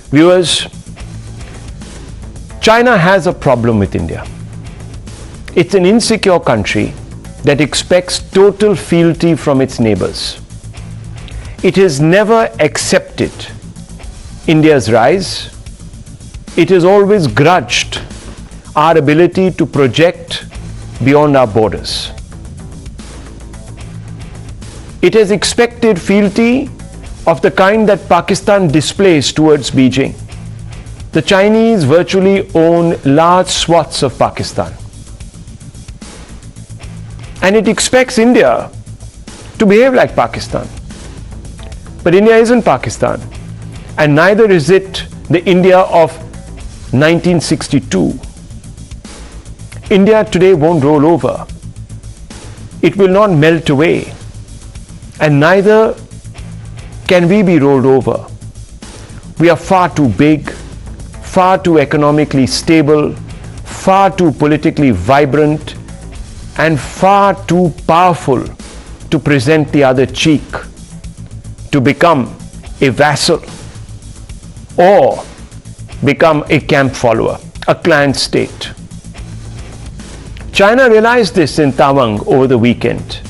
Viewers, China has a problem with India. It's an insecure country that expects total fealty from its neighbors. It has never accepted India's rise. It has always grudged our ability to project beyond our borders. It has expected fealty of the kind that Pakistan displays towards Beijing. The Chinese virtually own large swaths of Pakistan. And it expects India to behave like Pakistan. But India isn't Pakistan, and neither is it the India of 1962. India today won't roll over. It will not melt away, and neither can we be rolled over. We are far too big, far too economically stable, far too politically vibrant, and far too powerful to present the other cheek, to become a vassal or become a camp follower, a clan state. China realized this in Tawang over the weekend.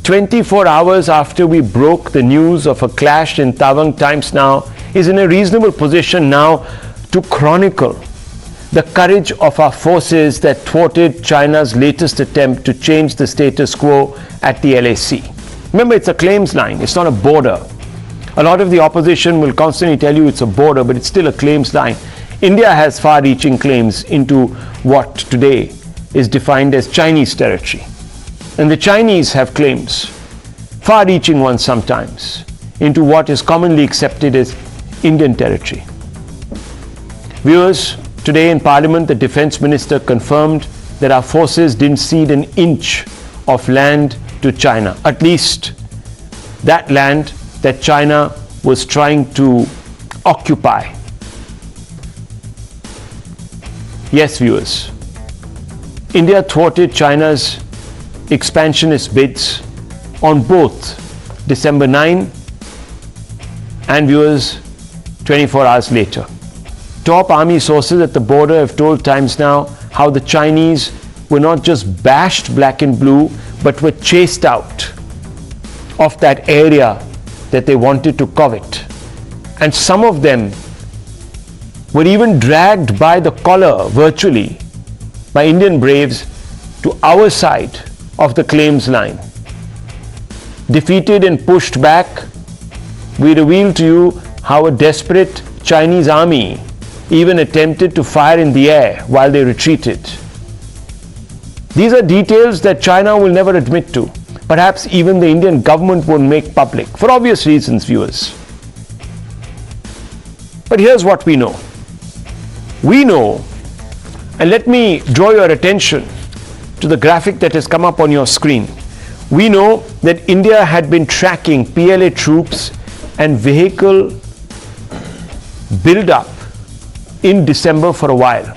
24 hours after we broke the news of a clash in Tawang, Times Now is in a reasonable position now to chronicle the courage of our forces that thwarted China's latest attempt to change the status quo at the LAC. Remember, it's a claims line, it's not a border. A lot of the opposition will constantly tell you it's a border, but it's still a claims line. India has far-reaching claims into what today is defined as Chinese territory. And the Chinese have claims, far-reaching ones sometimes, into what is commonly accepted as Indian territory. Viewers, today in Parliament, the Defence Minister confirmed that our forces didn't cede an inch of land to China, at least that land that China was trying to occupy. Yes, viewers, India thwarted China's expansionist bids on both December 9 and, viewers, 24 hours later. Top army sources at the border have told Times Now how the Chinese were not just bashed black and blue, but were chased out of that area that they wanted to covet. And some of them were even dragged by the collar virtually by Indian braves to our side of the claims line. Defeated and pushed back, we reveal to you how a desperate Chinese army even attempted to fire in the air while they retreated. These are details that China will never admit to. Perhaps even the Indian government won't make public, for obvious reasons, viewers. But here's what we know. We know, and let me draw your attention to the graphic that has come up on your screen. We know that India had been tracking PLA troops and vehicle build-up in December for a while.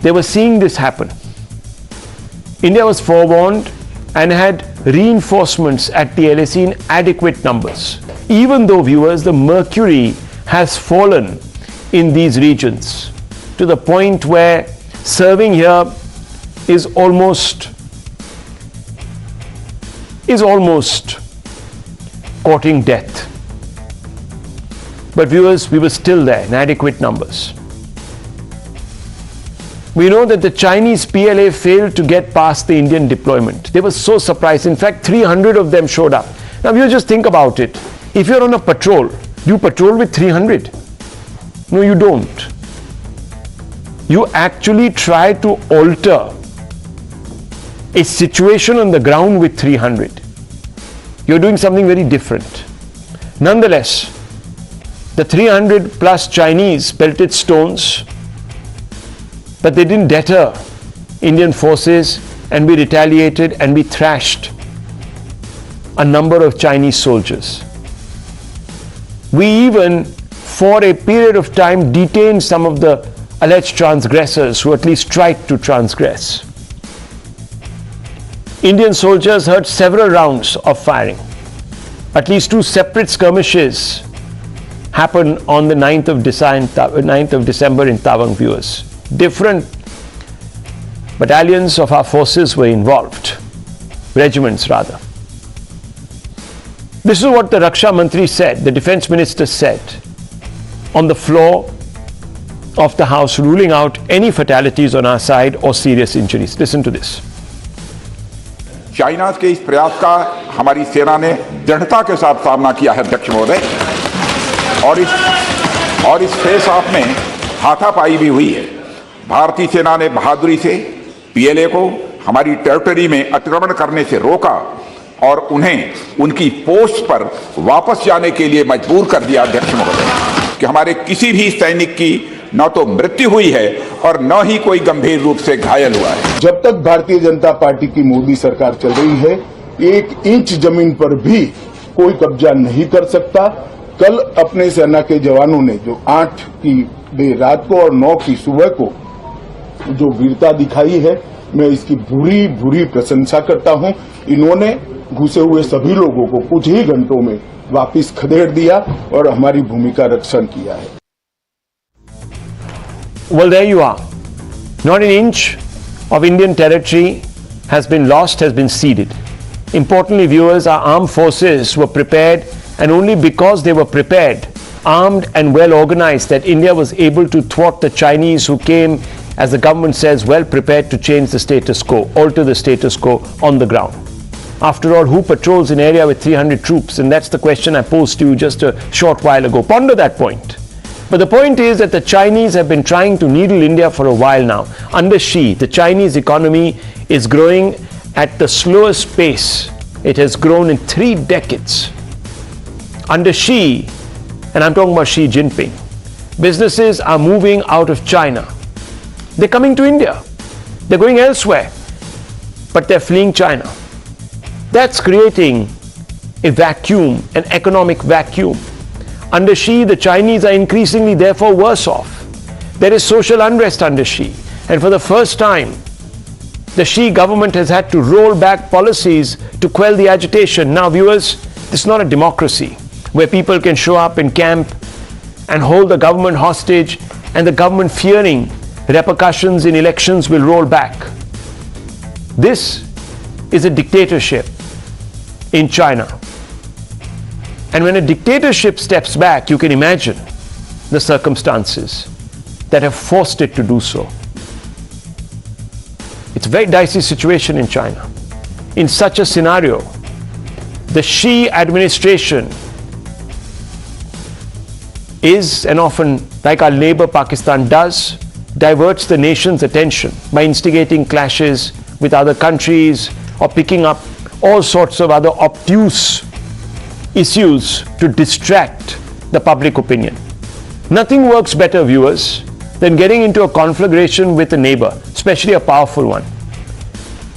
They were seeing this happen. India was forewarned and had reinforcements at the LAC in adequate numbers. Even though, viewers, the mercury has fallen in these regions to the point where serving here is almost courting death. But, viewers, we were still there in adequate numbers. We know that the Chinese PLA failed to get past the Indian deployment. They were so surprised. In fact, 300 of them showed up. Now, you just think about it. If you're on a patrol, do you patrol with 300? No, you don't. You actually try to alter a situation on the ground with 300. You're doing something very different. Nonetheless, the 300 plus Chinese pelted stones, but they didn't deter Indian forces, and we retaliated and we thrashed a number of Chinese soldiers. We even, for a period of time, detained some of the alleged transgressors who at least tried to transgress. Indian soldiers heard several rounds of firing. At least 2 separate skirmishes happened on the 9th of December in Tawang, viewers. Different battalions of our forces were involved, regiments rather. This is what the Raksha Mantri said, the Defence Minister said, on the floor of the House, ruling out any fatalities on our side or serious injuries. Listen to this. China के इस प्रयास का हमारी सेना ने दृढ़ता के साथ सामना किया है अध्यक्ष महोदय, और इस फेस ऑफ में हाथापाई भी हुई है। भारतीय सेना ने बहादुरी से पीएलए को हमारी टेरिटरी में अतिक्रमण करने से रोका और उन्हें उनकी पोस्ट पर वापस जाने के लिए मजबूर कर दिया अध्यक्ष महोदय, कि हमारे किसी भी सैनिक की न तो मृत्यु हुई है और न ही कोई गंभीर रूप से घायल हुआ है। जब तक भारतीय जनता पार्टी की मोदी सरकार चल रही है, 1 इंच जमीन पर भी कोई कब्जा नहीं कर सकता। कल अपने सेना के जवानों ने जो 8 की देर रात को और 9 की सुबह को जो वीरता दिखाई है, मैं इसकी बुरी बुरी प्रशंसा करता हूं। इन्होंने घुसे हुए सभी लोगों को कुछ ही घंटों में वापस खदेड़ दिया और हमारी भूमि का रक्षण किया है। Well, there you are. Not an inch of Indian territory has been lost, has been ceded. Importantly, viewers, our armed forces were prepared, and only because they were prepared, armed and well organized, that India was able to thwart the Chinese, who came, as the government says, well prepared to change the status quo, alter the status quo on the ground. After all, who patrols an area with 300 troops? And that's the question I posed to you just a short while ago. Ponder that point. But the point is that the Chinese have been trying to needle India for a while now. Under Xi, the Chinese economy is growing at the slowest pace it has grown in 3 decades. Under Xi, and I'm talking about Xi Jinping, businesses are moving out of China. They're coming to India. They're going elsewhere, but they're fleeing China. That's creating a vacuum, an economic vacuum. Under Xi, the Chinese are increasingly therefore worse off. There is social unrest under Xi, and for the first time, the Xi government has had to roll back policies to quell the agitation. Now, viewers, this is not a democracy where people can show up in camp and hold the government hostage, and the government, fearing repercussions in elections, will roll back. This is a dictatorship in China. And when a dictatorship steps back, you can imagine the circumstances that have forced it to do so. It's a very dicey situation in China. In such a scenario, the Xi administration is, and often, like our neighbor Pakistan does, diverts the nation's attention by instigating clashes with other countries or picking up all sorts of other obtuse issues to distract the public opinion. Nothing works better, viewers, than getting into a conflagration with a neighbor, especially a powerful one.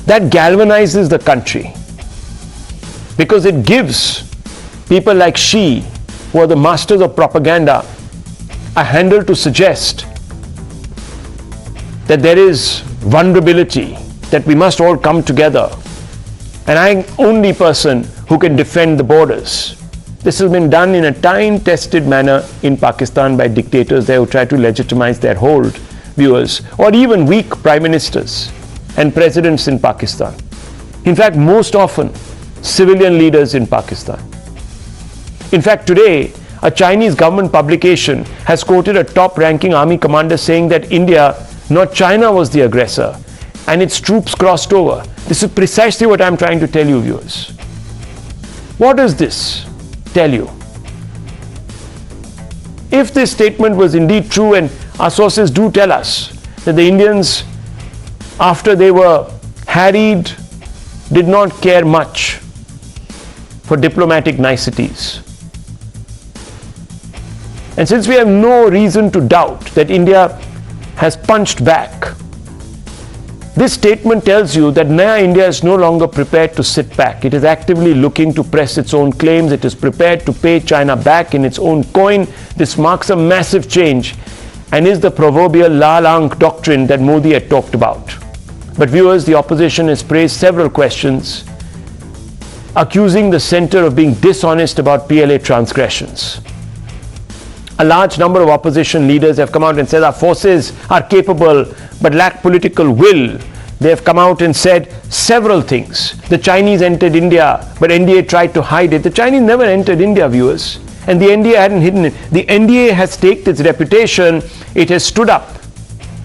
That galvanizes the country because it gives people like Xi, who are the masters of propaganda, a handle to suggest that there is vulnerability, that we must all come together. And I'm the only person who can defend the borders. This has been done in a time-tested manner in Pakistan by dictators there who try to legitimize their hold, viewers, or even weak prime ministers and presidents in Pakistan. In fact, most often, civilian leaders in Pakistan. In fact, today, a Chinese government publication has quoted a top-ranking army commander saying that India, not China, was the aggressor, and its troops crossed over. This is precisely what I'm trying to tell you, viewers. What does this tell you? If this statement was indeed true, and our sources do tell us that the Indians, after they were harried, did not care much for diplomatic niceties. And since we have no reason to doubt that India has punched back, this statement tells you that Naya India is no longer prepared to sit back. It is actively looking to press its own claims. It is prepared to pay China back in its own coin. This marks a massive change and is the proverbial Lal Aankh doctrine that Modi had talked about. But viewers, the opposition has raised several questions, accusing the center of being dishonest about PLA transgressions. A large number of opposition leaders have come out and said our forces are capable but lack political will. They have come out and said several things. The Chinese entered India, but NDA tried to hide it. The Chinese never entered India, viewers, and the NDA hadn't hidden it. The NDA has staked its reputation. It has stood up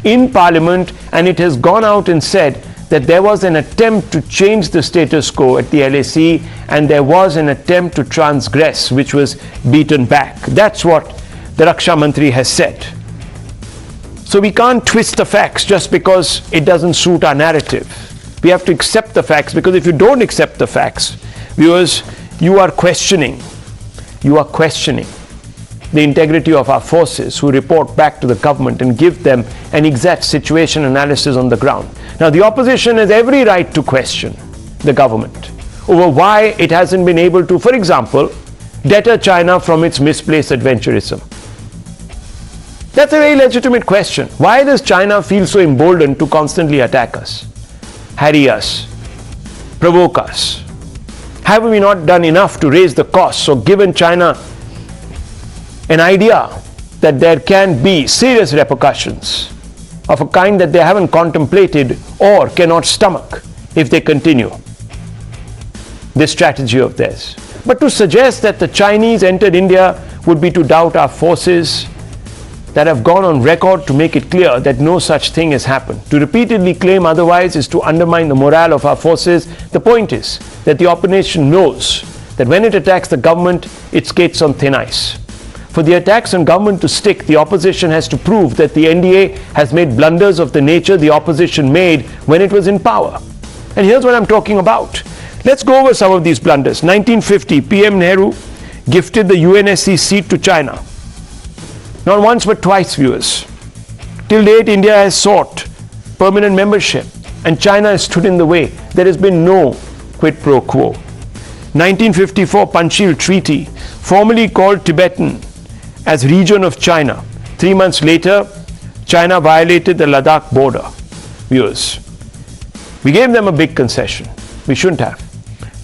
in Parliament and it has gone out and said that there was an attempt to change the status quo at the LAC and there was an attempt to transgress, which was beaten back. That's what the Raksha Mantri has said. So we can't twist the facts just because it doesn't suit our narrative. We have to accept the facts, because if you don't accept the facts, viewers, you are questioning the integrity of our forces who report back to the government and give them an exact situation analysis on the ground. Now the opposition has every right to question the government over why it hasn't been able to, for example, deter China from its misplaced adventurism. That's a very legitimate question. Why does China feel so emboldened to constantly attack us, harry us, provoke us? Have we not done enough to raise the costs or given China an idea that there can be serious repercussions of a kind that they haven't contemplated or cannot stomach if they continue this strategy of theirs? But to suggest that the Chinese entered India would be to doubt our forces that have gone on record to make it clear that no such thing has happened. To repeatedly claim otherwise is to undermine the morale of our forces. The point is that the opposition knows that when it attacks the government, it skates on thin ice. For the attacks on government to stick, the opposition has to prove that the NDA has made blunders of the nature the opposition made when it was in power. And here's what I'm talking about. Let's go over some of these blunders. 1950, PM Nehru gifted the UNSC seat to China. Not once but twice, viewers. Till date, India has sought permanent membership and China has stood in the way. There has been no quid pro quo. 1954 Panchsheel Treaty, formerly called Tibetan as region of China. 3 months later, China violated the Ladakh border. Viewers, we gave them a big concession. We shouldn't have.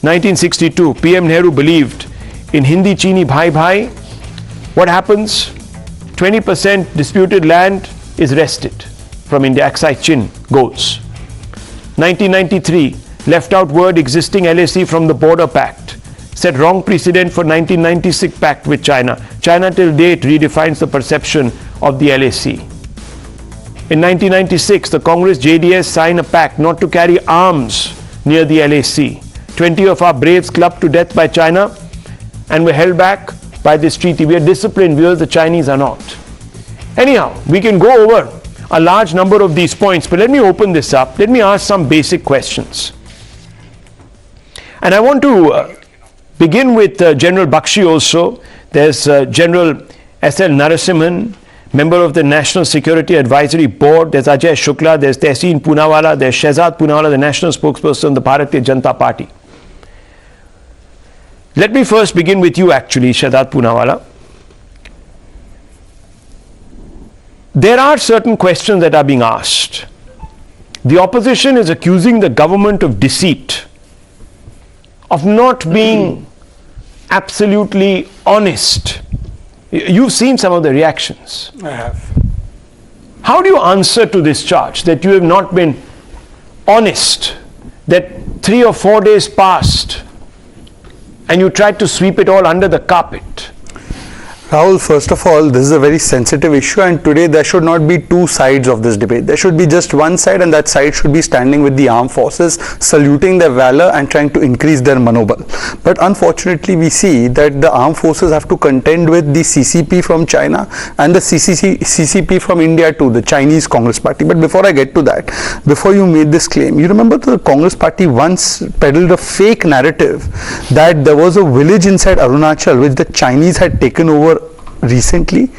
1962, PM Nehru believed in Hindi Chini Bhai Bhai. What happens? 20% disputed land is wrested from India. Aksai Chin goes. 1993, left out word existing LAC from the border pact. Set wrong precedent for 1996 pact with China. China till date redefines the perception of the LAC. In 1996, the Congress JDS signed a pact not to carry arms near the LAC. 20 of our braves clubbed to death by China and were held back by this treaty. We are disciplined, viewers, the Chinese are not. Anyhow, we can go over a large number of these points, but let me open this up. Let me ask some basic questions. And I want to begin with General Bakshi also. There's General S.L. Narasimhan, member of the National Security Advisory Board. There's Ajay Shukla, there's Tehseen Poonawala, there's Shehzad Poonawala, the national spokesperson of the Bharatiya Janata Party. Let me first begin with you actually, Shehzad Poonawala. There are certain questions that are being asked. The opposition is accusing the government of deceit, of not being absolutely honest. You've seen some of the reactions. I have. How do you answer to this charge that you have not been honest, that 3 or 4 days passed and you tried to sweep it all under the carpet? Rahul, first of all, this is a very sensitive issue, and today there should not be two sides of this debate. There should be just one side, and that side should be standing with the armed forces, saluting their valor and trying to increase their manobal. But unfortunately, we see that the armed forces have to contend with the CCP from China and the CCP from India too, the Chinese Congress Party. But before I get to that, before you made this claim, you remember the Congress Party once peddled a fake narrative that there was a village inside Arunachal which the Chinese had taken over recently.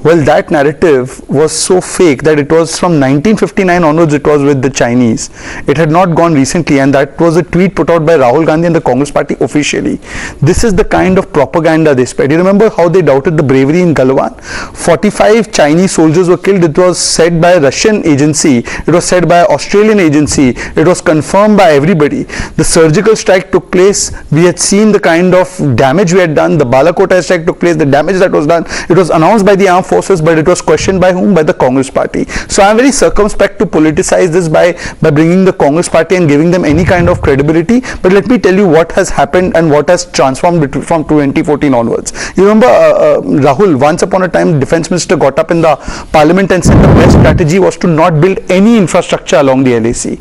Well, that narrative was so fake that it was from 1959 onwards it was with the Chinese. It had not gone recently, and that was a tweet put out by Rahul Gandhi and the Congress Party officially. This is the kind of propaganda they spread. You remember how they doubted the bravery in Galwan? 45 Chinese soldiers were killed. It was said by a Russian agency. It was said by an Australian agency. It was confirmed by everybody. The surgical strike took place. We had seen the kind of damage we had done. The Balakota strike took place. The damage that was done. It was announced by the armed forces, but it was questioned by whom? By the Congress party. So I'm very circumspect to politicize this by bringing the Congress party and giving them any kind of credibility. But let me tell you what has happened and what has transformed from 2014 onwards. You remember, Rahul, once upon a time, Defence Minister got up in the Parliament and said the best strategy was to not build any infrastructure along the LAC.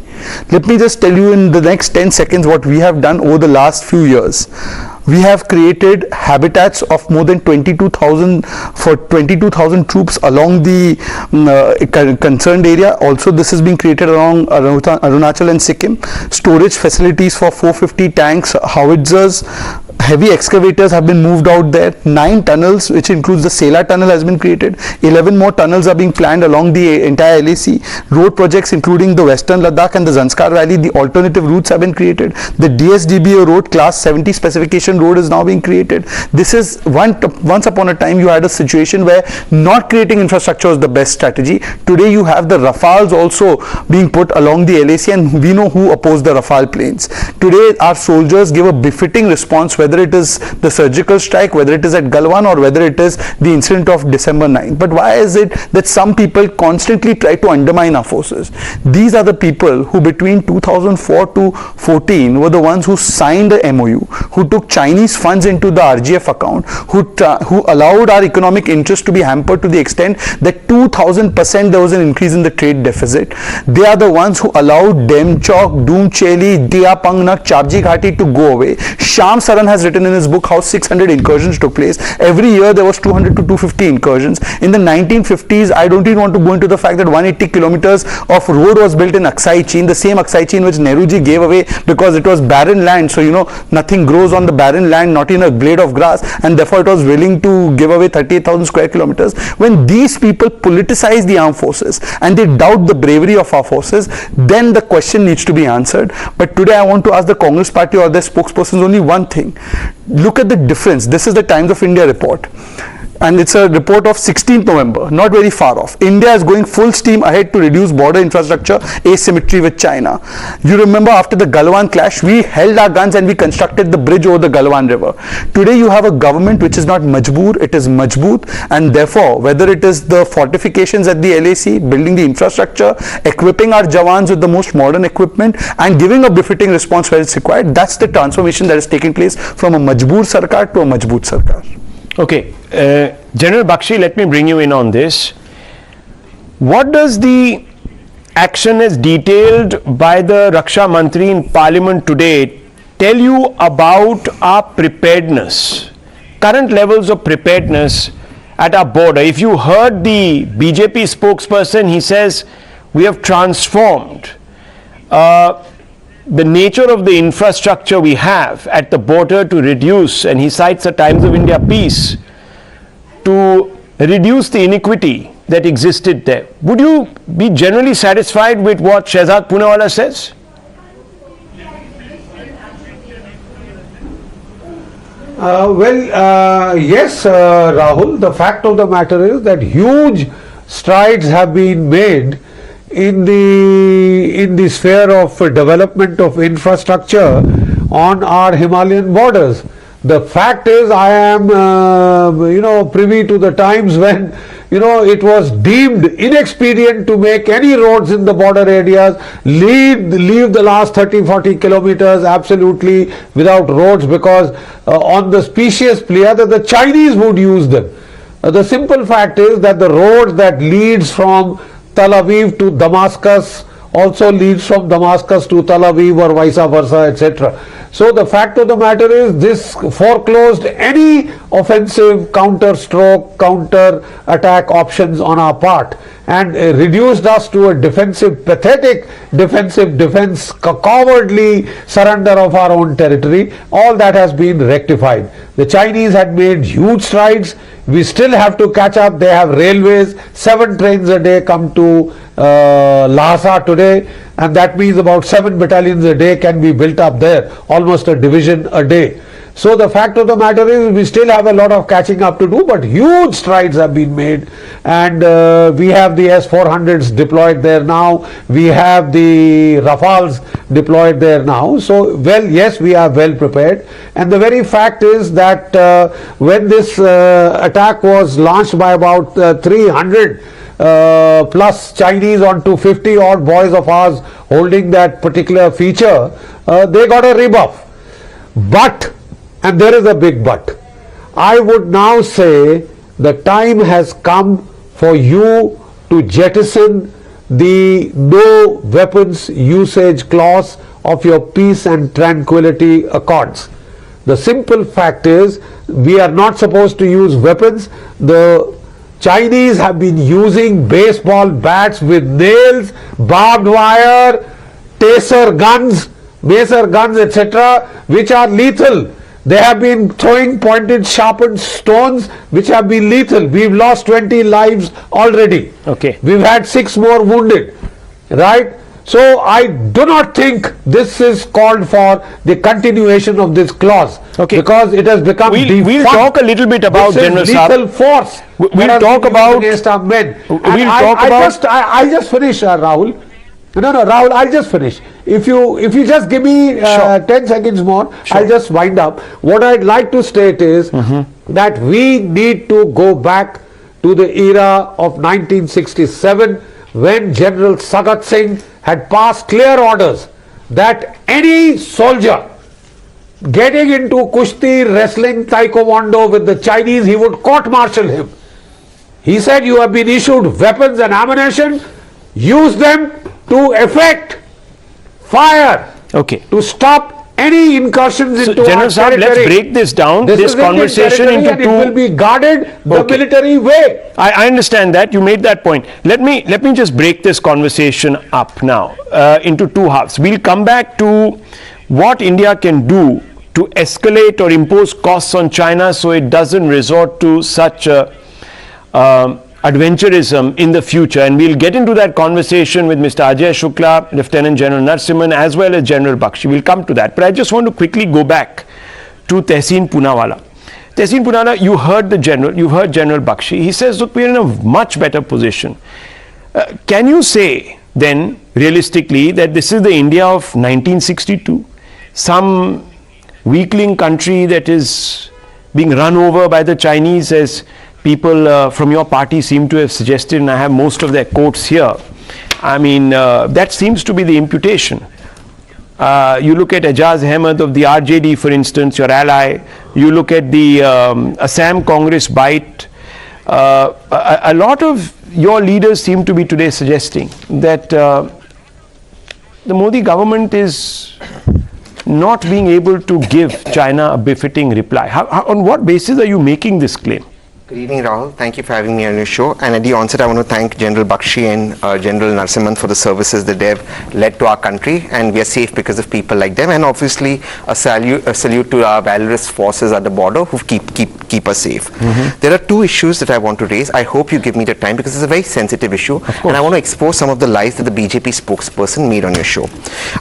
Let me just tell you in the next 10 seconds what we have done over the last few years. We have created habitats of more than 22,000 for 22,000 troops along the concerned area. Also, this is being created along Arunachal and Sikkim. Storage facilities for 450 tanks, howitzers, heavy excavators have been moved out there. 9 tunnels, which includes the Sela tunnel, has been created. 11 more tunnels are being planned along the entire LAC. Road projects including the Western Ladakh and the Zanskar Valley, the alternative routes have been created. The DSDBO road, class 70 specification road, is now being created. This is once upon a time you had a situation where not creating infrastructure was the best strategy. Today you have the Rafales also being put along the LAC, and we know who opposed the Rafale planes. Today our soldiers give a befitting response, whether it is the surgical strike, whether it is at Galwan, or whether it is the incident of December 9th. But why is it that some people constantly try to undermine our forces? These are the people who between 2004 to 14 were the ones who signed the MOU, who took Chinese funds into the RGF account, who allowed our economic interest to be hampered to the extent that 2000% there was an increase in the trade deficit. They are the ones who allowed Demchok, Doomcheli, Diapangnak, Chapji Ghati to go away. Sham Saran has written in his book how 600 incursions took place. Every year there was 200 to 250 incursions. In the 1950s, I don't even want to go into the fact that 180 kilometers of road was built in Aksai Chin, the same Aksai Chin which Nehruji gave away because it was barren land. So, you know, nothing grows on the barren land, not in a blade of grass, and therefore it was willing to give away 38,000 square kilometers. When these people politicize the armed forces and they doubt the bravery of our forces, then the question needs to be answered. But today I want to ask the Congress party or their spokespersons only one thing. Look at the difference. This is the Times of India report, and it's a report of 16th November, not very far off. India is going full steam ahead to reduce border infrastructure asymmetry with China. You remember after the Galwan clash, we held our guns and we constructed the bridge over the Galwan river. Today you have a government which is not majboor, it is majboot, and therefore whether it is the fortifications at the LAC, building the infrastructure, equipping our Jawans with the most modern equipment and giving a befitting response where it's required, that's the transformation that is taking place from a majboor sarkar to a majboot sarkar. Okay, General Bakshi, let me bring you in on this. What does the action as detailed by the Raksha Mantri in Parliament today tell you about our preparedness, current levels of preparedness at our border? If you heard the BJP spokesperson, he says we have transformed the nature of the infrastructure we have at the border to reduce, and he cites the Times of India piece, to reduce the iniquity that existed there. Would you be generally satisfied with what Shehzad Poonawalla says? Yes, Rahul, the fact of the matter is that huge strides have been made in the sphere of development of infrastructure on our Himalayan borders. The fact is, I am privy to the times when it was deemed inexpedient to make any roads in the border areas, leave the last 30-40 kilometers absolutely without roads, because on the specious plea that the Chinese would use them. The simple fact is that the road that leads from Tel Aviv to Damascus also leads from Damascus to Tel Aviv or vice versa, etc. So the fact of the matter is this foreclosed any offensive counter attack options on our part and reduced us to a defensive, pathetic defense, cowardly surrender of our own territory. All that has been rectified. The Chinese had made huge strides. We still have to catch up. They have railways. 7 trains a day come to Lhasa today, and that means about 7 battalions a day can be built up there, almost a division a day. So the fact of the matter is we still have a lot of catching up to do, but huge strides have been made, and we have the S-400s deployed there now, we have the Rafales deployed there now. So, well, yes, we are well prepared, and the very fact is that when this attack was launched by about 300 plus Chinese on 250 odd boys of ours holding that particular feature, they got a rebuff. But, and there is a big but, I would now say the time has come for you to jettison the no weapons usage clause of your peace and tranquility accords. The simple fact is we are not supposed to use weapons. The Chinese have been using baseball bats with nails, barbed wire, taser guns, macer guns, etc., which are lethal. They have been throwing pointed, sharpened stones which have been lethal. We've lost 20 lives already. Okay. We've had 6 more wounded. Right? So I do not think this is called for the continuation of this clause. Okay. Because it has become we'll talk a little bit about this General is lethal Saab. force. We'll talk about against our men. I'll just finish, Rahul. No, Rahul, I'll just finish. If you just give me 10 seconds more, I'll just wind up. What I'd like to state is that we need to go back to the era of 1967 when General Sagat Singh had passed clear orders that any soldier getting into kushti, wrestling, taekwondo with the Chinese, he would court-martial him. He said, you have been issued weapons and ammunition, use them to effect fire, to stop any incursions into General our Saab, territory. let's break this down, this conversation into two. It will be guarded the military way. I understand that, you made that point. Let me just break this conversation up now into two halves. We'll come back to what India can do to escalate or impose costs on China so it doesn't resort to such adventurism in the future, and we'll get into that conversation with Mr. Ajay Shukla, Lieutenant General Narasimhan, as well as General Bakshi. We'll come to that, but I just want to quickly go back to Tehseen Poonawalla. Tehseen Poonawalla, you heard the general, you heard General Bakshi. He says, look, we're in a much better position. Can you say then realistically that this is the India of 1962, some weakling country that is being run over by the Chinese, as people from your party seem to have suggested, and I have most of their quotes here. I mean, that seems to be the imputation. You look at Ajaz Ahmed of the RJD, for instance, your ally. You look at the Assam Congress bite. A lot of your leaders seem to be today suggesting that the Modi government is not being able to give China a befitting reply. On what basis are you making this claim? Good evening, Rahul. Thank you for having me on your show. And at the onset, I want to thank General Bakshi and General Narasimhan for the services that they've led to our country. And we are safe because of people like them. And obviously, a salute to our valorous forces at the border who keep us safe. There are two issues that I want to raise. I hope you give me the time because it's a very sensitive issue. And I want to expose some of the lies that the BJP spokesperson made on your show.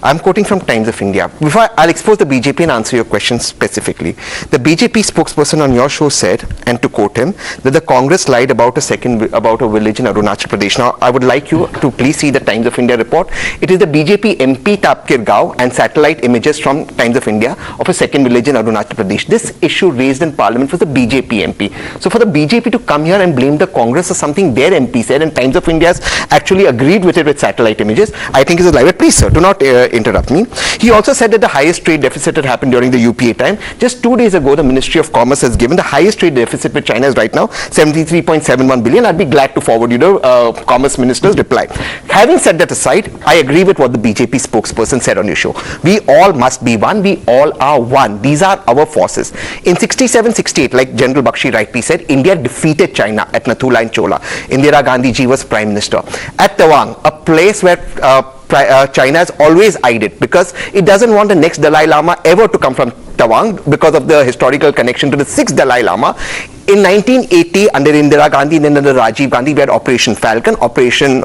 I'm quoting from Times of India. Before I'll expose the BJP and answer your question specifically. The BJP spokesperson on your show said, and to quote him, that the Congress lied about a village in Arunachal Pradesh. Now, I would like you to please see the Times of India report. It is the BJP MP Tapkir Gao and satellite images from Times of India of a second village in Arunachal Pradesh. This issue raised in Parliament was the BJP MP. So for the BJP to come here and blame the Congress for something their MP said, and Times of India has actually agreed with it with satellite images, I think is a lie. But please, sir, do not interrupt me. He also said that the highest trade deficit had happened during the UPA time. Just 2 days ago, the Ministry of Commerce has given the highest trade deficit with China is right now 73.71 billion. I'd be glad to forward you the Commerce Minister's reply. Having set that aside, I agree with what the BJP spokesperson said on your show. We all must be one. We all are one. These are our forces. In 67-68, like General Bakshi rightly said, India defeated China at Nathula and Chola. Indira Gandhi ji was Prime Minister. At Tawang, a place where China has always eyed it because it doesn't want the next Dalai Lama ever to come from Tawang because of the historical connection to the 6th Dalai Lama. In 1980, under Indira Gandhi and then under Rajiv Gandhi, we had Operation Falcon, Operation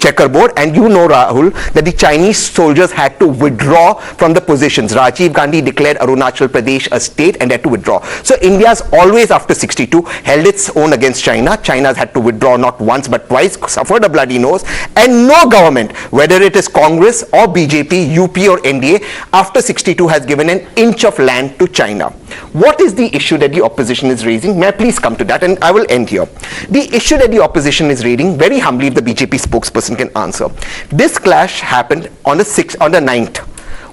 Checkerboard, and you know, Rahul, that the Chinese soldiers had to withdraw from the positions. Rajiv Gandhi declared Arunachal Pradesh a state and had to withdraw. So India's always, after 62, held its own against China. China's had to withdraw not once but twice, suffered a bloody nose, and no government, whether it is Congress or BJP, UP or NDA, after 62 has given an inch of land to China. What is the issue that the opposition is raising? May I please come to that, and I will end here. The issue that the opposition is raising, very humbly, if the BJP spokesperson can answer. This clash happened on the 9th.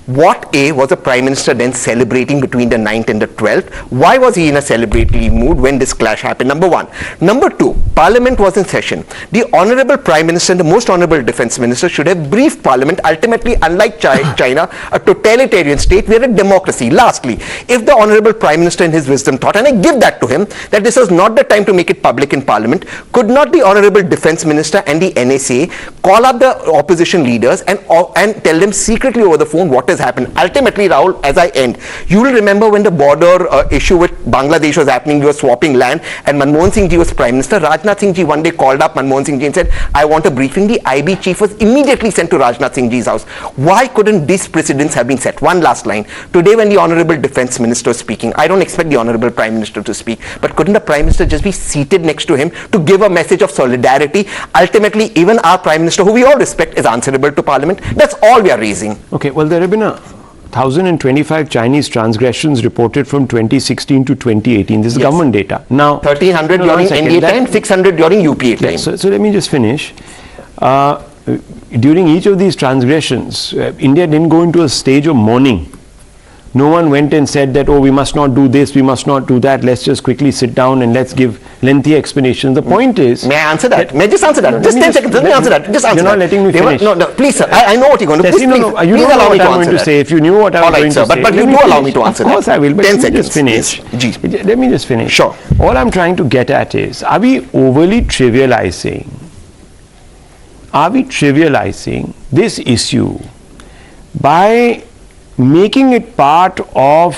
What was the Prime Minister then celebrating between the 9th and the 12th? Why was he in a celebratory mood when this clash happened? Number one. Number two, Parliament was in session. The Honorable Prime Minister and the Most Honorable Defence Minister should have briefed Parliament. Ultimately, unlike China, a totalitarian state, we are a democracy. Lastly, if the Honorable Prime Minister in his wisdom thought, and I give that to him, that this was not the time to make it public in Parliament, could not the Honorable Defence Minister and the NSA call up the opposition leaders and tell them secretly over the phone what has happened? Ultimately, Rahul, as I end, you will remember when the border issue with Bangladesh was happening, we were swapping land, and Manmohan Singh ji was Prime Minister. Rajnath Singh ji one day called up Manmohan Singh ji and said, I want a briefing. The IB chief was immediately sent to Rajnath Singh ji's house. Why couldn't these precedents have been set? One last line. Today, when the Honorable Defence Minister is speaking, I don't expect the Honorable Prime Minister to speak, but couldn't the Prime Minister just be seated next to him to give a message of solidarity? Ultimately, even our Prime Minister, who we all respect, is answerable to Parliament. That's all we are raising. Okay, well, there have been 1,025 Chinese transgressions reported from 2016 to 2018. This is government data. Now, 1,300 during NDA time, 600 during UPA time. So let me just finish. During each of these transgressions, India didn't go into a stage of mourning. No one went and said that, oh, we must not do this, we must not do that, let's just quickly sit down and let's give lengthy explanations. The point is... May I answer that? May I just answer that? Just 10 seconds, let me answer that. Just answer You're not letting me finish. No, please, sir. I know what you're going to say. You know what I'm going to say. If you knew what I was going to say... But you do allow me to answer that. Of course I will, but 10 let me just seconds. finish. Let me just finish. Sure. All I'm trying to get at is, are we overly trivializing this issue by making it part of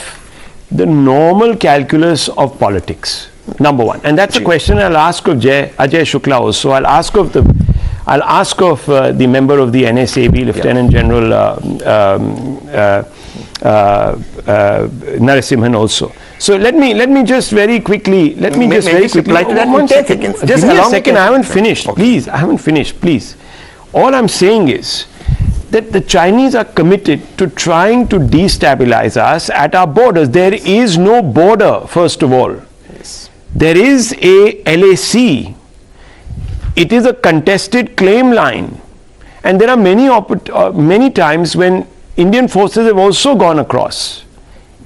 the normal calculus of politics? Number one, and that's a question I'll ask of Ajay Shukla also. I'll ask of the member of the NSAB, Lieutenant General Narasimhan also. So let me just very quickly reply to that in 10 seconds. Just give me a second. I haven't finished. Okay. Please, I haven't finished. Please. All I'm saying is that the Chinese are committed to trying to destabilize us at our borders. There is no border, first of all. Yes. There is a LAC. It is a contested claim line. And there are many times when Indian forces have also gone across.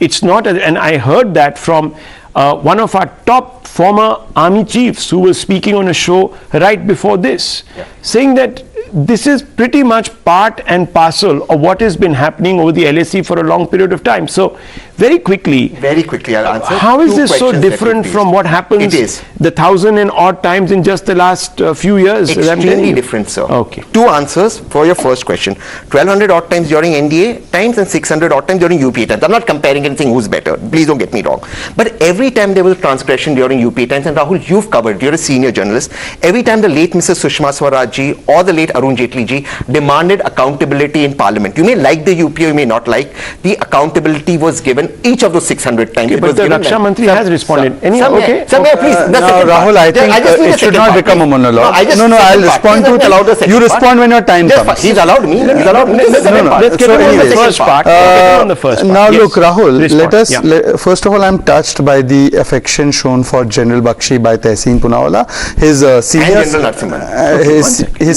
It's not, and I heard that from one of our top former army chiefs who was speaking on a show right before this, saying that this is pretty much part and parcel of what has been happening over the LAC for a long period of time. So, very quickly, I'll answer. How is this so different from what happens the 1,000 and odd times in just the last few years? Extremely different, sir. Okay. Two answers for your first question. 1,200 odd times during NDA times and 600 odd times during UPA times. I'm not comparing anything who's better. Please don't get me wrong. But every time there was a transgression during UPA times, and Rahul, you've covered, you're a senior journalist, every time the late Mrs. Sushma Swaraj ji or the late Arun Jaitley ji demanded accountability in Parliament. You may like the UPA, you may not like, the accountability was given each of those 600 times. Okay, but the Raksha Mantri has responded. Please. Rahul, I think it should not become a monologue. No, I'll respond to it. You respond when your time comes. He's allowed me. Let's get on the first part. Now look, Rahul, let us, first of all, I'm touched by the affection shown for General Bakshi by Tehseen Poonawala. His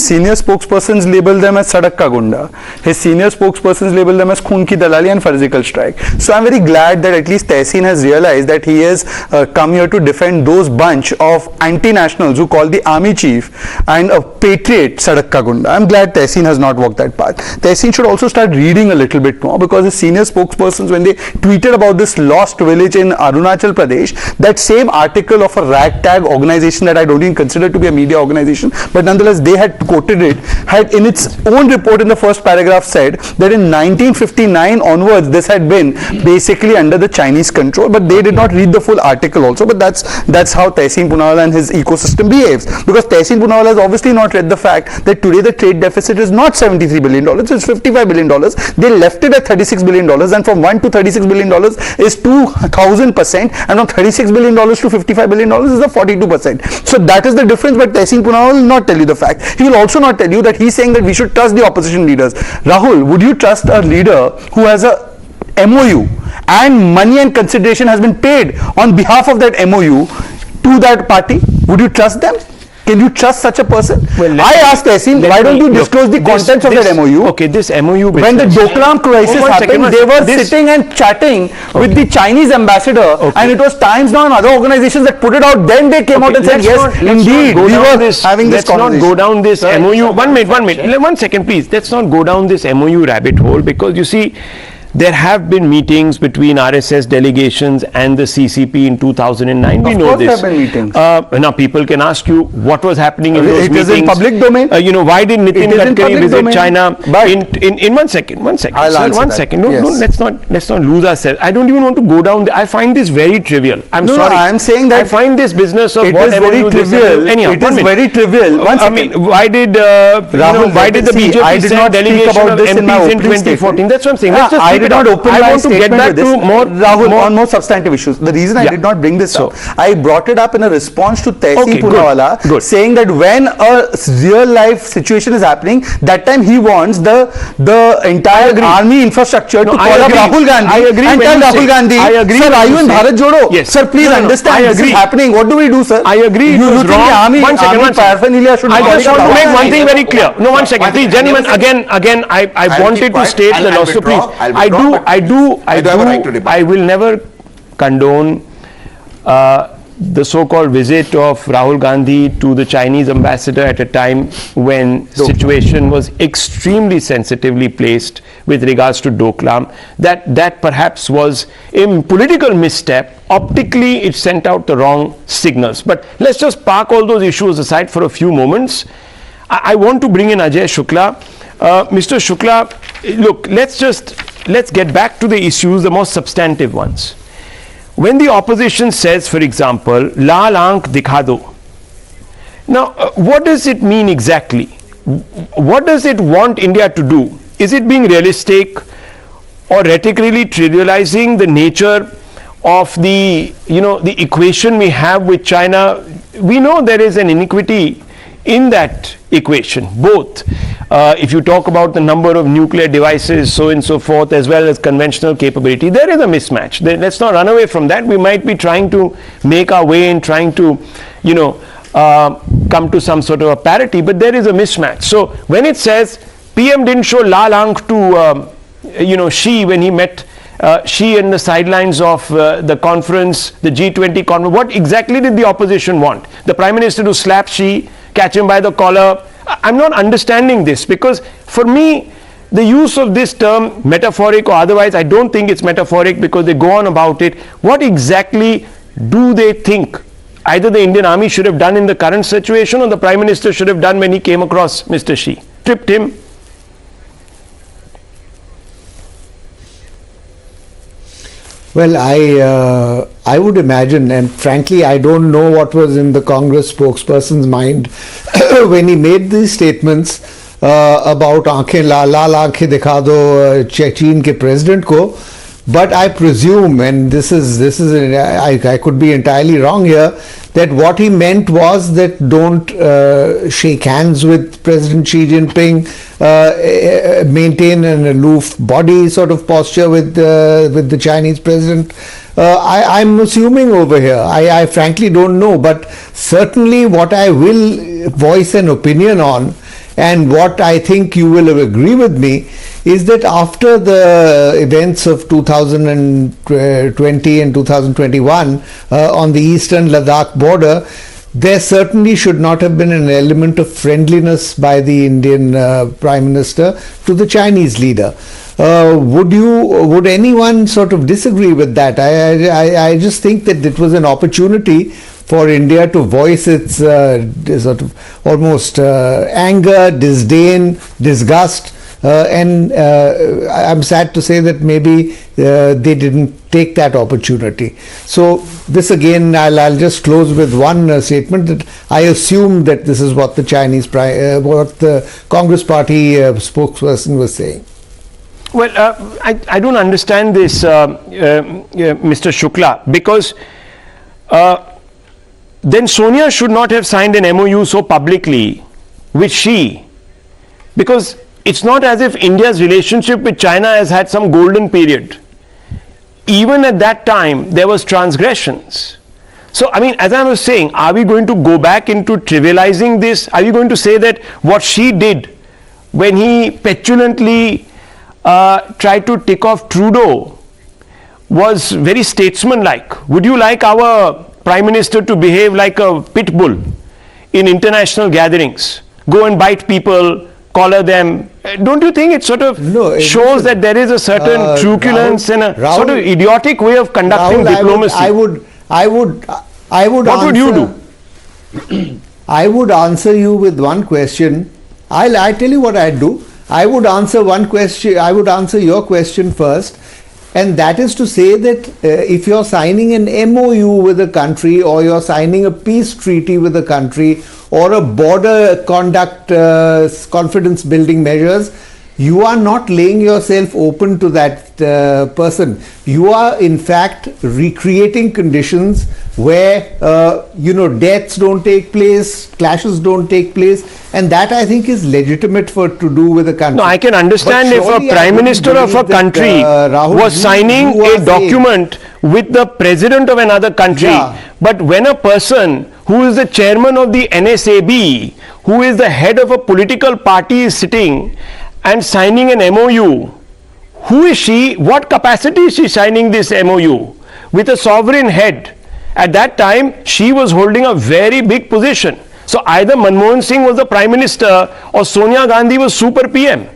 senior spokespersons label them as Sadak Ka Gunda. His senior spokespersons label them as Khoon Ki Dalali and Farzical Strike. So I'm very glad that at least Tehseen has realized that he has come here to defend those bunch of anti-nationals who call the army chief and a patriot Sadak Ka Gunda. I'm glad Tehseen has not walked that path. Tehseen should also start reading a little bit more, because his senior spokespersons, when they tweeted about this lost village in Arunachal Pradesh, that same article of a ragtag organization that I don't even consider to be a media organization, but nonetheless they had quoted it, had in its own report in the first paragraph said that in 1959 onwards this had been basically under the Chinese control, but they did not read the full article also. But that's how Tehseen Poonawalla and his ecosystem behaves, because Tehseen Poonawalla has obviously not read the fact that today the trade deficit is not $73 billion, it's $55 billion. They left it at $36 billion, and from $1 to $36 billion is 2,000%, and from $36 billion to $55 billion is a 42%. So that is the difference. But Tehseen Poonawalla will not tell you the fact. He will also not tell you that he's saying that we should trust the opposition leaders. Rahul, would you trust a leader who has a MOU and money and consideration has been paid on behalf of that MOU to that party? Would you trust them? Can you trust such a person? Well, I asked Tehseen, why don't you disclose the contents of that MOU? Okay, this MOU... When the Doklam crisis happened, they were sitting and chatting with the Chinese ambassador, and it was Times Now and other organizations that put it out. Then they came out and said, yes, indeed, we were having this conversation. Let's not go down this MOU. One minute. 1 second, please. Let's not go down this MOU rabbit hole, because you see, there have been meetings between RSS delegations and the CCP in 2009. We know this. Of course there have been meetings. Now people can ask you what was happening in those meetings. It is in public domain. Why did Nitin Gadkari visit China? But in 1 second. I'll answer 1 that. second. Yes. Let's not lose ourselves. I don't even want to go down. I find this very trivial. I'm sorry. I'm saying that I find this business of it is very trivial. Anyhow, it is very trivial. I mean, why did Rahul, why did the BJP send delegation of MPs in 2014? That's what I'm saying. Let's just I did not open my to get back to on more substantive issues. The reason I did not bring this up, I brought it up in a response to Tehseen Poonawalla saying that when a real life situation is happening, that time he wants the entire army infrastructure to call up Rahul Gandhi. I agree. And tell Rahul Gandhi, sir, are you in Bharat Jodo? Yes. Sir, please understand this is happening. What do we do, sir? I agree. You think the army paraphernalia should be I just want to make one thing very clear. No, 1 second. Please, gentlemen, again, I wanted to state the law. So please, I will never condone the so-called visit of Rahul Gandhi to the Chinese ambassador at a time when situation was extremely sensitively placed with regards to Doklam. That perhaps was a political misstep. Optically, it sent out the wrong signals. But let's just park all those issues aside for a few moments. I want to bring in Ajay Shukla. Mr. Shukla, look, let's get back to the issues, the most substantive ones. When the opposition says, for example, Laal Aankh Dikha Do. Now, what does it mean exactly? What does it want India to do? Is it being realistic or rhetorically trivializing the nature of the equation we have with China? We know there is an inequity in that equation, both if you talk about the number of nuclear devices, so and so forth, as well as conventional capability, there is a mismatch. Let's not run away from that. We might be trying to make our way in trying to, come to some sort of a parity, but there is a mismatch. So when it says PM didn't show Laal Aankh to, Xi when he met Xi in the sidelines of the conference, the G20 conference, what exactly did the opposition want? The Prime Minister to slap Xi, catch him by the collar? I'm not understanding this, because for me, the use of this term, metaphoric or otherwise, I don't think it's metaphoric, because they go on about it. What exactly do they think either the Indian Army should have done in the current situation, or the Prime Minister should have done when he came across Mr. Xi? Tripped him? Well, I would imagine, and frankly, I don't know what was in the Congress spokesperson's mind when he made these statements about आंखें लाल आंखें दिखा दो चीन के president को. But I presume, and this is I could be entirely wrong here, that what he meant was that don't shake hands with President Xi Jinping, maintain an aloof body sort of posture with the Chinese president. I'm assuming over here. I frankly don't know, but certainly what I will voice an opinion on, and what I think you will agree with me, is that after the events of 2020 and 2021 on the eastern Ladakh border, there certainly should not have been an element of friendliness by the Indian Prime Minister to the Chinese leader. Would anyone sort of disagree with that? I just think that it was an opportunity for India to voice its sort of almost anger, disdain, disgust. And I'm sad to say that maybe they didn't take that opportunity. So this again, I'll just close with one statement that I assume that this is what the what the Congress Party spokesperson was saying. Well, I don't understand this, Mr. Shukla, because then Sonia should not have signed an MOU so publicly with Xi, because it's not as if India's relationship with China has had some golden period. Even at that time, there was transgressions. So, I mean, as I was saying, are we going to go back into trivializing this? Are we going to say that what Xi did when he petulantly tried to tick off Trudeau was very statesmanlike? Would you like our Prime Minister to behave like a pit bull in international gatherings? Go and bite people, collar them. Don't you think it sort of shows that there is a certain truculence and a sort of idiotic way of conducting diplomacy? I would What would you do? I would answer you with one question. I tell you what I'd do. I would answer one question. I would answer your question first, and that is to say that if you're signing an MOU with a country, or you're signing a peace treaty with a country, or a border conduct confidence building measures, you are not laying yourself open to that person. You are in fact recreating conditions where deaths don't take place, clashes don't take place, and that I think is legitimate to do with a country. No, I can understand if a Prime Minister of a country was signing a document with the President of another country, but when a person who is the chairman of the NSAB, who is the head of a political party, is sitting and signing an MOU, who is she? What capacity is she signing this MOU? With a sovereign head. At that time, she was holding a very big position. So either Manmohan Singh was the Prime Minister or Sonia Gandhi was Super PM.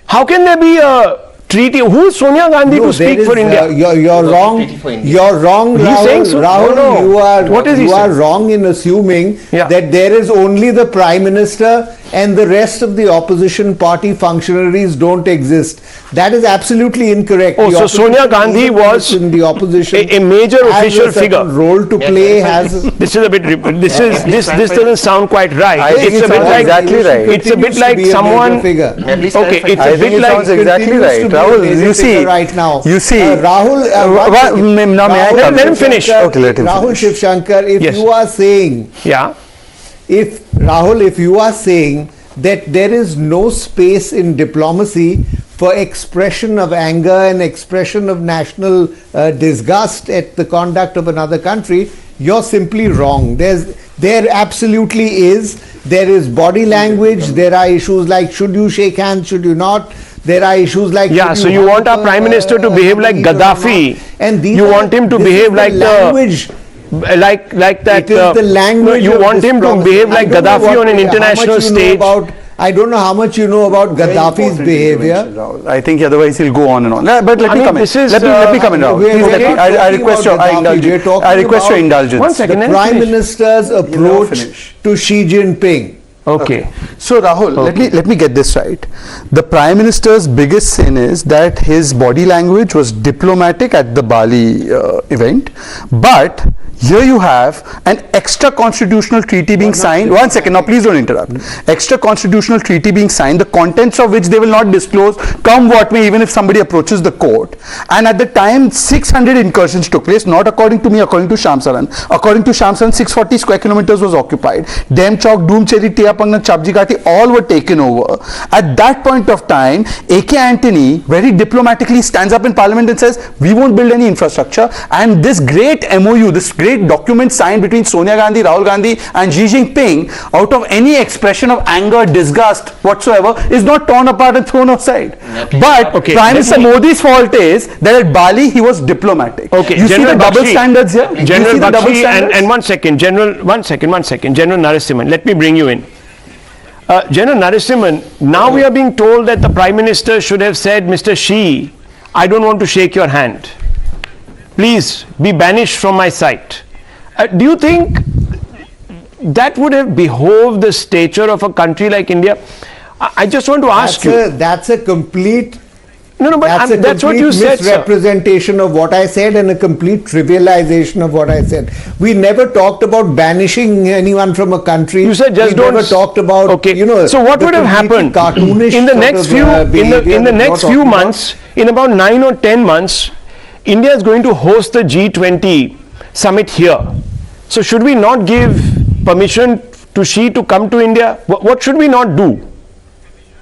How can there be a treaty? Who is Sonia Gandhi to speak for India? You're wrong. You're wrong, Rahul. He's saying so? Rahul, No. you are wrong in assuming that there is only the Prime Minister and the rest of the opposition party functionaries don't exist. That is absolutely incorrect. Oh, so Sonia Gandhi was in the opposition a major official figure. Role to play has. This is a bit. This doesn't sound quite right. It's a bit like exactly right. It's a bit like someone. Okay, it's a bit like. Sounds exactly right. Rahul, you see. Right now. You see. Rahul. Let him finish. Okay, let him Rahul finish. Shiv Shankar, if you are saying. Yeah. If you are saying that there is no space in diplomacy for expression of anger and expression of national disgust at the conduct of another country, you're simply wrong. There absolutely is. There is body language. There are issues like should you shake hands, should you not. There are issues like so you want our Prime Minister to behave like Gaddafi, and you want him to behave like language. Like that. It is the language. You want him to behave like Gaddafi on an international stage. I don't know how much you know about Gaddafi's behavior. I think otherwise he'll go on and on. But let me come in. Let me come in, Rahul. I request your indulgence. One second. The Prime Minister's approach to Xi Jinping. Okay. So Rahul, let me get this right. The Prime Minister's biggest sin is that his body language was diplomatic at the Bali event, but here you have an extra constitutional treaty being signed. One second, now please don't interrupt. Extra constitutional treaty being signed, the contents of which they will not disclose, come what may, even if somebody approaches the court. And at the time, 600 incursions took place, not according to me, according to Shamsaran. According to Shamsaran, 640 square kilometers was occupied. Dem Chowk, Doomcheri, Tiapangna, Chapjigati, all were taken over. At that point of time, A.K. Antony very diplomatically stands up in parliament and says, we won't build any infrastructure. And this great MOU, this great document signed between Sonia Gandhi, Rahul Gandhi and Xi Jinping, out of any expression of anger, disgust whatsoever, is not torn apart and thrown aside. But Prime Minister Modi's fault is that at Bali he was diplomatic. Okay, you General see the double Bakshi, standards here? General Bakshi, and one second, General Narasimhan, let me bring you in. General Narasimhan, now we are being told that the Prime Minister should have said, Mr. Xi, I don't want to shake your hand. Please be banished from my sight. Do you think that would have behoved the stature of a country like India? I just want to ask you. That's a complete. No, but that's what you said, sir. Misrepresentation of what I said and a complete trivialization of what I said. We never talked about banishing anyone from a country. You said just we don't. Never talked about. Okay. You know. So what would have happened in the next few in the next few months? In about 9 or 10 months, India is going to host the G20 summit here. So should we not give permission to Xi to come to India? What should we not do?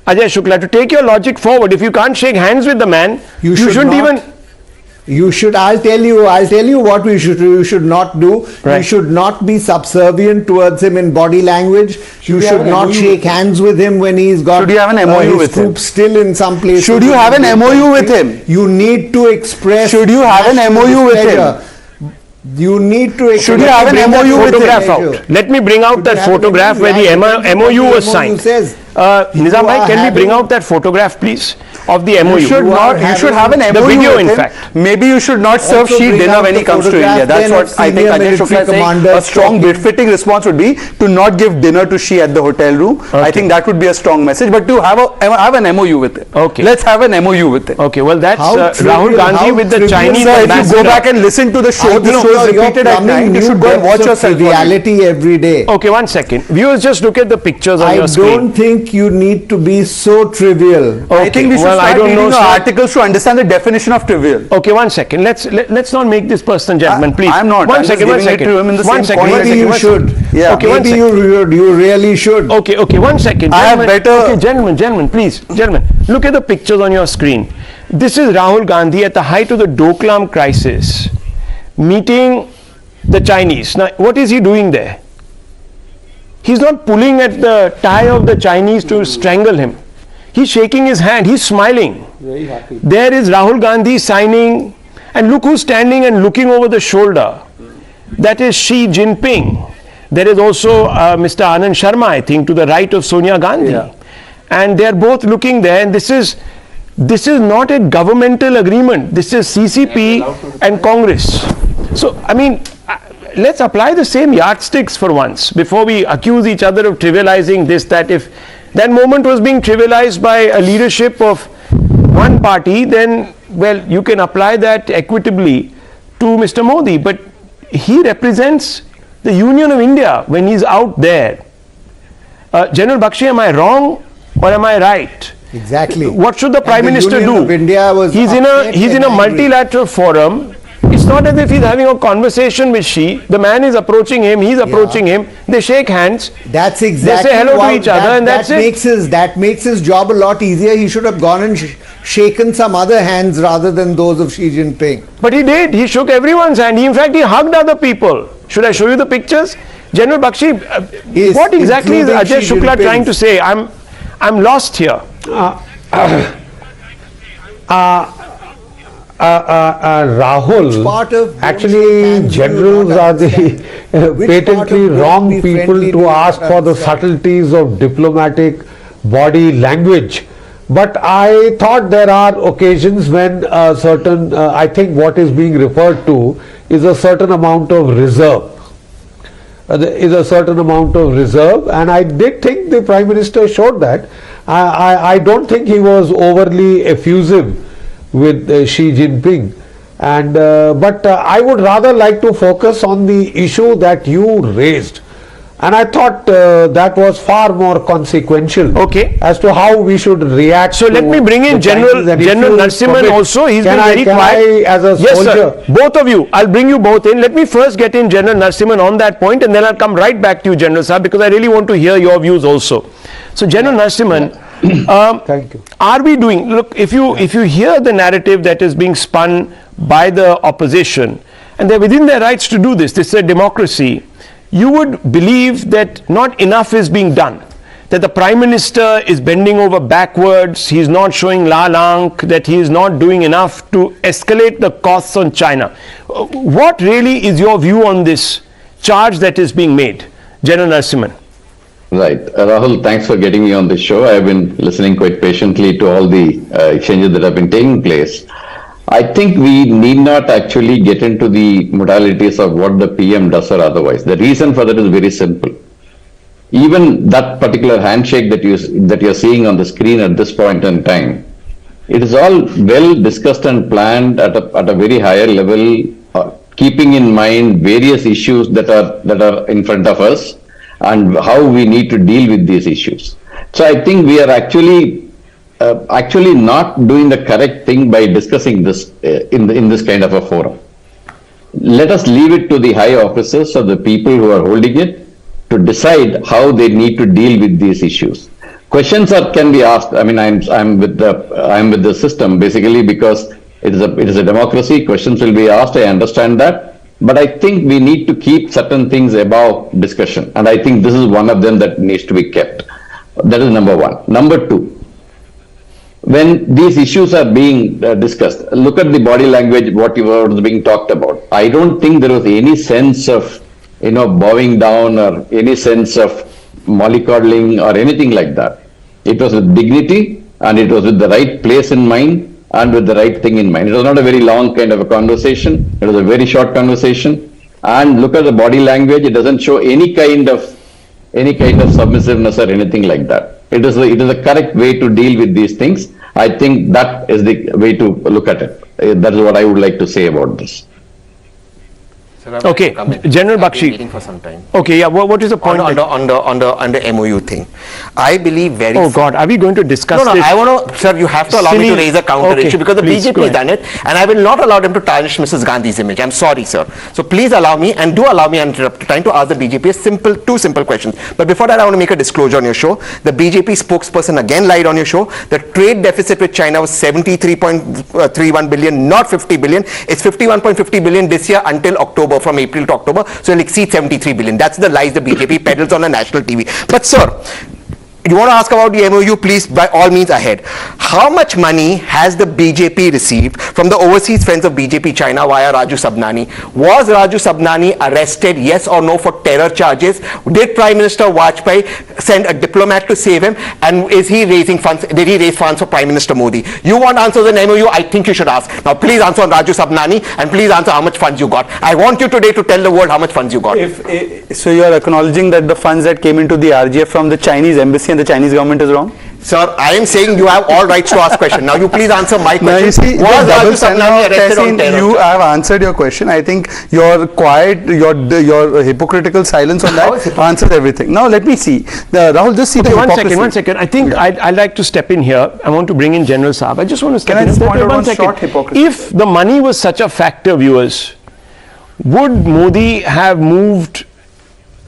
Ajay Shukla, to take your logic forward, if you can't shake hands with the man, you shouldn't even. You should. I'll tell you what we should do. You should not do. Right. You should not be subservient towards him in body language. You should not shake hands with him when he's got. Should you have an MOU his with him? troops still in some places. Should you have an MOU with him? You need to express. Should you have an MOU with him? You need to. Should you have an MOU with photograph out? Let me bring out that photograph where the MOU was signed. Nizam bhai, can we bring out that photograph, please, of the MOU? You should have an MOU the video, with in him. fact. Maybe you should not serve Also Xi bring dinner out when he the comes to India. photograph That's then what of I think senior Ajay military Shukla is saying. A commanders strong talking. befitting response would be to not give dinner to Xi at the hotel room. I think that would be a strong message. But to have an MOU with him. Okay. Let's have an MOU with him. Okay, well that's How Rahul trivial, Gandhi how with the trivial. Chinese Sir, if you ambassador. go back and listen to the show, this show is repeated at night. You should go and watch yourself. Reality every day. Okay, 1 second. Viewers, just look at the pictures on I your screen. don't think you need to be so trivial. I think we should start reading articles to understand the definition of trivial. Okay, 1 second. Let's not make this person gentleman, please. I'm not. One I'm second. just giving it to him in the same point. Maybe you should. Yeah. Okay, 1 Maybe second. you really should. Okay, 1 second. I have Gentlemen, better- Okay, gentlemen, please. Gentlemen, look at the pictures on your screen. This is Rahul Gandhi at the height of the Doklam crisis, meeting the Chinese. Now, what is he doing there? He's not pulling at the tie of the Chinese to strangle him. He's shaking his hand. He's smiling. Very happy. There is Rahul Gandhi signing, and look who's standing and looking over the shoulder. That is Xi Jinping. There is also Mr. Anand Sharma, I think, to the right of Sonia Gandhi. Yeah. And they're both looking there, and this is not a governmental agreement. This is CCP and Congress. So, I mean, let's apply the same yardsticks for once before we accuse each other of trivializing this, that. If that moment was being trivialized by a leadership of one party, then, well, you can apply that equitably to Mr. Modi. But he represents the Union of India when he's out there. General Bakshi, am I wrong or am I right? Exactly. What should the Prime Minister Union do? of India was he's in upset a and angry. multilateral forum. It's not as if he's having a conversation with Xi. The man is approaching him, he's approaching him. They shake hands. That's exactly. They say hello why to each other, and that's it. That makes his job a lot easier. He should have gone and shaken some other hands rather than those of Xi Jinping. But he did. He shook everyone's hand. In fact, he hugged other people. Should I show you the pictures? General Bakshi, what exactly is Ajay Shukla trying to say? I'm lost here. Rahul, part of actually generals are the patently wrong people to ask for the subtleties of diplomatic body language. But I thought there are occasions when certain, I think what is being referred to is a certain amount of reserve. Is a certain amount of reserve, and I did think the Prime Minister showed that. I don't think he was overly effusive with Xi Jinping, and but I would rather like to focus on the issue that you raised, and I thought that was far more consequential. Okay. As to how we should react. So let me bring in General Narasimhan also. He's been very quiet. As a yes, soldier, sir. Both of you. I'll bring you both in. Let me first get in General Narasimhan on that point, and then I'll come right back to you, General Saab, because I really want to hear your views also. So, General Narasimhan, thank you. are we doing? Look, if you hear the narrative that is being spun by the opposition, and they're within their rights to do this. This is a democracy. You would believe that not enough is being done, that the Prime Minister is bending over backwards, he's not showing la langue, that he is not doing enough to escalate the costs on China. What really is your view on this charge that is being made? General Narasimhan. Right. Rahul, thanks for getting me on this show. I've been listening quite patiently to all the exchanges that have been taking place. I think we need not actually get into the modalities of what the PM does or otherwise. The reason for that is very simple. Even that particular handshake that you're seeing on the screen at this point in time, it is all well discussed and planned at a very higher level, keeping in mind various issues that are in front of us and how we need to deal with these issues. So I think we are actually not doing the correct thing by discussing this in this kind of a forum. Let us leave it to the high officers or the people who are holding it to decide how they need to deal with these issues. Questions can be asked. I mean, I'm with the system basically because it is a democracy. Questions will be asked. I understand that, but I think we need to keep certain things above discussion, and I think this is one of them that needs to be kept. That is number one. Number two, when these issues are being discussed, look at the body language. What was being talked about. I don't think there was any sense of bowing down or any sense of mollycoddling or anything like that. It was with dignity and it was with the right place in mind and with the right thing in mind. It was not a very long kind of a conversation. It was a very short conversation. And look at the body language. It doesn't show any kind of submissiveness or anything like that. It is a correct way to deal with these things. I think that is the way to look at it. That is what I would like to say about this. Okay, General Bakshi. Waiting for some time. Okay, yeah. What is the point? On the MOU thing, I believe very. Oh God, are we going to discuss this? No, I want to, sir. You have to allow me to raise a counter issue because the BJP has done it, and I will not allow them to tarnish Mrs. Gandhi's image. I'm sorry, sir. So please allow me, and do allow me. I'm trying to ask the BJP two simple questions. But before that, I want to make a disclosure on your show. The BJP spokesperson again lied on your show. The trade deficit with China was 73.31 billion, not 50 billion. It's 51.50 billion this year until October. From April to October, so it'll exceed 73 billion. That's the lies the BJP peddles on a national TV. But sir, you want to ask about the MOU, please, by all means ahead. How much money has the BJP received from the overseas friends of BJP China via Raju Sabnani? Was Raju Sabnani arrested, yes or no, for terror charges? Did Prime Minister Vajpayee send a diplomat to save him? And is he raising funds? Did he raise funds for Prime Minister Modi? You want answers on MOU? I think you should ask. Now please answer on Raju Sabnani and please answer how much funds you got. I want you today to tell the world how much funds you got. So you are acknowledging that the funds that came into the RGF from the Chinese embassy and the Chinese government is wrong? Sir, I am saying you have all rights to ask questions. Now you please answer my question. Now you see, was Raju Sabnani arrested on terror? You have answered your question. I think your quiet, your hypocritical silence on that answers everything. Now let me see. Rahul, just see the hypocrisy. One second. I think I'd like to step in here. I want to bring in General Saab. I just want to step in. One short hypocrisy? If the money was such a factor, viewers, would Modi have moved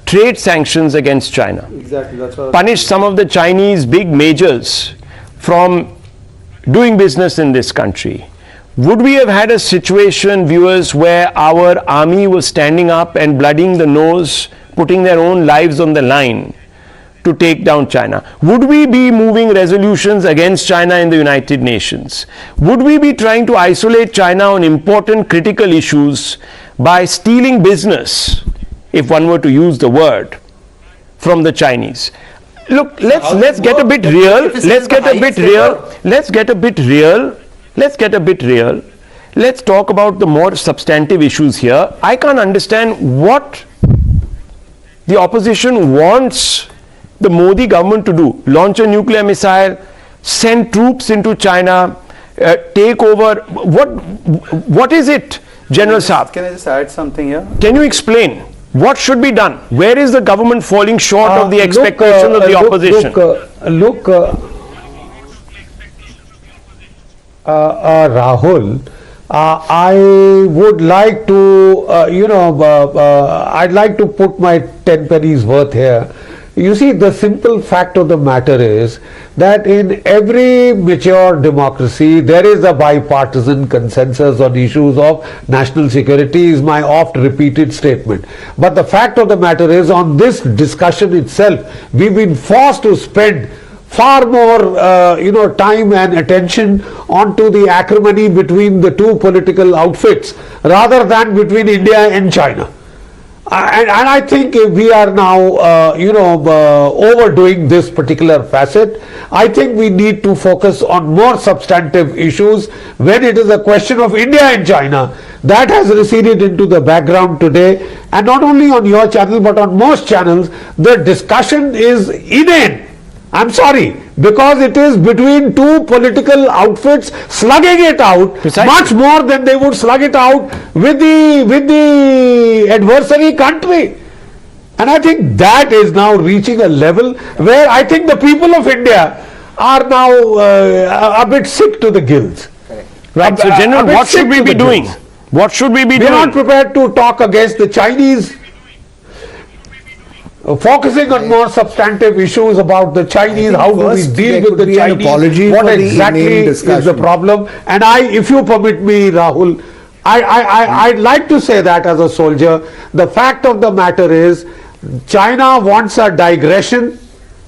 trade sanctions against China? Exactly, that's what punished some of the Chinese big majors from doing business in this country? Would we have had a situation, viewers, where our army was standing up and blooding the nose, putting their own lives on the line to take down China? Would we be moving resolutions against China in the United Nations? Would we be trying to isolate China on important critical issues by stealing business, if one were to use the word, from the Chinese? Look, let's get a bit real. Let's get a bit real. Let's get a bit real. Let's get a bit real. Let's talk about the more substantive issues here. I can't understand what the opposition wants the Modi government to do. Launch a nuclear missile, send troops into China, take over. What is it, General Saab? Can I just add something here? Can you explain? What should be done? Where is the government falling short of the expectation of the opposition? Rahul, I would like to, I'd like to put my 10 pennies worth here. You see, the simple fact of the matter is that in every mature democracy, there is a bipartisan consensus on issues of national security, is my oft repeated statement. But the fact of the matter is, on this discussion itself, we've been forced to spend far more time and attention onto the acrimony between the two political outfits rather than between India and China. And I think we are now, overdoing this particular facet. I think we need to focus on more substantive issues when it is a question of India and China. That has receded into the background today, and not only on your channel but on most channels. The discussion is inane. I'm sorry, because it is between two political outfits slugging it out. Precisely. Much more than they would slug it out with the adversary country. And I think that is now reaching a level where I think the people of India are now a bit sick to the gills. Right. So, General, what should we be doing? What should we be We doing? are not prepared to talk against the Chinese. Focusing on more substantive issues about the Chinese, how do we first deal there with could the be an Chinese, apology what for the exactly inane is the discussion. problem. And if you permit me, Rahul, I'd like to say that as a soldier, the fact of the matter is China wants a digression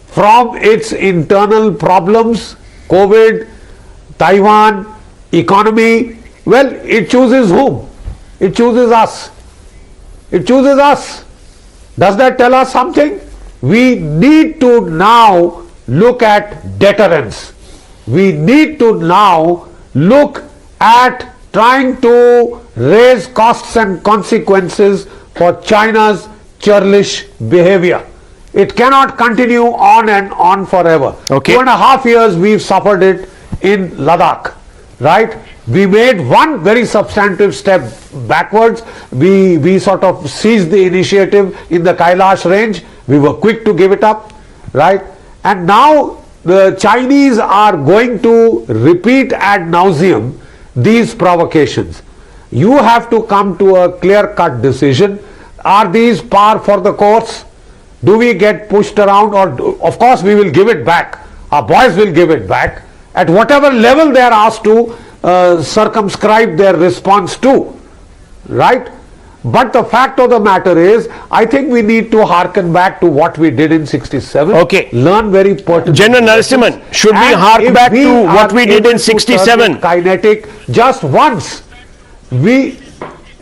from its internal problems, COVID, Taiwan, economy. Well, it chooses whom? It chooses us. It chooses us. Does that tell us something? We need to now look at deterrence. We need to now look at trying to raise costs and consequences for China's churlish behavior. It cannot continue on and on forever. Okay. 2.5 years we've suffered it in Ladakh, right? We made one very substantive step backwards. We sort of seized the initiative in the Kailash range. We were quick to give it up, right? And now the Chinese are going to repeat ad nauseum these provocations. You have to come to a clear-cut decision. Are these par for the course? Do we get pushed around, or of course we will give it back. Our boys will give it back at whatever level they are asked to circumscribe their response to, right? But the fact of the matter is, I think we need to harken back to what we did in 67. Okay. Learn very pertinent. General Narasimhan, should we And hark if back we to what are we did able in to turn it 67? Kinetic just once. We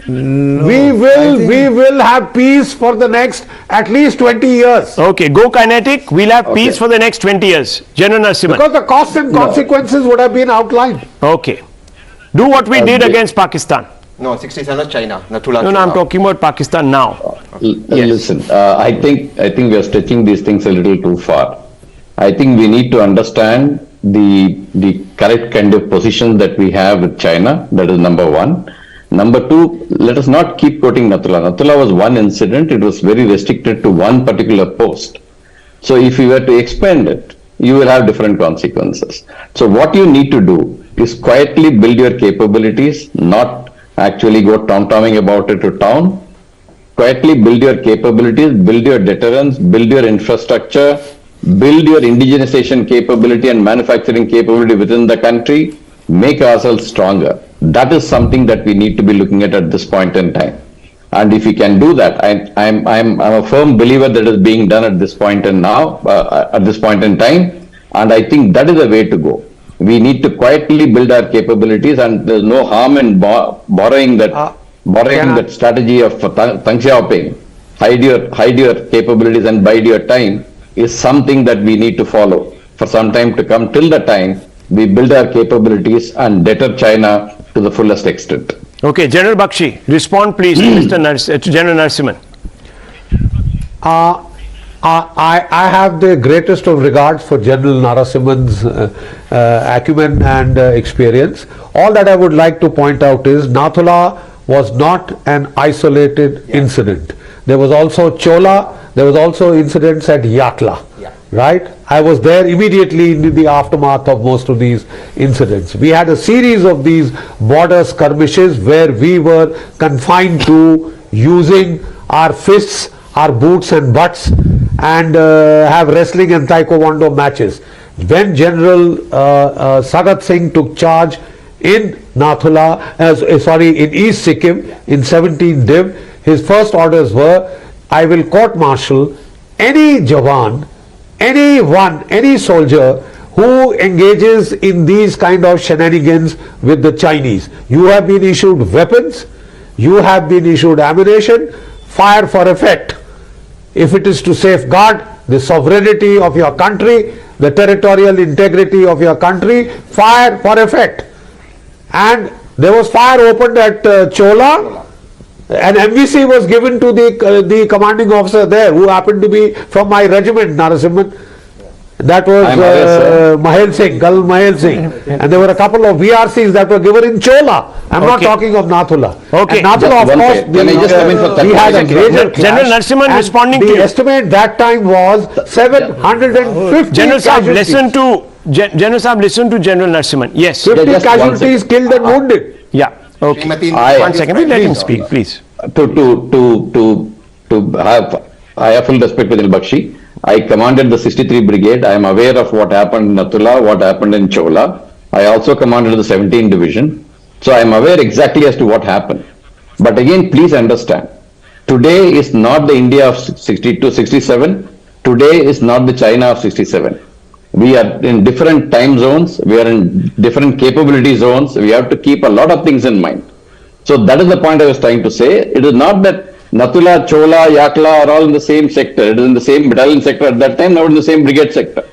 will have peace for the next at least 20 years. Okay, go kinetic. We'll have peace for the next 20 years. General Narasimhan. Because the costs and consequences would have been outlined. Okay. Do what we did Okay. against Pakistan. No, 67 was China. Nathula. No, I'm talking about Pakistan now. Listen, I think we are stretching these things a little too far. I think we need to understand the correct kind of position that we have with China. That is number one. Number two, let us not keep quoting Nathula. Nathula was one incident. It was very restricted to one particular post. So if you were to expand it, you will have different consequences. So what you need to do is quietly build your capabilities, not actually go tom-tomming about it to town. Quietly build your capabilities, build your deterrence, build your infrastructure, build your indigenization capability and manufacturing capability within the country, make ourselves stronger. That is something that we need to be looking at this point in time. And if we can do that, I'm a firm believer that is being done at this point in time, and I think that is the way to go. We need to quietly build our capabilities, and there's no harm in borrowing that strategy of Tang Xiaoping. Hide your capabilities and bide your time is something that we need to follow for some time to come, till the time we build our capabilities and deter China to the fullest extent. Okay, General Bakshi, respond please to to General Narasimhan. I have the greatest of regards for General Narasimhan's acumen and experience. All that I would like to point out is Nathula was not an isolated incident. There was also Chola, there was also incidents at Yatla, right? I was there immediately in the aftermath of most of these incidents. We had a series of these border skirmishes where we were confined to using our fists, our boots and butts, and have wrestling and taekwondo matches. When General Sagat Singh took charge in Nathula, in East Sikkim in 17 Div, his first orders were, I will court-martial any Jawan, any soldier who engages in these kind of shenanigans with the Chinese. You have been issued weapons, you have been issued ammunition, fire for effect. If it is to safeguard the sovereignty of your country, the territorial integrity of your country, fire for effect. And there was fire opened at Chola. An MVC was given to the commanding officer there, who happened to be from my regiment, Narasimhan. That was Mahel Singh, Colonel Mahel Singh. And there were a couple of VRCs that were given in Chola. I'm not talking of Nathula. Okay. And Nathula, of course, we had a major clash. General Narasimhan responding to you. The estimate that time was 750 General Saab, casualties. General Saab, listen to General Narasimhan. Yes. 50 just one casualties second. killed and wounded. Yeah. Okay. One second. Let him speak, please. To have, I have full respect for General Bakshi. I commanded the 63 Brigade. I am aware of what happened in Nathula, what happened in Chola. I also commanded the 17th Division. So I am aware exactly as to what happened. But again, please understand, today is not the India of 62, 67. Today is not the China of 67. We are in different time zones. We are in different capability zones. We have to keep a lot of things in mind. So that is the point I was trying to say. It is not that Nathula, Chola, Yakla are all in the same sector. It is in the same battalion sector at that time, now in the same brigade sector.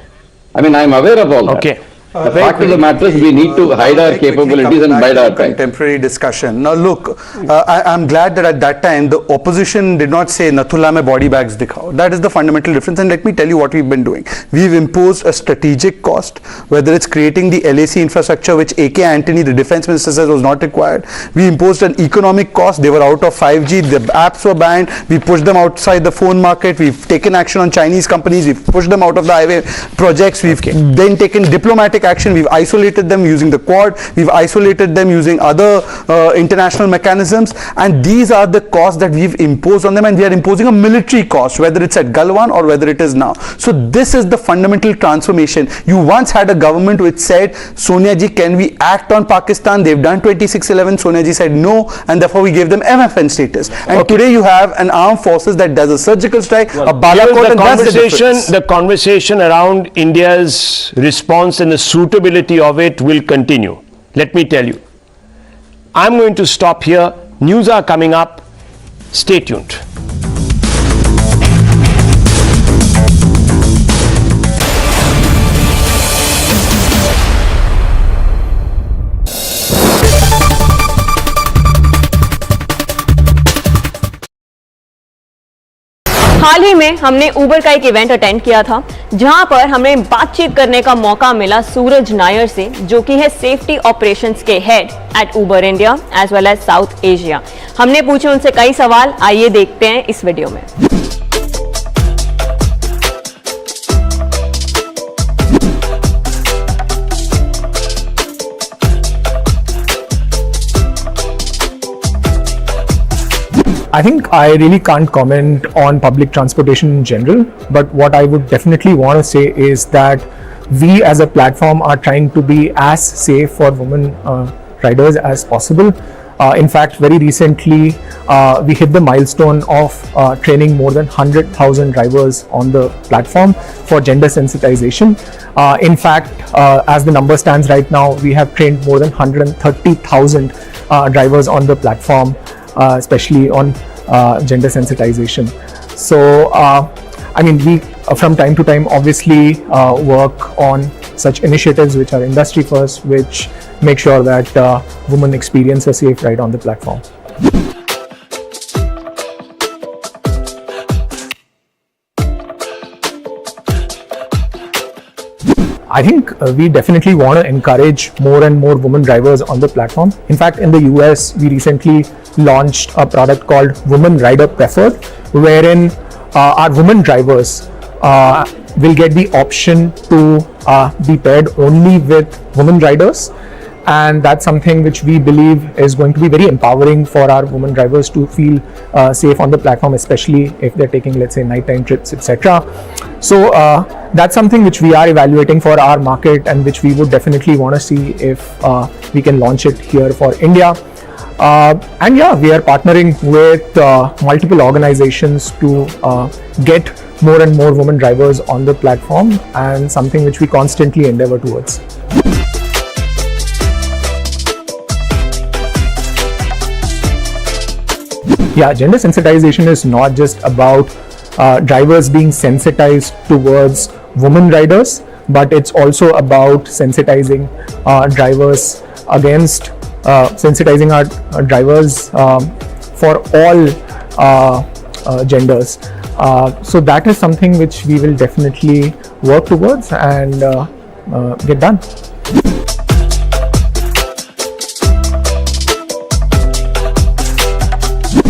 I mean, I am aware of all that. Okay. The fact of the matter is we need to hide our capabilities and bide our time. Contemporary discussion. Now look, I'm glad that at that time the opposition did not say Nathula mein body bags dikhao. That is the fundamental difference, and let me tell you what we've been doing. We've imposed a strategic cost, whether it's creating the LAC infrastructure, which AK Antony, the defense minister, says was not required. We imposed an economic cost. They were out of 5G, the apps were banned. We pushed them outside the phone market. We've taken action on Chinese companies. We've pushed them out of the highway projects. We've then taken diplomatic action. We've isolated them using the Quad. We've isolated them using other international mechanisms, and these are the costs that we've imposed on them, and we are imposing a military cost, whether it's at Galwan or whether it is now. So this is the fundamental transformation. You once had a government which said, Sonia ji, can we act on Pakistan? They've done 2611. Sonia ji said no, and therefore we gave them MFN status. And today you have an armed forces that does a surgical strike, a Balakot, and that's the difference. The conversation around India's response and the suitability of it will continue. Let me tell you. I'm going to stop here. News are coming up. Stay tuned. हाल ही में हमने उबर का एक event attend किया था, जहां पर हमें बातचीत करने का मौका मिला सूरज नायर से, जो कि है सेफ्टी ऑपरेशंस के head at Uber India as well as South Asia. हमने पूछे उनसे कई सवाल, आइए देखते हैं इस वीडियो में। I think I really can't comment on public transportation in general, but what I would definitely want to say is that we as a platform are trying to be as safe for women riders as possible. In fact, very recently we hit the milestone of training more than 100,000 drivers on the platform for gender sensitization. In fact, as the number stands right now, we have trained more than 130,000 drivers on the platform, especially on gender sensitization. So I mean, we from time to time obviously work on such initiatives which are industry first, which make sure that women experience a safe ride on the platform. I think we definitely want to encourage more and more women drivers on the platform. In fact, in the US, we recently launched a product called Women Rider Preferred, wherein our women drivers will get the option to be paired only with women riders. And that's something which we believe is going to be very empowering for our women drivers to feel safe on the platform, especially if they're taking, let's say, nighttime trips, etc. So that's something which we are evaluating for our market, and which we would definitely want to see if we can launch it here for India. And yeah, we are partnering with multiple organizations to get more and more women drivers on the platform, and something which we constantly endeavor towards. Yeah, gender sensitization is not just about drivers being sensitized towards women riders, but it's also about sensitizing drivers against sensitizing our drivers for all genders. So that is something which we will definitely work towards and get done.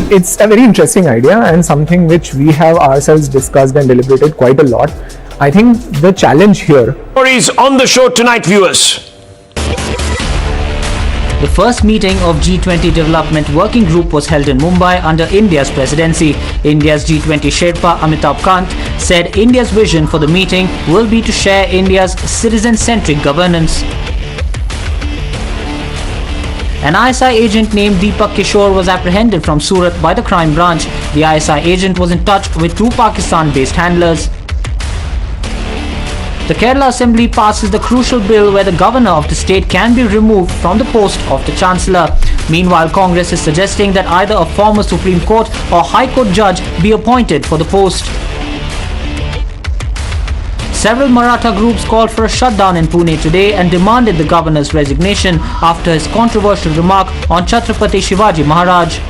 It's a very interesting idea and something which we have ourselves discussed and deliberated quite a lot. I think the challenge here. Stories on the show tonight, viewers. The first meeting of G20 Development Working Group was held in Mumbai under India's presidency. India's G20 Sherpa Amitabh Kant said India's vision for the meeting will be to share India's citizen-centric governance. An ISI agent named Deepak Kishore was apprehended from Surat by the crime branch. The ISI agent was in touch with two Pakistan-based handlers. The Kerala Assembly passes the crucial bill where the governor of the state can be removed from the post of the Chancellor. Meanwhile, Congress is suggesting that either a former Supreme Court or High Court judge be appointed for the post. Several Maratha groups called for a shutdown in Pune today and demanded the governor's resignation after his controversial remark on Chhatrapati Shivaji Maharaj.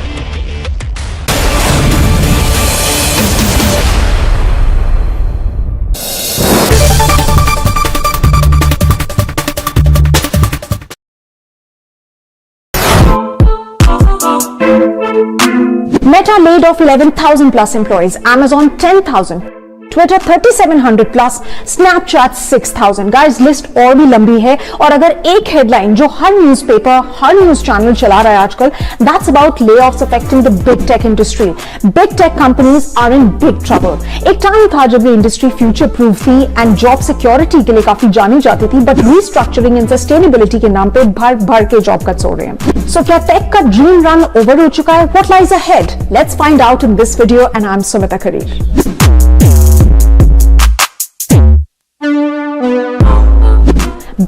Meta laid off 11,000 plus employees, Amazon 10,000, Twitter 3,700 plus, Snapchat 6,000. Guys list और भी लंबी है और अगर एक headline जो हर newspaper, हर news channel चला रहा है आजकल, that's about layoffs affecting the big tech industry. Big tech companies are in big trouble. एक टाइम था जब ये इंडस्ट्री फ्यूचर प्रूफ थी एंड जॉब सिक्योरिटी के लिए काफी जानी जाती थी, बट रीस्ट्रक्चरिंग एंड सस्टेनेबिलिटी के नाम पे भर भर के जॉब कट्स हो रहे हैं. सो क्या टेक का ड्रीम रन ओवर हो चुका है? What lies ahead? Let's find out in this video and I'm Sumita Karir.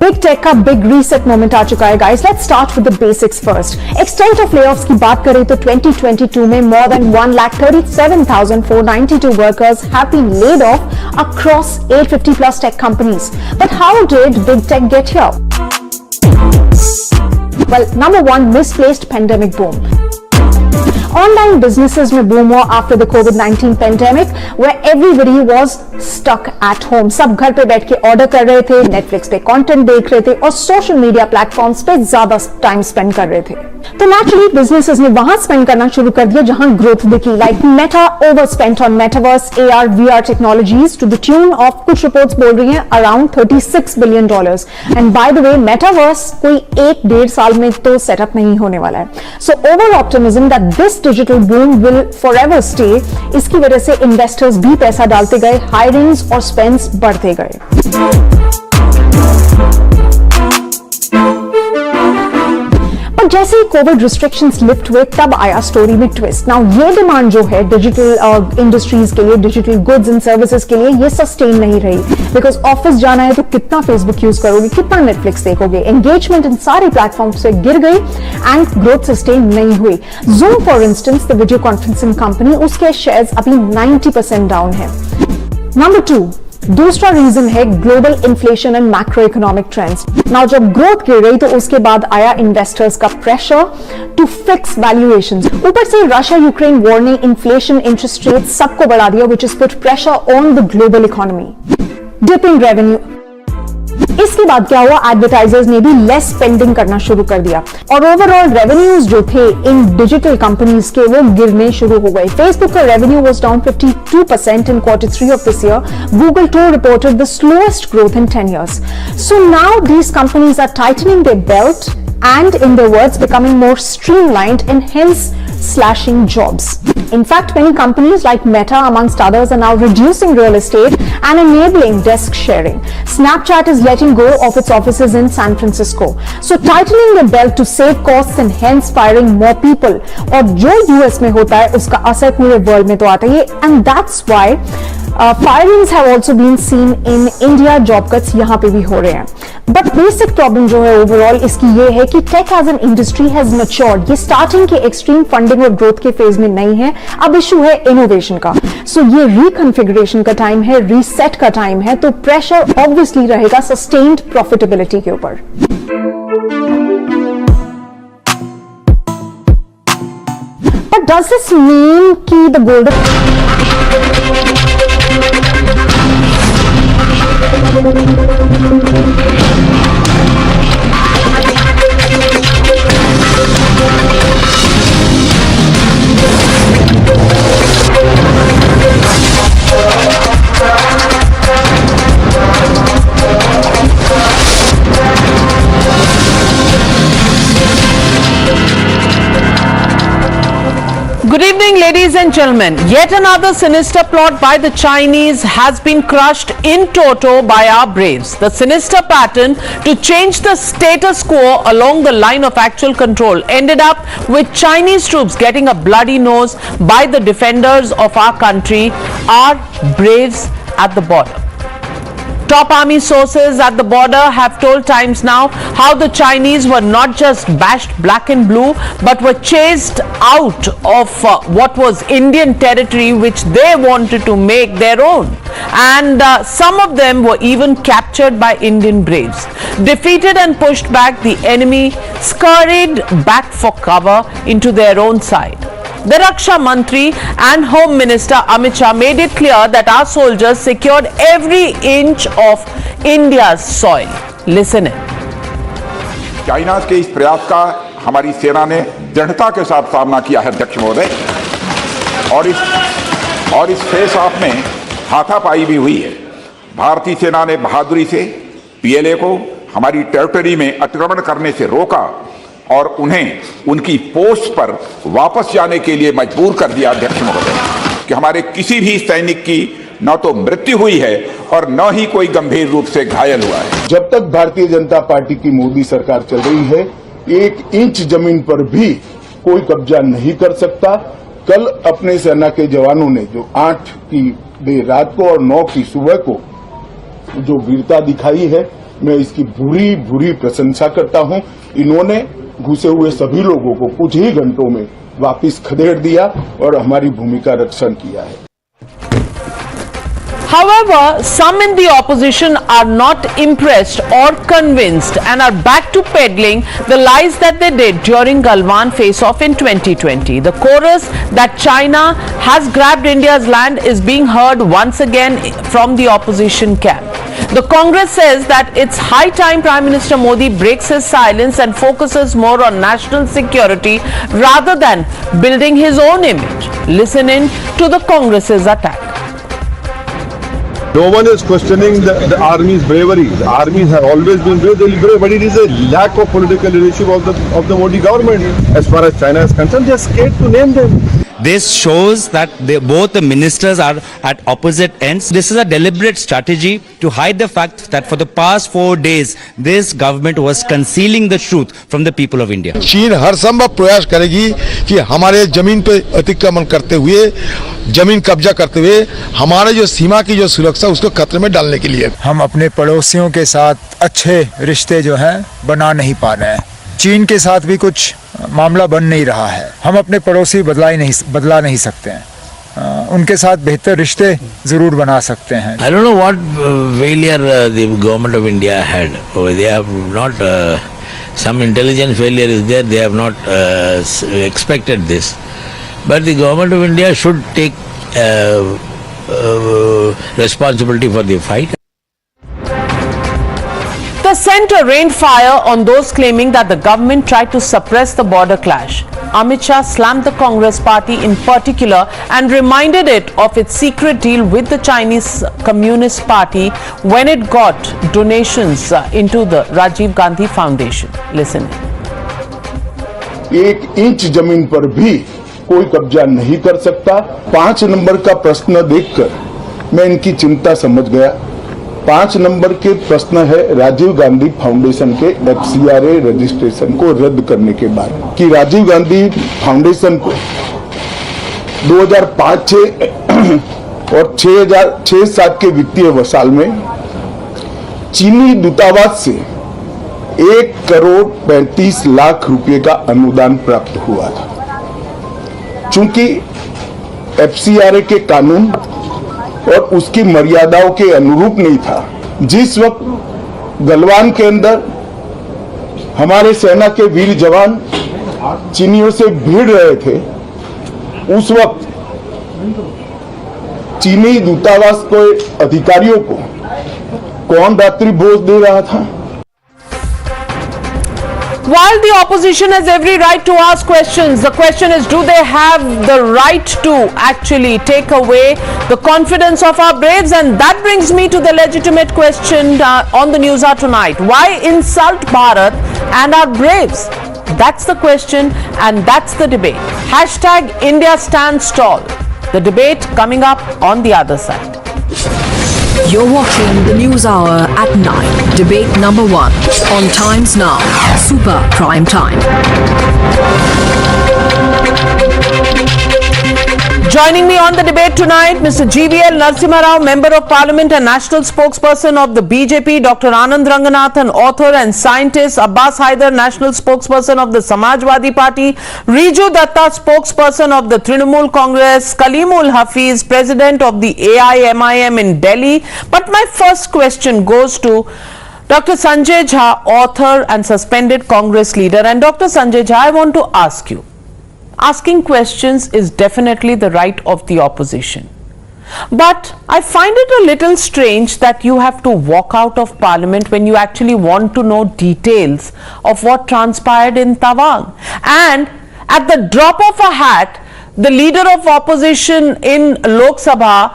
Big tech का बिग रीसेट मोमेंट आ चुका है guys. Let's start with the basics first. Extent of layoffs की बात करें तो 2022 में more than 1,37,492 workers have been laid off across 850 plus tech companies. But how did big tech get here? Well, number one, misplaced pandemic boom. Online businesses में boom हुआ after the COVID-19 pandemic, where everybody was stuck at home. सब घर पे बैठ के order कर रहे थे, नेटफ्लिक्स पे कंटेंट देख रहे थे और सोशल मीडिया प्लेटफॉर्म्स पे ज्यादा टाइम स्पेंड कर रहे थे. तो नेचुरली बिजनेसेस ने वहां स्पेंड करना शुरू कर दिया जहां ग्रोथ दिखी. Like Meta over spent on metaverse, AR, VR technologies to the tune of, कुछ रिपोर्ट्स बोल रही हैं, around $36 billion. And by the way metaverse कोई 1-1.5 साल में तो सेटअप नहीं होने वाला है. So over optimism that this digital boom will forever stay. इसकी वजह से इन्वेस्टर्स भी पैसा डालते गए, हायरिंग्स और स्पेंड्स बढ़ते गए. पर जैसे ही कोविड रिस्ट्रिक्शंस लिफ्ट हुए तब आया स्टोरी में ट्विस्ट. नाउ ये डिमांड जो है डिजिटल इंडस्ट्रीज के लिए, डिजिटल गुड्स एंड सर्विसेज के लिए, ये सस्टेन नहीं रही. बिकॉज ऑफिस जाना है तो कितना फेसबुक यूज करोगे, कितना नेटफ्लिक्स देखोगे. एंगेजमेंट इन सारे प्लेटफॉर्म से गिर गई एंड ग्रोथ सस्टेन नहीं हुई. Zoom for instance, the video conferencing company, उसके शेयर्स अभी 90% डाउन है. नंबर 2, दूसरा रीजन है global inflation and macro economic trends. Now जब ग्रोथ गिर रही तो उसके बाद आया इन्वेस्टर्स का प्रेशर टू फिक्स वैल्यूएशंस. ऊपर से रशिया यूक्रेन वॉर ने इन्फ्लेशन, इंटरेस्ट रेट सबको बढ़ा दिया, which is put pressure on the global economy. Dipping revenue. इसके बाद क्या हुआ? एडवर्टाइजर्स ने भी लेस स्पेंडिंग करना शुरू कर दिया और ओवरऑल रेवेन्यूज जो थे इन डिजिटल कंपनीज के वो गिरने शुरू हो गए. फेसबुक का revenue was down 52% in Q3 of this year. Google too reported the slowest growth in 10 years. So now these companies are tightening their belt and in their words becoming more streamlined and hence slashing jobs. In fact, many companies like Meta, amongst others, are now reducing real estate and enabling desk sharing. Snapchat is letting go of its offices in San Francisco. So tightening the belt to save costs and hence firing more people. और जो US में होता है उसका असर पूरे world में तो आता ही है, and that's why firings have also been seen in India. Job cuts यहाँ पे भी हो रहे हैं. But basic problem जो है overall इसकी ये है कि tech as an industry has matured. ये starting के extreme funding और growth के phase में नहीं है. अब issue है innovation का. So ये reconfiguration का time है, reset का time है, तो pressure obviously रहेगा sustained profitability के ऊपर. But does this mean कि the golden Good evening, ladies and gentlemen. Yet another sinister plot by the Chinese has been crushed in toto by our braves. The sinister pattern to change the status quo along the line of actual control ended up with Chinese troops getting a bloody nose by the defenders of our country, our braves at the border. Top army sources at the border have told Times Now how the Chinese were not just bashed black and blue but were chased out of what was Indian territory which they wanted to make their own. And some of them were even captured by Indian braves. Defeated and pushed back, the enemy scurried back for cover into their own side. The Raksha Mantri and Home Minister Amit Shah made it clear that our soldiers secured every inch of India's soil. Listen in. China के इस प्रयास का हमारी सेना ने दृढ़ता के साथ सामना किया है अध्यक्ष महोदय, और इस फेस ऑफ में हाथापाई भी हुई है. भारतीय सेना ने बहादुरी से पीएलए को हमारी टेरिटरी में अतिक्रमण करने से रोका और उन्हें उनकी पोस्ट पर वापस जाने के लिए मजबूर कर दिया अध्यक्ष महोदय, कि हमारे किसी भी सैनिक की न तो मृत्यु हुई है और न ही कोई गंभीर रूप से घायल हुआ है. जब तक भारतीय जनता पार्टी की मोदी सरकार चल रही है, 1 इंच जमीन पर भी कोई कब्जा नहीं कर सकता. कल अपने सेना के जवानों ने जो 8 की देर रात को और 9 की सुबह को जो वीरता दिखाई है, मैं इसकी बुरी बुरी प्रशंसा करता हूं. इन्होंने घुसे हुए सभी लोगों को कुछ ही घंटों में वापस खदेड़ दिया और हमारी भूमि का रक्षण किया है. However, some in the opposition are not impressed or convinced and are back to peddling the lies that they did during Galwan face-off in 2020. The chorus that China has grabbed India's land is being heard once again from the opposition camp. The Congress says that it's high time Prime Minister Modi breaks his silence and focuses more on national security rather than building his own image. Listen in to the Congress's attack. No one is questioning the army's bravery. The armies have always been brave. They will be brave, but it is a lack of political leadership of the Modi government. As far as China is concerned, they are scared to name them. This shows that both the ministers are at opposite ends. This is a deliberate strategy to hide the fact that for the past 4 days, this government was concealing the truth from the people of India. चीन हर संभव प्रयास करेगी कि हमारे जमीन पे अतिक्रमण करते हुए, जमीन कब्जा करते हुए हमारे जो सीमा की जो सुरक्षा उसको खतरे में डालने के लिए. हम अपने पड़ोसियों के साथ अच्छे रिश्ते जो हैं बना नहीं पा रहे हैं. चीन के साथ भी कुछ मामला बन नहीं रहा है. हम अपने पड़ोसी बदला नहीं सकते हैं. उनके साथ बेहतर रिश्ते जरूर बना सकते हैं. I don't know what failure the government of India had. They have not some intelligence failure is there. They have not expected this. But the government of India should take responsibility for the fight. The centre rained fire on those claiming that the government tried to suppress the border clash. Amit Shah slammed the Congress party in particular and reminded it of its secret deal with the Chinese Communist Party when it got donations into the Rajiv Gandhi Foundation. Listen. 1 inch जमीन पर भी कोई कब्जा नहीं कर सकता। 5 number का प्रश्न देखकर मैं इनकी चिंता समझ गया। 5 नंबर के प्रश्न है राजीव गांधी फाउंडेशन के FCRA रजिस्ट्रेशन को रद्द करने के बाद कि राजीव गांधी फाउंडेशन को 2005-6 और 2006-07 के वित्तीय साल में चीनी दूतावास से 1,35 लाख रुपए का अनुदान प्राप्त हुआ था। चूंकि FCRA के कानून और उसकी मर्यादाओं के अनुरूप नहीं था, जिस वक्त गलवान के अंदर हमारे सेना के वीर जवान चीनियों से भिड़ रहे थे, उस वक्त चीनी दूतावास के अधिकारियों को कौन रात्रि भोज दे रहा था? While the opposition has every right to ask questions, the question is, do they have the right to actually take away the confidence of our braves? And that brings me to the legitimate question on the Newshour tonight. Why insult Bharat and our braves? That's the question, and that's the debate. Hashtag India stands tall. The debate coming up on the other side. You're watching the News Hour at 9. Debate number 1 on Times Now. Super Prime Time. Joining me on the debate tonight, Mr. GVL Narasimha Rao, Member of Parliament and National Spokesperson of the BJP, Dr. Anand Ranganathan, author and scientist, Abbas Haider, National Spokesperson of the Samajwadi Party, Riju Datta, Spokesperson of the Trinamool Congress, Kalimul Hafiz, President of the AIMIM in Delhi. But my first question goes to Dr. Sanjay Jha, author and suspended Congress leader. And Dr. Sanjay Jha, I want to ask you, asking questions is definitely the right of the opposition. But I find it a little strange that you have to walk out of Parliament when you actually want to know details of what transpired in Tawang. And at the drop of a hat, the leader of opposition in Lok Sabha,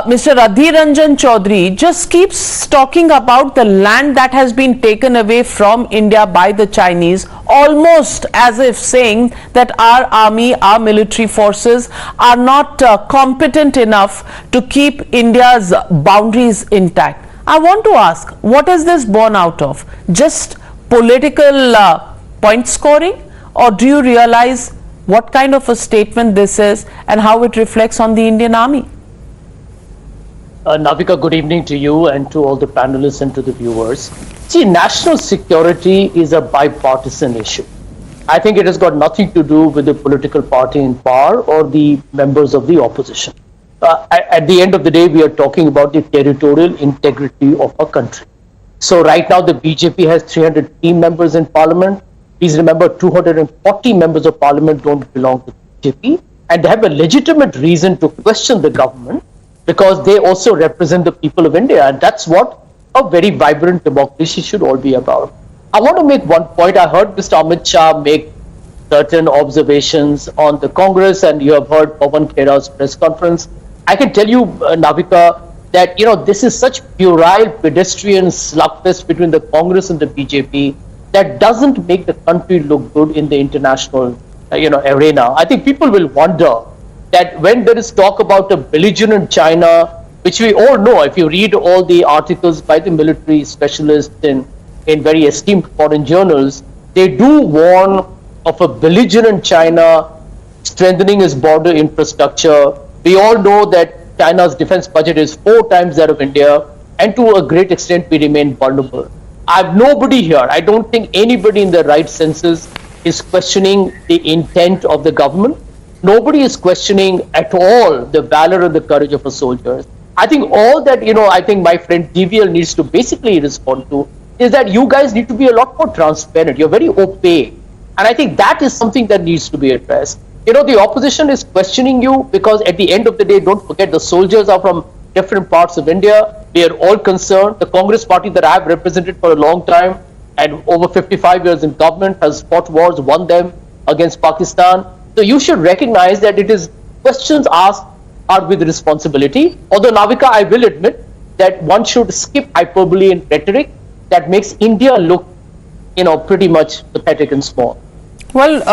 Mr. Adhir Ranjan Chaudhary, just keeps talking about the land that has been taken away from India by the Chinese, almost as if saying that our army, our military forces are not competent enough to keep India's boundaries intact. I want to ask, what is this born out of? Just political point scoring? Or do you realize what kind of a statement this is and how it reflects on the Indian Army? Navika, good evening to you and to all the panelists and to the viewers. See, national security is a bipartisan issue. I think it has got nothing to do with the political party in power or the members of the opposition. At the end of the day, we are talking about the territorial integrity of our country. So right now, the BJP has 300 members in parliament. Please remember, 240 members of parliament don't belong to the BJP, and they have a legitimate reason to question the government because they also represent the people of India, and that's what a very vibrant democracy should all be about. I want to make one point. I heard Mr. Amit Shah make certain observations on the Congress, and you have heard Pawan Khera's press conference. I can tell you, Navika, that this is such puerile pedestrian slugfest between the Congress and the BJP that doesn't make the country look good in the international arena. I think people will wonder that when there is talk about a belligerent China, which we all know, if you read all the articles by the military specialists in very esteemed foreign journals, they do warn of a belligerent China strengthening its border infrastructure. We all know that China's defense budget is 4 times that of India, and to a great extent we remain vulnerable. Nobody here, I don't think anybody in their right senses is questioning the intent of the government. Nobody is questioning at all the valor and the courage of our soldiers. I think all that, I think my friend DVL needs to basically respond to is that you guys need to be a lot more transparent. You're very opaque. And I think that is something that needs to be addressed. The opposition is questioning you because at the end of the day, don't forget, the soldiers are from different parts of India. We are all concerned. The Congress party that I have represented for a long time and over 55 years in government has fought wars, won them against Pakistan. So you should recognize that it is questions asked are with responsibility. Although, Navika, I will admit that one should skip hyperbole and rhetoric that makes India look, pretty much pathetic and small. Well,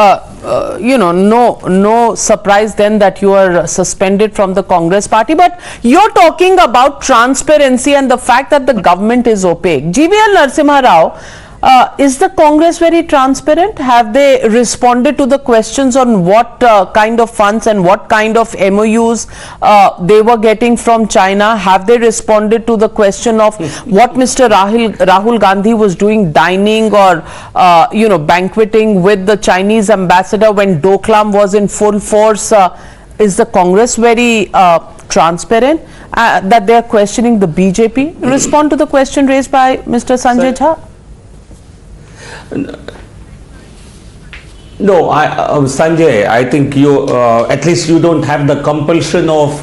no surprise then that you are suspended from the Congress party. But you're talking about transparency and the fact that the government is opaque. GVL Narasimha Rao, is the Congress very transparent? Have they responded to the questions on what kind of funds and what kind of MOUs they were getting from China? Have they responded to the question of what Mr. Rahul Gandhi was doing, dining or banqueting with the Chinese ambassador when Doklam was in full force? Is the Congress very transparent that they are questioning the BJP? Respond to the question raised by Mr. Sanjay Jha. No, Sanjay, I think you, at least you don't have the compulsion of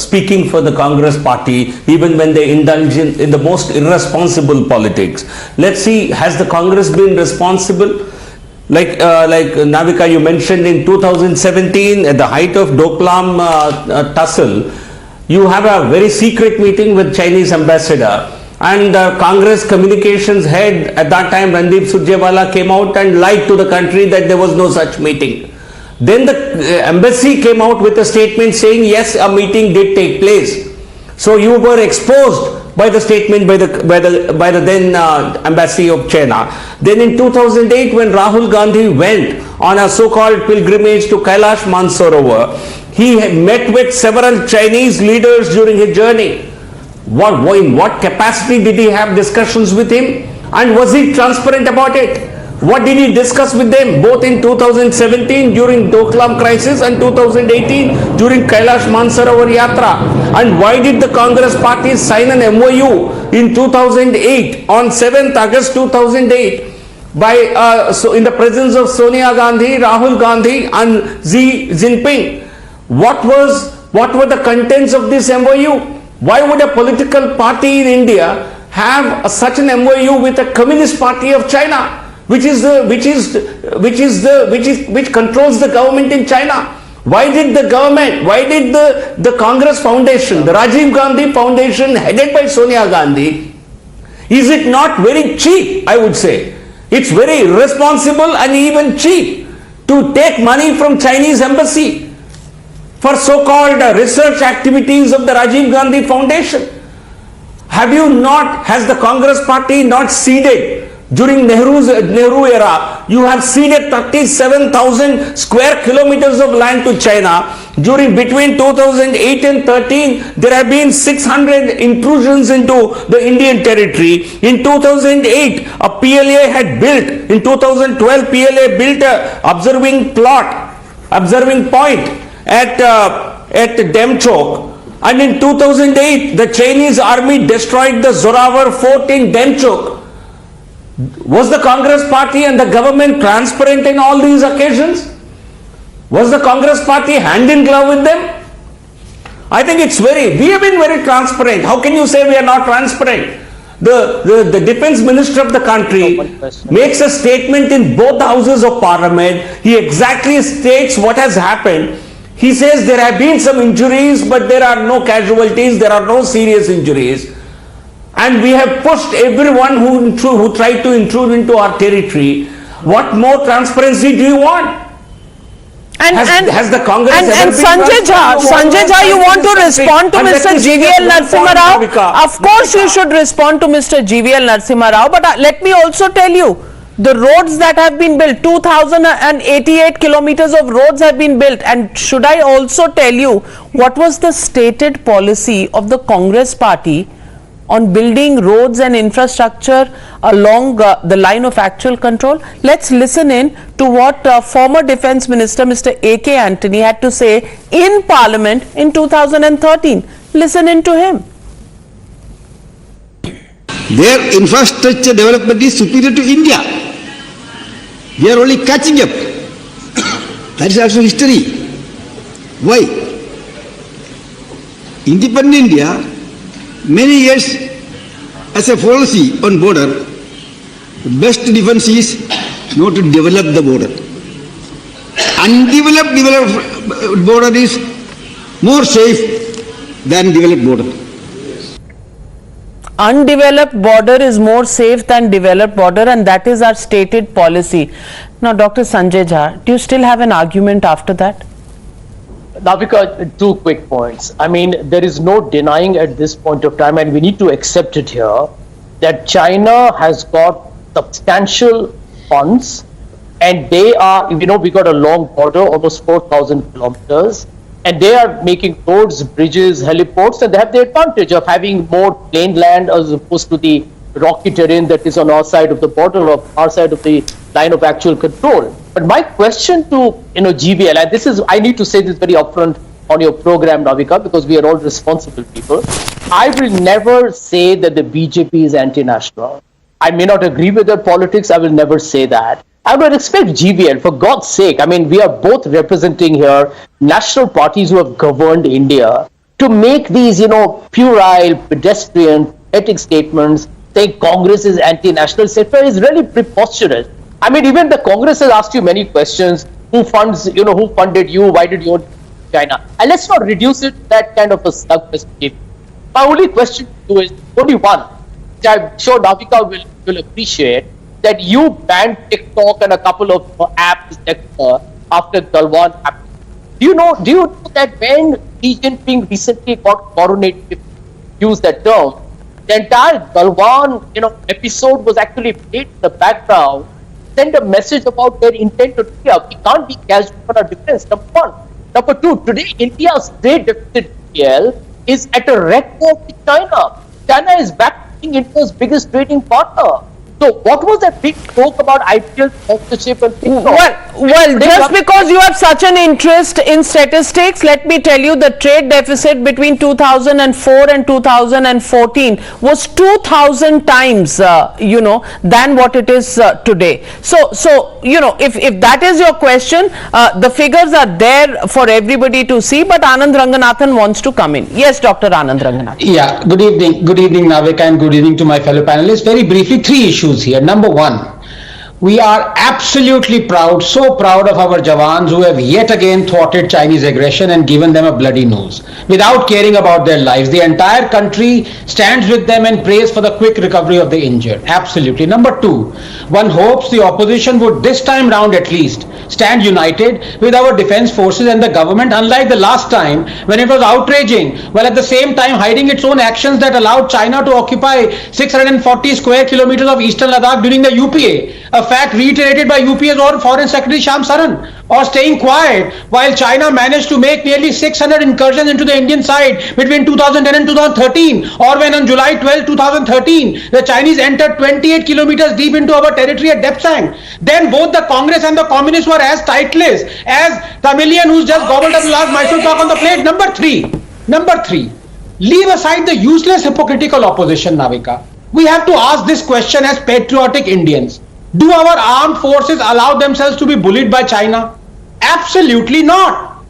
speaking for the Congress party, even when they indulge in the most irresponsible politics. Let's see, has the Congress been responsible? Like Navika, you mentioned in 2017, at the height of Doklam tussle, you have a very secret meeting with Chinese ambassador. And the Congress communications head at that time, Randeep Surjewala, came out and lied to the country that there was no such meeting. Then the embassy came out with a statement saying, yes, a meeting did take place. So you were exposed by the statement by the then embassy of China. Then in 2008, when Rahul Gandhi went on a so-called pilgrimage to Kailash Mansarovar, he had met with several Chinese leaders during his journey. In what capacity did he have discussions with him, and was he transparent about it? What did he discuss with them both in 2017 during Doklam crisis and 2018 during Kailash Mansarovar Yatra? And why did the Congress party sign an MOU in 2008 on 7th August 2008 by in the presence of Sonia Gandhi, Rahul Gandhi and Xi Jinping? What were the contents of this MOU? Why would a political party in India have such an MOU with a Communist Party of China, which controls the government in China? Why did the Congress Foundation, the Rajiv Gandhi Foundation headed by Sonia Gandhi, is it not very cheap? I would say it's very irresponsible and even cheap to take money from Chinese embassy for so-called research activities of the Rajiv Gandhi Foundation. Has the Congress party not ceded during Nehru era? You have ceded 37,000 square kilometers of land to China. Between 2008 and 13, there have been 600 intrusions into the Indian territory. In 2008, a PLA had built. In 2012, PLA built a observing point at Demchok, and in 2008 the Chinese army destroyed the Zorawar fort in Demchok. Was the Congress party and the government transparent in all these occasions? Was the Congress party hand in glove with them? I think we have been very transparent. How can you say we are not transparent? The defense minister of the country makes a statement in both the houses of parliament. He exactly states what has happened. He says there have been some injuries, but there are no casualties, there are no serious injuries. And we have pushed everyone who tried to intrude into our territory. What more transparency do you want? Has the Congress and Sanjay Jha, you want to respond to Mr. GVL Narasimha Rao? Of course you should respond to Mr. GVL Narasimha Rao, but let me also tell you, the roads that have been built, 2,088 kilometers of roads have been built. And should I also tell you what was the stated policy of the Congress party on building roads and infrastructure along the line of actual control? Let's listen in to what former Defence Minister Mr. A.K. Antony had to say in Parliament in 2013. Listen in to him. Their infrastructure development is superior to India. We are only catching up. That is also history. Why? Independent India, many years as a policy on border, the best defense is not to develop the border. Undeveloped border is more safe than developed border. Undeveloped border is more safe than developed border, and that is our stated policy. Now, Dr. Sanjay Jha, do you still have an argument after that? Navika, 2 quick points. I mean, there is no denying at this point of time, and we need to accept it here, that China has got substantial funds, and they are, we got a long border, almost 4,000 kilometers, and they are making roads, bridges, heliports, and they have the advantage of having more plain land as opposed to the rocky terrain that is on our side of the border or our side of the line of actual control. But my question to GVL, and this is, I need to say this very upfront on your program, Navika, because we are all responsible people. I will never say that the BJP is anti-national. I may not agree with their politics. I will never say that. I would expect GVL, for God's sake, I mean, we are both representing here national parties who have governed India, to make these, puerile, pedestrian, pathetic statements saying Congress is anti-national, etc., is really preposterous. I mean, even the Congress has asked you many questions. Who funds, who funded you? Why did you own China? And let's not reduce it to that kind of a slug perspective. My only question to you is only one, which I'm sure Navika will appreciate, that you banned TikTok and a couple of apps after Galwan happened. Do you know that when Xi Jinping recently got coronated, use that term, the entire Galwan episode was actually played in the background, send a message about their intent to India. We can't be casual for our defense, number one. Number two, today India's trade deficit is at a record with China. China is back to being India's biggest trading partner. So what was that big talk about IPL sponsorship and TikTok? Well, just because you have such an interest in statistics, let me tell you the trade deficit between 2004 and 2014 was 2,000 times, than what it is today. So, if that is your question, the figures are there for everybody to see, but Anand Ranganathan wants to come in. Yes, Dr. Anand Ranganathan. Yeah, good evening. Good evening, Navika, and good evening to my fellow panelists. Very briefly, 3 issues here. Number one, we are absolutely proud, so proud of our Jawans who have yet again thwarted Chinese aggression and given them a bloody nose without caring about their lives. The entire country stands with them and prays for the quick recovery of the injured. Absolutely. Number two, one hopes the opposition would this time round at least stand united with our defense forces and the government, unlike the last time when it was outraging, while at the same time hiding its own actions that allowed China to occupy 640 square kilometers of eastern Ladakh during the UPA, a fact reiterated by UPA's own Foreign Secretary Sham Saran, or staying quiet while China managed to make nearly 600 incursions into the Indian side between 2010 and 2013, or when on July 12, 2013, the Chinese entered 28 kilometers deep into our territory at Depsang. Then both the Congress and the Communists were as tightless as Tamilian who's just gobbled up the last Mysore Pak on the plate. Number three, leave aside the useless hypocritical opposition, Navika. We have to ask this question as patriotic Indians. Do our armed forces allow themselves to be bullied by China? Absolutely not.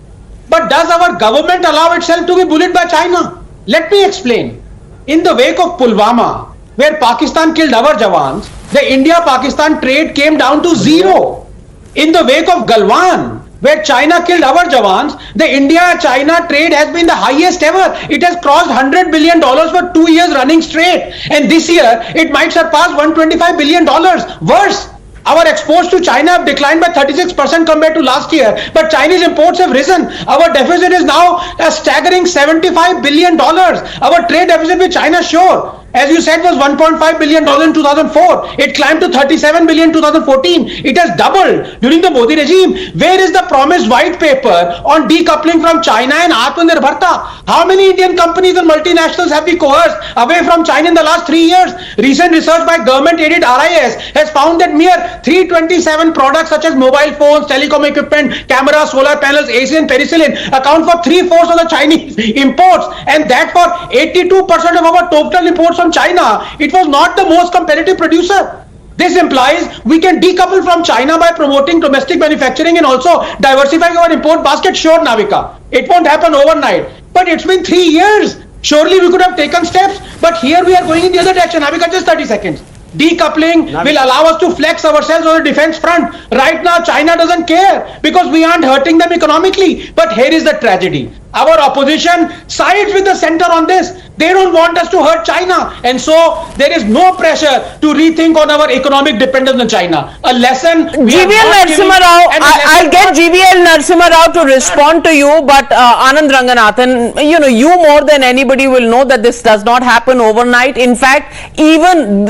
But does our government allow itself to be bullied by China? Let me explain. In the wake of Pulwama, where Pakistan killed our Jawans, the India-Pakistan trade came down to zero. In the wake of Galwan, where China killed our Jawans, the India-China trade has been the highest ever. It has crossed $100 billion for 2 years running straight. And this year, it might surpass $125 billion. Worse, our exports to China have declined by 36% compared to last year, but Chinese imports have risen. Our deficit is now a staggering $75 billion. Our trade deficit with China, sure, as you said, was $1.5 billion in 2004. It climbed to $37 billion in 2014. It has doubled during the Modi regime. Where is the promised white paper on decoupling from China and Atmanirbharta? How many Indian companies and multinationals have we coerced away from China in the last 3 years? Recent research by government-aided RIS has found that mere 327 products such as mobile phones, telecom equipment, cameras, solar panels, AC and penicillin account for 3/4 of the Chinese imports, and that for 82% of our total imports from China. It was not the most competitive producer. This implies we can decouple from China by promoting domestic manufacturing and also diversifying our import basket. Sure, Navika, it won't happen overnight, but it's been 3 years. Surely we could have taken steps, but here we are going in the other direction. Navika, just 30 seconds. Decoupling will allow us to flex ourselves on the defense front. Right now, China doesn't care because we aren't hurting them economically. But here is the tragedy. Our opposition sides with the center on this. They don't want us to hurt China. And so there is no pressure to rethink on our economic dependence on China. A lesson. GVL Narasimha Rao, I'll get GVL Narasimha Rao to respond to you, but Anand Ranganathan, you more than anybody will know that this does not happen overnight. In fact, even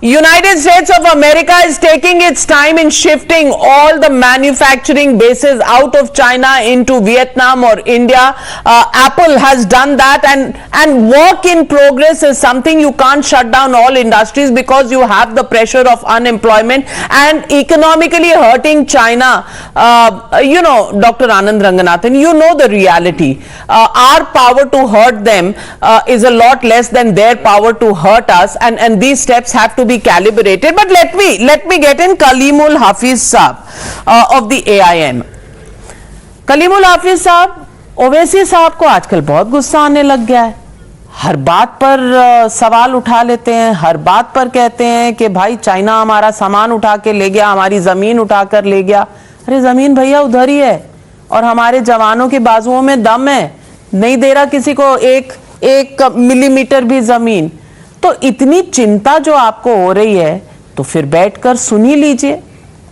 United States of America is taking its time in shifting all the manufacturing bases out of China into Vietnam or India. Apple has done that, and work in progress is something. You can't shut down all industries because you have the pressure of unemployment and economically hurting China. Dr. Anand Ranganathan, you know the reality. Our power to hurt them is a lot less than their power to hurt us, and these steps have to be calibrated. But let me get in Kalimul Hafiz Saab of the AIM. Kalimul Hafiz Saab, Owaisi साहब को आजकल बहुत गुस्सा आने लग गया है. हर बात पर सवाल उठा लेते हैं, हर बात पर कहते हैं कि भाई चाइना हमारा सामान उठा के ले गया, हमारी जमीन उठा कर ले गया. अरे जमीन भैया उधर ही है और हमारे जवानों के बाजुओं में दम है, नहीं दे रहा किसी को एक मिलीमीटर भी जमीन. तो इतनी चिंता जो आपको हो रही है तो फिर बैठकर सुन ही लीजिए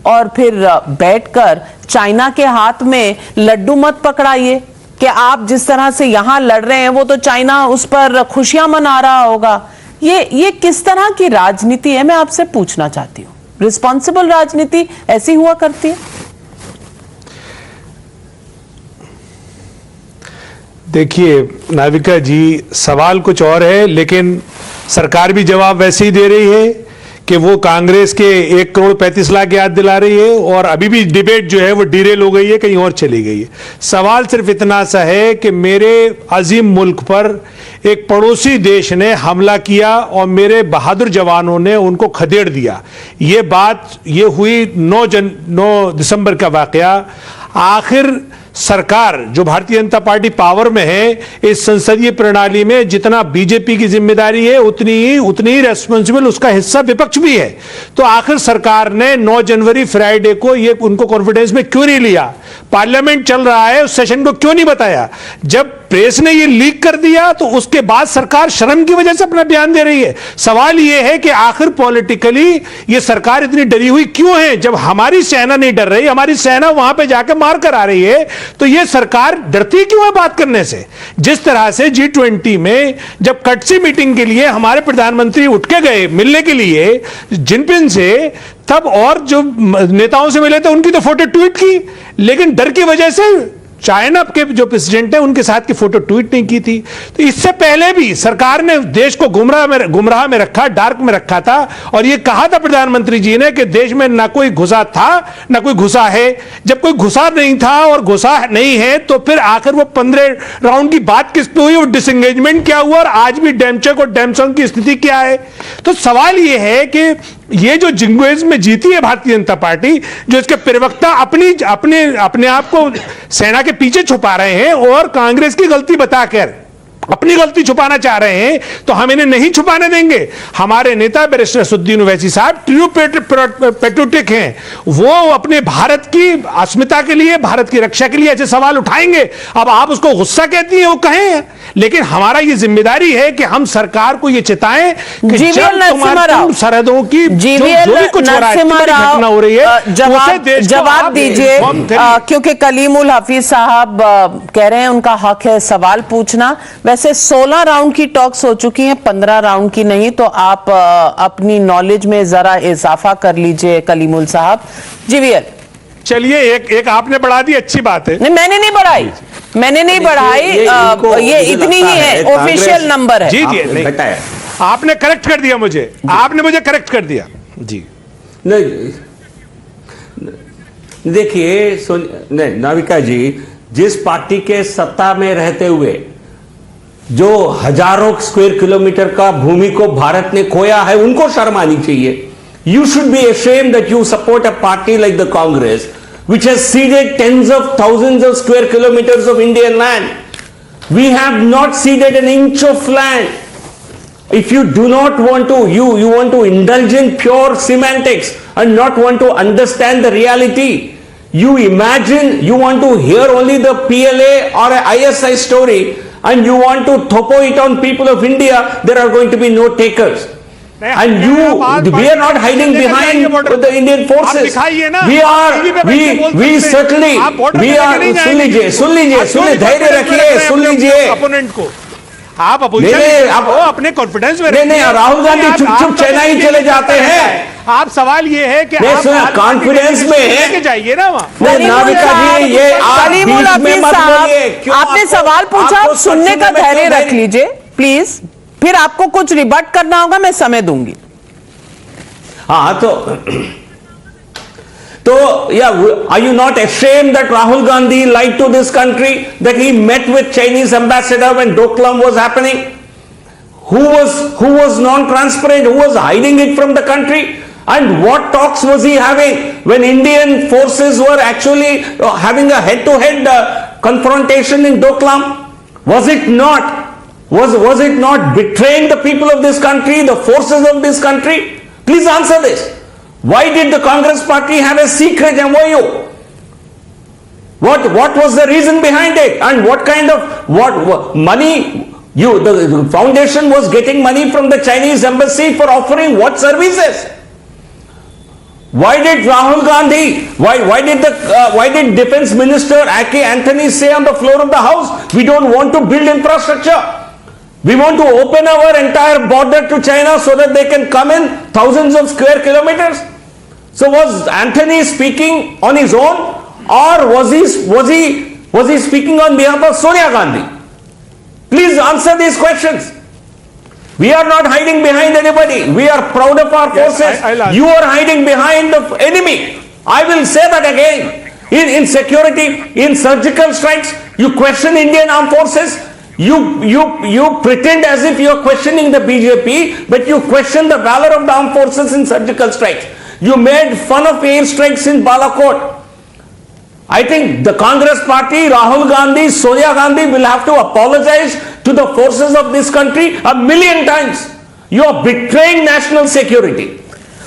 और फिर बैठकर चाइना के हाथ में लड्डू मत पकड़ाइए कि आप जिस तरह से यहां लड़ रहे हैं वो तो चाइना उस पर खुशियां मना रहा होगा. ये किस तरह की राजनीति है, मैं आपसे पूछना चाहती हूँ. रिस्पॉन्सिबल राजनीति ऐसी हुआ करती है? देखिए नाविका जी, सवाल कुछ और है, लेकिन सरकार भी जवाब वैसे ही दे रही है कि वो कांग्रेस के 1 करोड़ 35 लाख याद दिला रही है और अभी भी डिबेट जो है वो डिरेल हो गई है, कहीं और चली गई है. सवाल सिर्फ इतना सा है कि मेरे अजीम मुल्क पर एक पड़ोसी देश ने हमला किया और मेरे बहादुर जवानों ने उनको खदेड़ दिया. ये हुई 9 दिसंबर का वाकया. आखिर सरकार जो भारतीय जनता पार्टी पावर में है, इस संसदीय प्रणाली में जितना बीजेपी की जिम्मेदारी है उतनी ही रेस्पॉन्सिबल उसका हिस्सा विपक्ष भी है. तो आखिर सरकार ने 9 जनवरी फ्राइडे को ये उनको कॉन्फिडेंस में क्यों नहीं लिया? पार्लियामेंट चल रहा है, उस सेशन को क्यों नहीं बताया? जब प्रेस ने ये लीक कर दिया तो उसके बाद सरकार शर्म की वजह से अपना बयान दे रही है. सवाल ये है कि आखिर पॉलिटिकली ये सरकार इतनी डरी हुई क्यों है? जब हमारी सेना नहीं डर रही, हमारी सेना वहां पे जाकर मार कर आ रही है, तो ये सरकार डरती क्यों है बात करने से? जिस तरह से G20 में जब कटसी मीटिंग के लिए हमारे प्रधानमंत्री उठ के गए मिलने के लिए जिनपिंग से, तब और जो नेताओं से मिले थे उनकी तो फोटो ट्वीट की, लेकिन डर की वजह से चाइना के जो प्रेसिडेंट है उनके साथ की फोटो ट्वीट नहीं की थी. तो इससे पहले भी सरकार ने देश को गुमराह में रखा, डार्क में रखा था और ये कहा था प्रधानमंत्री जी ने कि देश में ना कोई घुसा था ना कोई घुसा है. जब कोई घुसा नहीं था और घुसा नहीं है तो फिर आखिर वो 15 राउंड की बात किस पे हुई, वो डिसएंगेजमेंट क्या हुआ और आज भी डैमचक और डैमसंग की स्थिति क्या है? तो सवाल ये है कि ये जो जिंगुएज में जीती है भारतीय जनता पार्टी, जो इसके प्रवक्ता अपने आप को सेना के पीछे छुपा रहे हैं और कांग्रेस की गलती बताकर अपनी गलती छुपाना चाह रहे हैं, तो हम इन्हें नहीं छुपाने देंगे. हमारे नेता बैरिस्टर असदुद्दीन ओवैसी साहब ट्रू पेट्रियोटिक हैं. वो अपने भारत की अस्मिता के लिए, भारत की रक्षा के लिए ऐसे सवाल उठाएंगे. अब आप उसको गुस्सा कहती हैं, वो कहें, लेकिन हमारा ये जिम्मेदारी है कि हम सरकार को ये चिताएं कि जब तुम्हारी सरहदों की जो भी कुछ हो रहा है, घटना हो रही है, जवाब दीजिए, क्योंकि कलीमुल हफीज साहब कह रहे हैं उनका हक है सवाल पूछना. वैसे 16 राउंड की टॉक्स हो चुकी हैं, 15 राउंड की नहीं, तो आप अपनी नॉलेज में जरा इजाफा कर लीजिए कलीमुल साहब. जीवीएल चलिए, एक आपने बढ़ा दी, अच्छी बात है. नहीं, मैंने नहीं बढ़ाई, ये इतनी ही है, ऑफिशियल नंबर है. जी आपने करेक्ट कर दिया मुझे, आपने मुझे करेक्ट कर दिया जी. नहीं देखिए नाविका जी, जिस पार्टी के सत्ता में रहते हुए जो हजारों स्क्वायर किलोमीटर का भूमि को भारत ने खोया है, उनको शर्म आनी चाहिए. You should be ashamed that you support a party like the Congress, which has ceded tens of thousands of square kilometers of Indian land. We have not ceded an inch of land. If you do not want to, you want to indulge in pure semantics and not want to understand the reality, You imagine you want to hear only the PLA or a ISI story and you want to topo it on people of India, there are going to be no takers. And we are not hiding behind the Indian forces. We certainly, सुन लीजिए, धैर्य रखिए, सुन लीजिए। Opponent को आप opposition अपने confidence में नहीं, राहुल गांधी चुप चेन्नई चले जाते हैं। आप सवाल ये है कि आप कॉन्फिडेंस में लेके जाइए ना वहाँ। नाविका जी, ये आप बीच में मत बोलिए। आपने सवाल पूछा, आप सुनने का धैर्य रख लीजिए प्लीज, फिर आपको कुछ रिबट करना होगा, मैं समय दूंगी। हाँ तो yeah, are you not ashamed that Rahul Gandhi lied to this country, that he met with Chinese ambassador when Doklam was happening? Who was non-transparent? Who was hiding it from the country? And what talks was he having when Indian forces were actually having a head-to-head confrontation in Doklam? Was it not? Was it not betraying the people of this country, the forces of this country? Please answer this. Why did the Congress party have a secret MOU? What was the reason behind it? And what kind of what money the foundation was getting money from the Chinese embassy for offering what services? Why did Rahul Gandhi, why did Defense Minister Aki Anthony say on the floor of the House, we don't want to build infrastructure? We want to open our entire border to China so that they can come in thousands of square kilometers. So was Anthony speaking on his own, or was he speaking on behalf of Sonia Gandhi? Please answer these questions. We are not hiding behind anybody. We are proud of our forces. Yes, you are hiding behind the enemy. I will say that again. In security, in surgical strikes, you question Indian armed forces. You pretend as if you are questioning the BJP, but you question the valor of the armed forces in surgical strikes. You made fun of airstrikes in Balakot. I think the Congress party, Rahul Gandhi, Sonia Gandhi will have to apologize to the forces of this country 1,000,000 times. You are betraying national security.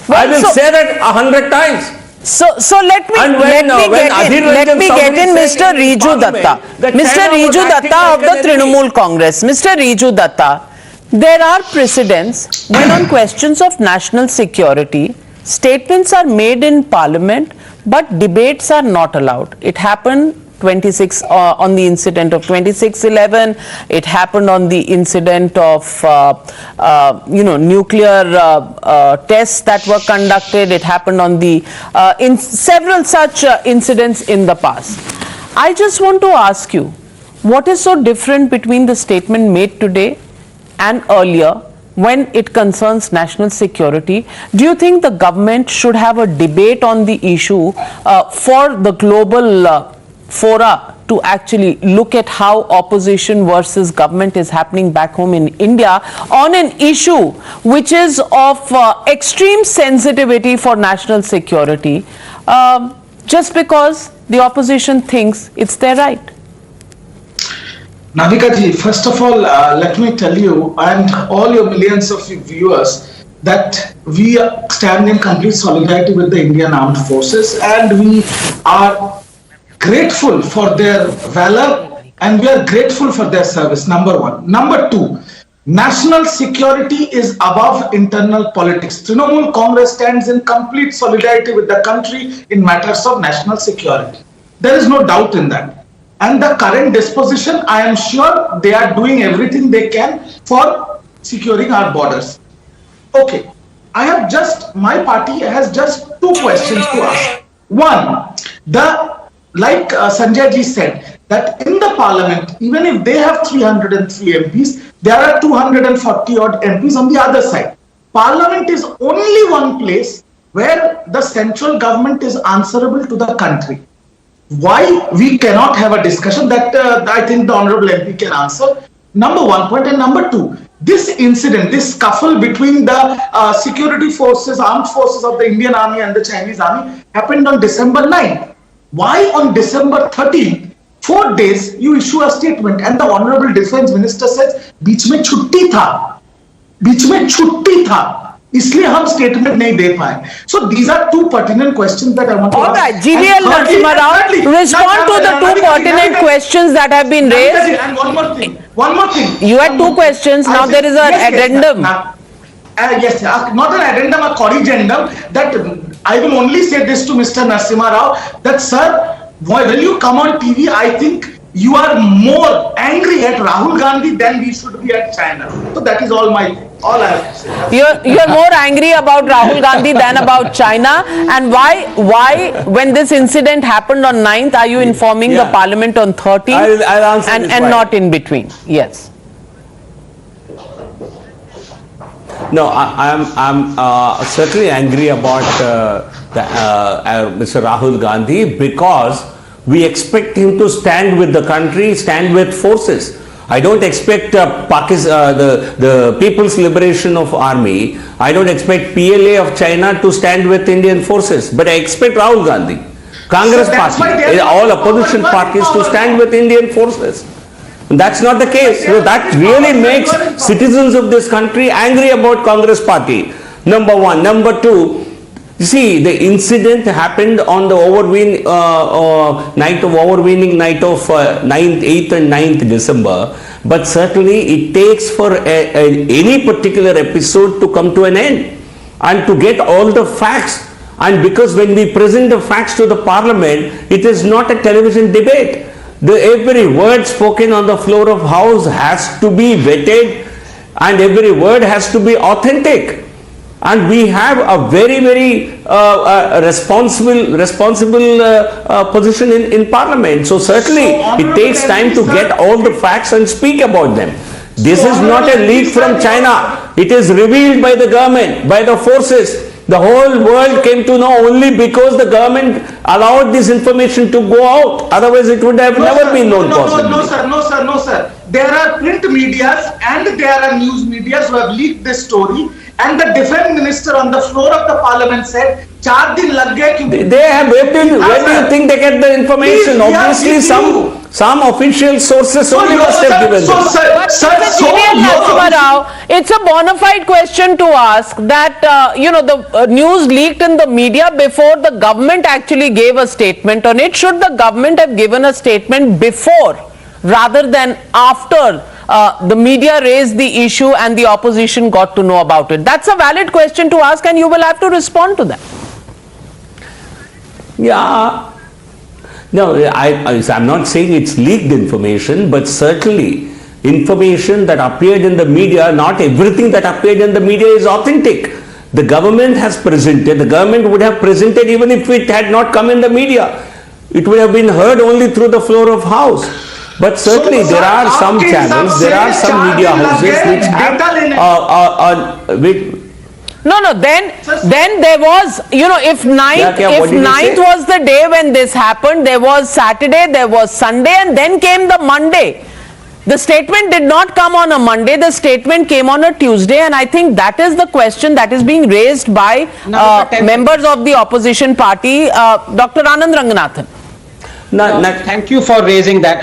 I will say that 100 times. So let me get in Mr. Riju Datta. Mr. Riju Datta of the Trinamool Congress. Mr. Riju Datta, there are precedents when on questions of national security, statements are made in parliament, but debates are not allowed. It happened on the incident of 26/11. It happened on the incident of nuclear tests that were conducted. It happened on the in several such incidents in the past. I just want to ask you, what is so different between the statement made today and earlier when it concerns national security? Do you think the government should have a debate on the issue for the global fora to actually look at how opposition versus government is happening back home in India on an issue which is of extreme sensitivity for national security, just because the opposition thinks it's their right? Navika ji, first of all, let me tell you and all your millions of viewers that we stand in complete solidarity with the Indian Armed Forces, and we are grateful for their valor and we are grateful for their service, number one. Number two, national security is above internal politics. Trinamool Congress stands in complete solidarity with the country in matters of national security. There is no doubt in that. And the current disposition, I am sure they are doing everything they can for securing our borders. Okay, my party has just two questions to ask. One, like Sanjay ji said, that in the parliament, even if they have 303 MPs, there are 240 odd MPs on the other side. Parliament is only one place where the central government is answerable to the country. Why we cannot have a discussion that I think the honorable MP can answer. Number one point, and number two, this incident, this scuffle between the security forces, armed forces of the Indian Army and the Chinese Army happened on December 9th. Why on December 13th, 4 days, you issue a statement and the honorable defense minister says, बीच में छुट्टी था. इसलिए हम statement नहीं दे पाए. So these are two pertinent questions that I want to ask. All right, GVL Narasimha Rao, respond to the two pertinent questions that have been raised. And one more thing. You had two questions, now there is an addendum. Yes, not an addendum, a corrigendum, that I will only say this to Mr. Narasimha Rao, that sir, when you come on TV, I think you are more angry at Rahul Gandhi than we should be at China. So that is all I have to say. You're more angry about Rahul Gandhi than about China. And why when this incident happened on 9th, are you informing the parliament on 13th? I'll answer and not in between? Yes. No, I'm certainly angry about Mr. Rahul Gandhi, because we expect him to stand with the country, stand with forces. I don't expect the People's Liberation of Army, I don't expect PLA of China to stand with Indian forces, but I expect Rahul Gandhi, Congress party, all opposition parties to stand with Indian forces. That's not the case. So that really makes citizens of this country angry about Congress party. Number one. Number two, you see, the incident happened on the night of 8th and 9th December. But certainly it takes for any particular episode to come to an end and to get all the facts. And because when we present the facts to the parliament, it is not a television debate. Every word spoken on the floor of house has to be vetted, and every word has to be authentic. And we have a very, very responsible position in parliament. So certainly it takes time to get all the facts and speak about them. This is not a leak from China. It is revealed by the government, by the forces. The whole world came to know only because the government allowed this information to go out. Otherwise it would have never been known possibly. No, sir. There are print medias and there are news medias who have leaked this story. And the defense minister on the floor of the parliament said, 4 दिन लग गए. They have waited. Where do you think they get the information? Obviously, some official sources only must have given them. It's a bona fide question to ask that, the news leaked in the media before the government actually gave a statement on it. Should the government have given a statement before rather than after the media raised the issue and the opposition got to know about it? That's a valid question to ask, and you will have to respond to that. Yeah. No, I'm not saying it's leaked information, but certainly information that appeared in the media, not everything that appeared in the media is authentic. The government has presented, the government would have presented even if it had not come in the media. It would have been heard only through the floor of house. But certainly there are some channels, there are some media houses which have then there was, if 9th was the day when this happened, there was Saturday, there was Sunday, and then came the Monday. The statement did not come on a Monday, the statement came on a Tuesday, and I think that is the question that is being raised by members of the opposition party. Dr. Anand Ranganathan. Thank you for raising that,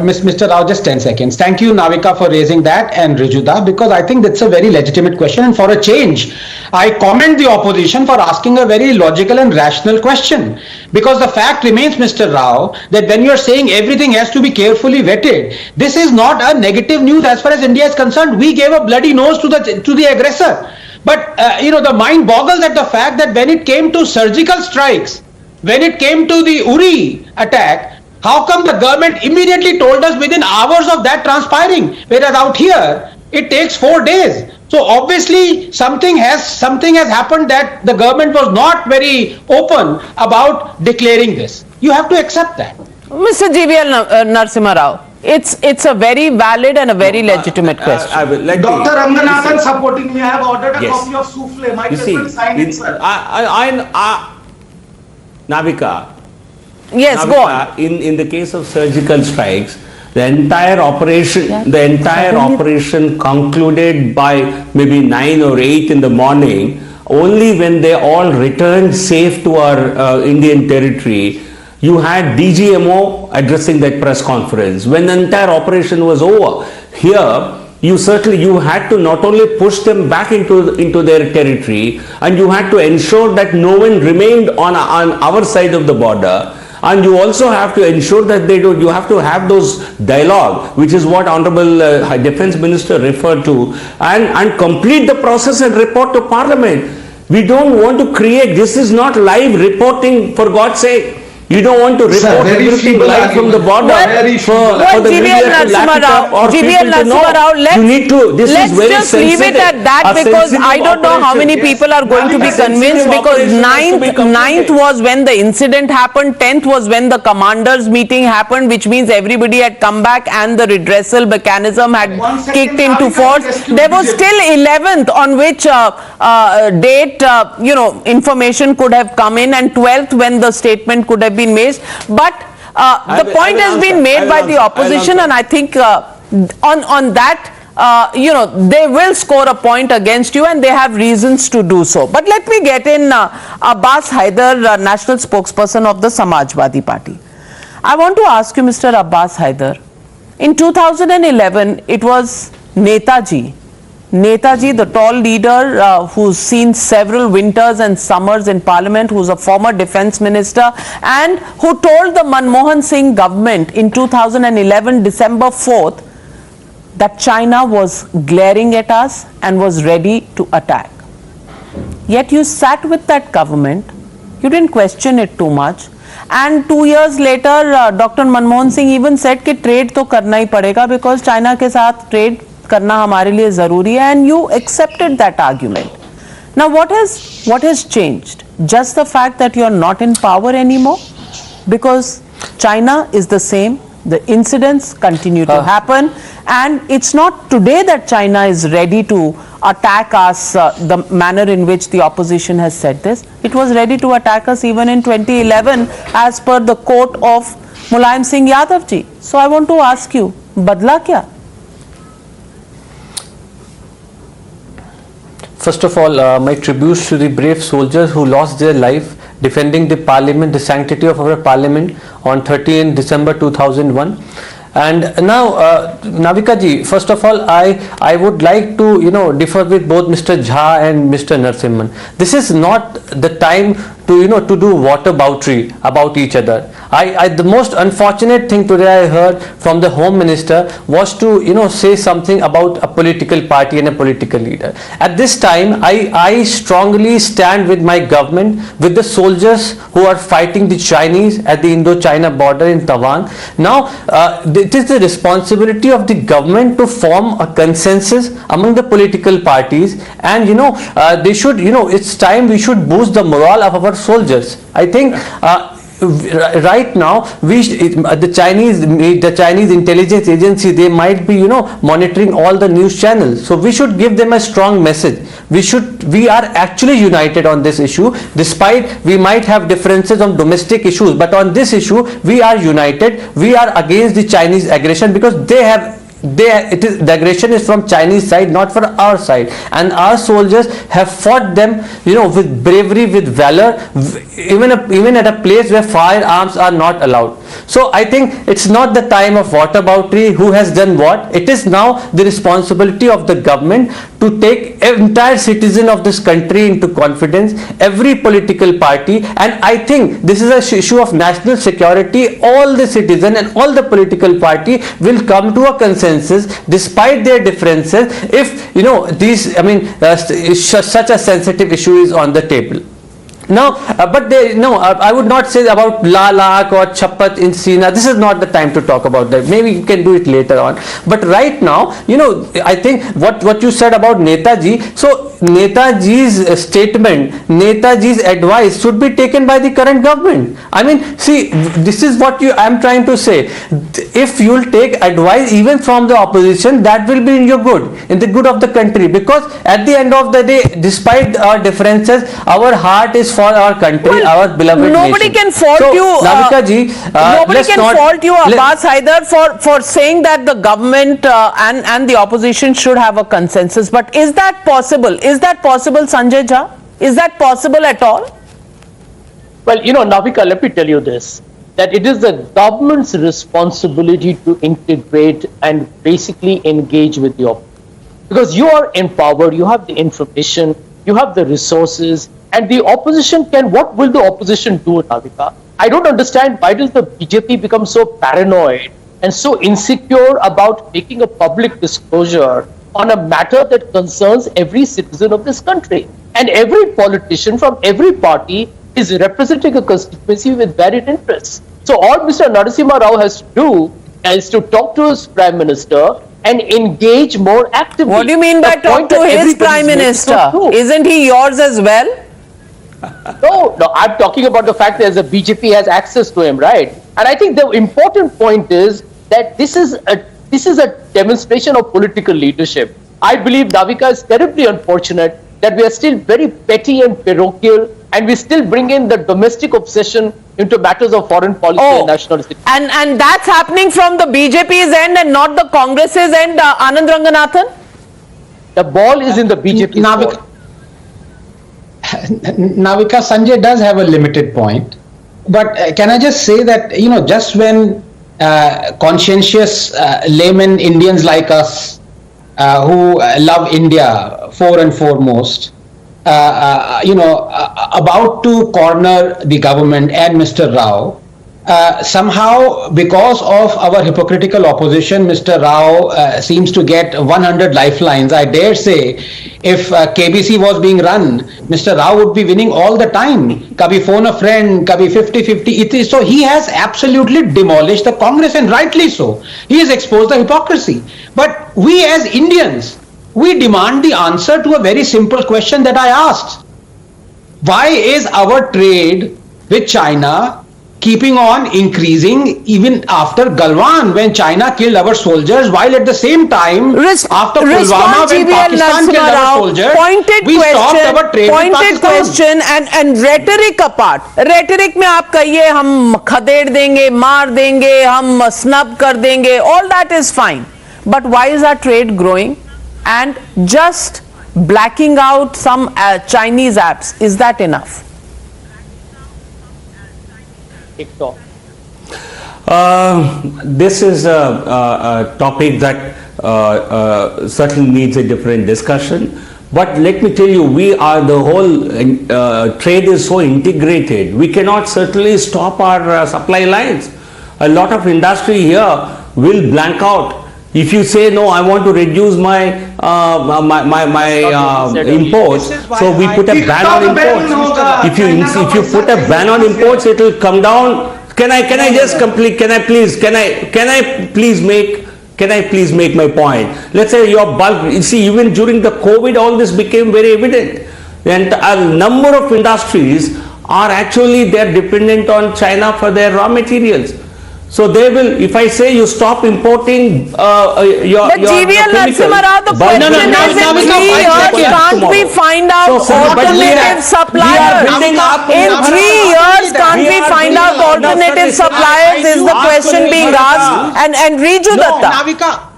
Mr. Rao, just 10 seconds. Thank you, Navika, for raising that, and Rijuda, because I think that's a very legitimate question, and for a change, I commend the opposition for asking a very logical and rational question, because the fact remains, Mr. Rao, that when you're saying everything has to be carefully vetted, this is not a negative news as far as India is concerned. We gave a bloody nose to the aggressor. But, the mind boggles at the fact that when it came to surgical strikes, when it came to the Uri attack, how come the government immediately told us within hours of that transpiring, whereas out here it takes 4 days? So obviously something has happened that the government was not very open about declaring this. You have to accept that. Mr. GVL Narasimha Rao, it's a very valid and a very legitimate question. Dr. Ranganathan supporting me. I have ordered a copy of souffle. My husband signed it, sir. Navika. Yes, Navika, go on. In the case of surgical strikes, the entire operation concluded by maybe 9 or 8 in the morning. Only when they all returned safe to our Indian territory, you had DGMO addressing that press conference when the entire operation was over. Here, you had to not only push them back into their territory, and you had to ensure that no one remained on our side of the border. And you also have to ensure that you have to have those dialogue, which is what Honorable Defence Minister referred to, and complete the process and report to Parliament. We don't want to create, this is not live reporting, for God's sake. You don't want to report everything live from the border for the media to lap it up or people to know. You need to, this is very sensitive. Let's just leave it at that, because I don't know how many people are going to be convinced, because 9th was when the incident happened, 10th was when the commanders meeting happened, which means everybody had come back and the redressal mechanism had kicked into force. There was still 11th on which date, information could have come in, and 12th when the statement could have been made. But the point has been made by the opposition, and I think on that, they will score a point against you, and they have reasons to do so. But let me get in Abbas Haider, national spokesperson of the Samajwadi Party. I want to ask you, Mr. Abbas Haider, in 2011, it was Netaji, the tall leader who's seen several winters and summers in Parliament, who's a former defence minister, and who told the Manmohan Singh government in 2011, December 4th, that China was glaring at us and was ready to attack. Yet you sat with that government, you didn't question it too much, and 2 years later, Dr. Manmohan Singh even said कि trade तो करना ही पड़ेगा because China के साथ trade करना हमारे लिए जरूरी है, and you accepted that argument. Now what has changed? Just the fact that you are not in power anymore? Because China is the same, the incidents continue to happen, and it's not today that China is ready to attack us the manner in which the opposition has said this. It was ready to attack us even in 2011 as per the quote of Mulayam Singh Yadav ji. So I want to ask you, badla kya? First of all, my tributes to the brave soldiers who lost their life defending the parliament, the sanctity of our parliament on 13th December 2001. And now, Navika ji, first of all, I would like to, differ with both Mr. Jha and Mr. Narasimhan. This is not the time to, to do whataboutery about each other. The most unfortunate thing today I heard from the Home Minister was to, say something about a political party and a political leader. At this time, I strongly stand with my government, with the soldiers who are fighting the Chinese at the Indo-China border in Tawang. Now, it is the responsibility of the government to form a consensus among the political parties, and they should, it's time we should boost the morale of our soldiers. I think right now the Chinese intelligence agency, they might be monitoring all the news channels, so we should give them a strong message. We are actually united on this issue, despite we might have differences on domestic issues, but on this issue we are united. We are against the Chinese aggression, because the aggression is from Chinese side, not from our side, and our soldiers have fought them with bravery, with valor, even at a place where firearms are not allowed. So I think it's not the time of whataboutery, who has done what. It is now the responsibility of the government to take entire citizen of this country into confidence, every political party, and I think this is an issue of national security. All the citizen and all the political party will come to a consensus despite their differences if such a sensitive issue is on the table. Now, I would not say about Lalak or Chapat in Sina. This is not the time to talk about that. Maybe you can do it later on. But right now, I think what you said about Netaji, so Netaji's statement, Netaji's advice should be taken by the current government. I mean, see, this is what I am trying to say. If you will take advice even from the opposition, that will be in your good, in the good of the country, because at the end of the day, despite our differences, our heart is for our country, our beloved nobody nation. Can fault you, Navika ji, nobody can fault you, Abbas Haider, for saying that the government and the opposition should have a consensus. But is that possible? Is that possible, Sanjay Jha? Is that possible at all? Well, Navika, let me tell you this, that it is the government's responsibility to integrate and basically engage with the opposition. Because you are empowered, you have the information, you have the resources, and the opposition what will the opposition do, Navika? I don't understand, why does the BJP become so paranoid and so insecure about making a public disclosure on a matter that concerns every citizen of this country? And every politician from every party is representing a constituency with varied interests. So all Mr. Narasimha Rao has to do is to talk to his Prime Minister and engage more actively. What do you mean by talk to his Prime Minister? Isn't he yours as well? No, I'm talking about the fact that the BJP has access to him, right? And I think the important point is that this is a demonstration of political leadership. I believe Navika is terribly unfortunate that we are still very petty and parochial, and we still bring in the domestic obsession into matters of foreign policy and national security. And that's happening from the BJP's end and not the Congress's end, Anand Ranganathan? The ball is in the BJP's court. Navika, Sanjay does have a limited point, but can I just say that, just when conscientious laymen Indians like us who love India fore and foremost, about to corner the government and Mr. Rao, somehow because of our hypocritical opposition, Mr. Rao seems to get 100 lifelines. I dare say, if KBC was being run, Mr. Rao would be winning all the time. Kabhi phone a friend, kabhi 50-50. So he has absolutely demolished the Congress, and rightly so. He has exposed the hypocrisy. But we as Indians, we demand the answer to a very simple question that I asked. Why is our trade with China keeping on increasing even after Galwan, when China killed our soldiers, while at the same time, after Pulwama, when Pakistan killed our soldiers, we stopped our trade with Pakistan. Question and rhetoric apart. Rhetoric में आप कहिए हम खदेड़ देंगे, मार देंगे, हम snub कर देंगे, all that is fine. But why is our trade growing? And just blacking out some Chinese apps, is that enough? This is a topic that certainly needs a different discussion. But let me tell you, the whole trade is so integrated. We cannot certainly stop our supply lines. A lot of industry here will blank out. If you say no, I want to reduce my imports, so we put a ban on imports. If you put a ban on imports, it will come down. Can I just complete? Can I please make my point? Let's say your bulk. You see, even during the COVID, all this became very evident, and a number of industries are actually dependent on China for their raw materials. So they will, if I say you stop importing your GVL Narasimha Rao, the question is in 3 years can't we find out alternative suppliers? In 3 years can't we find out alternative suppliers is the question being asked. And Riju Datta.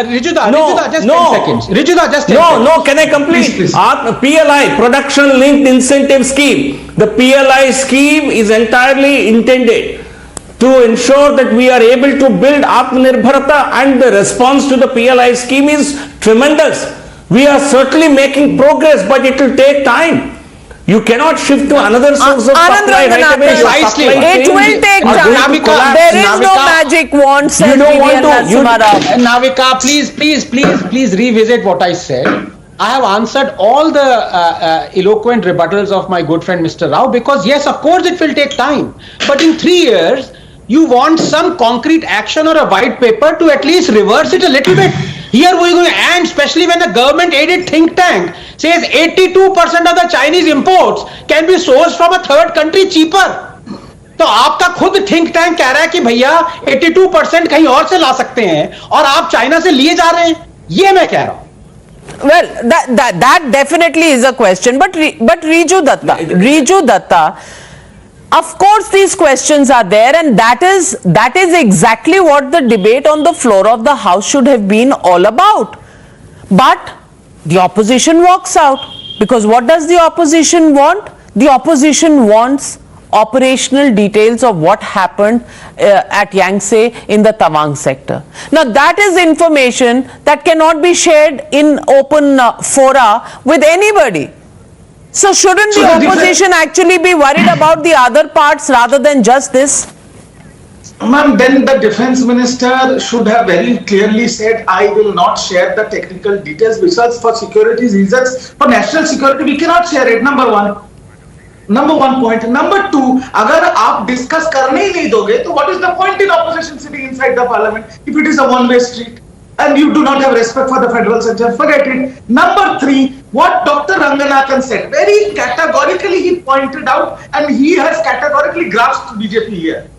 Rijuda, just 10 seconds. Rijuda, just 10 seconds. No, can I complete? Please. PLI, Production Linked Incentive Scheme. The PLI scheme is entirely intended to ensure that we are able to build Atmanirbharta, and the response to the PLI scheme is tremendous. We are certainly making progress, but it will take time. You cannot shift to another source of supply right away. It will take time. There is no magic wand, says Navika, please revisit what I said. I have answered all the eloquent rebuttals of my good friend Mr. Rao, because yes, of course it will take time. But in 3 years, you want some concrete action or a white paper to at least reverse it a little bit. Here we go, and especially when a government-aided think tank says 82% of the Chinese imports can be sourced from a third country cheaper. तो आपका खुद think tank कह रहा है कि भैया 82% कहीं और से ला सकते हैं और आप चाइना से लिए जा रहे हैं. ये मैं कह रहा हूं. Well, that definitely is a question, but Riju Datta, of course these questions are there, and that is exactly what the debate on the floor of the House should have been all about. But the opposition walks out, because what does the opposition want? The opposition wants operational details of what happened at Yangtze in the Tawang sector. Now that is information that cannot be shared in open fora with anybody. So shouldn't the opposition actually be worried about the other parts rather than just this? Ma'am, then the defense minister should have very clearly said, I will not share the technical details because for security reasons, for national security, we cannot share it. Number one point. Number two, agar aap discuss karne hi nahi doge, to what is the point in opposition sitting inside the parliament if it is a one-way street and you do not have respect for the federal censure? Forget it. Number three, what Dr. Ranganathan said, very categorically he pointed out, and he has categorically grasped BJP here.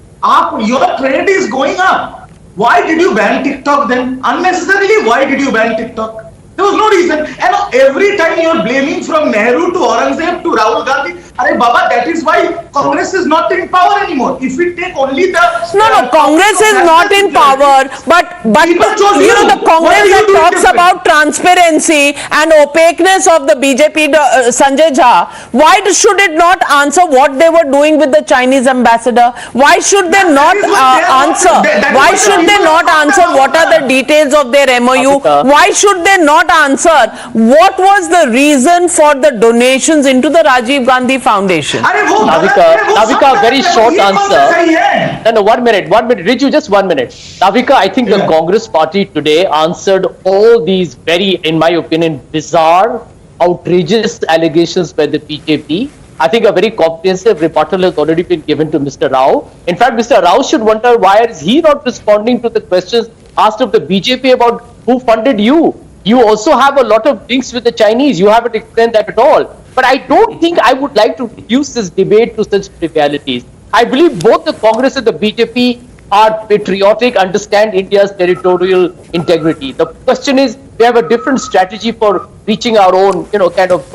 Your trade is going up. Why did you ban TikTok then? Unnecessarily, why did you ban TikTok? There was no reason. And every time you are blaming from Nehru to Aurangzeb to Rahul Gandhi, Arey Baba, that is why Congress is not in power anymore. If we take only the... No, Congress is not in power, but you know, the Congress that talks about transparency and opaqueness of the BJP, Sanjay Jha, why should it not answer what they were doing with the Chinese ambassador? Why should they not answer? Why should they not answer what are the details of their MOU? Why should they not answer what was the reason for the donations into the Rajiv Gandhi Foundation? Navika, very short answer. No, 1 minute. Riju, just 1 minute. Navika, I think the Congress party today answered all these very, in my opinion, bizarre, outrageous allegations by the BJP. I think a very comprehensive rebuttal has already been given to Mr. Rao. In fact, Mr. Rao should wonder why is he not responding to the questions asked of the BJP about who funded you. You also have a lot of links with the Chinese. You haven't explained that at all. But I don't think I would like to reduce this debate to such trivialities. I believe both the Congress and the BJP are patriotic, understand India's territorial integrity. The question is, we have a different strategy for reaching our own, kind of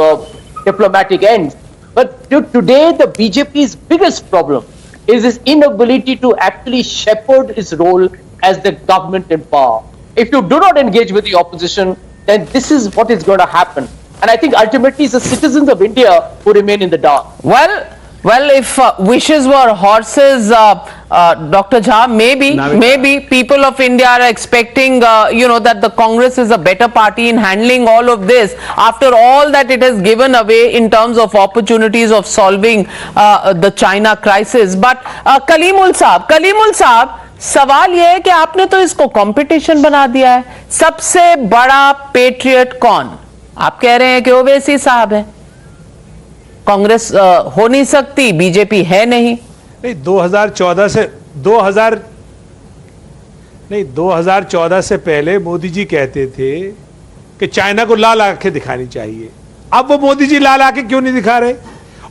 diplomatic ends. But today, the BJP's biggest problem is its inability to actually shepherd its role as the government in power. If you do not engage with the opposition, then this is what is going to happen. And I think ultimately it's the citizens of India who remain in the dark. Well, if wishes were horses, Dr. Jha, maybe people of India are expecting, that the Congress is a better party in handling all of this after all that it has given away in terms of opportunities of solving the China crisis. But Kalimul Saab, सवाल ये है कि आपने तो इसको competition बना दिया है. सबसे बड़ा पेट्रियट कौन? आप कह रहे हैं कि ओवैसी साहब है. कांग्रेस हो नहीं सकती, बीजेपी है नहीं. 2014 से पहले मोदी जी कहते थे कि चाइना को लाल आंखें दिखानी चाहिए. अब वो मोदी जी लाल आंखें क्यों नहीं दिखा रहे?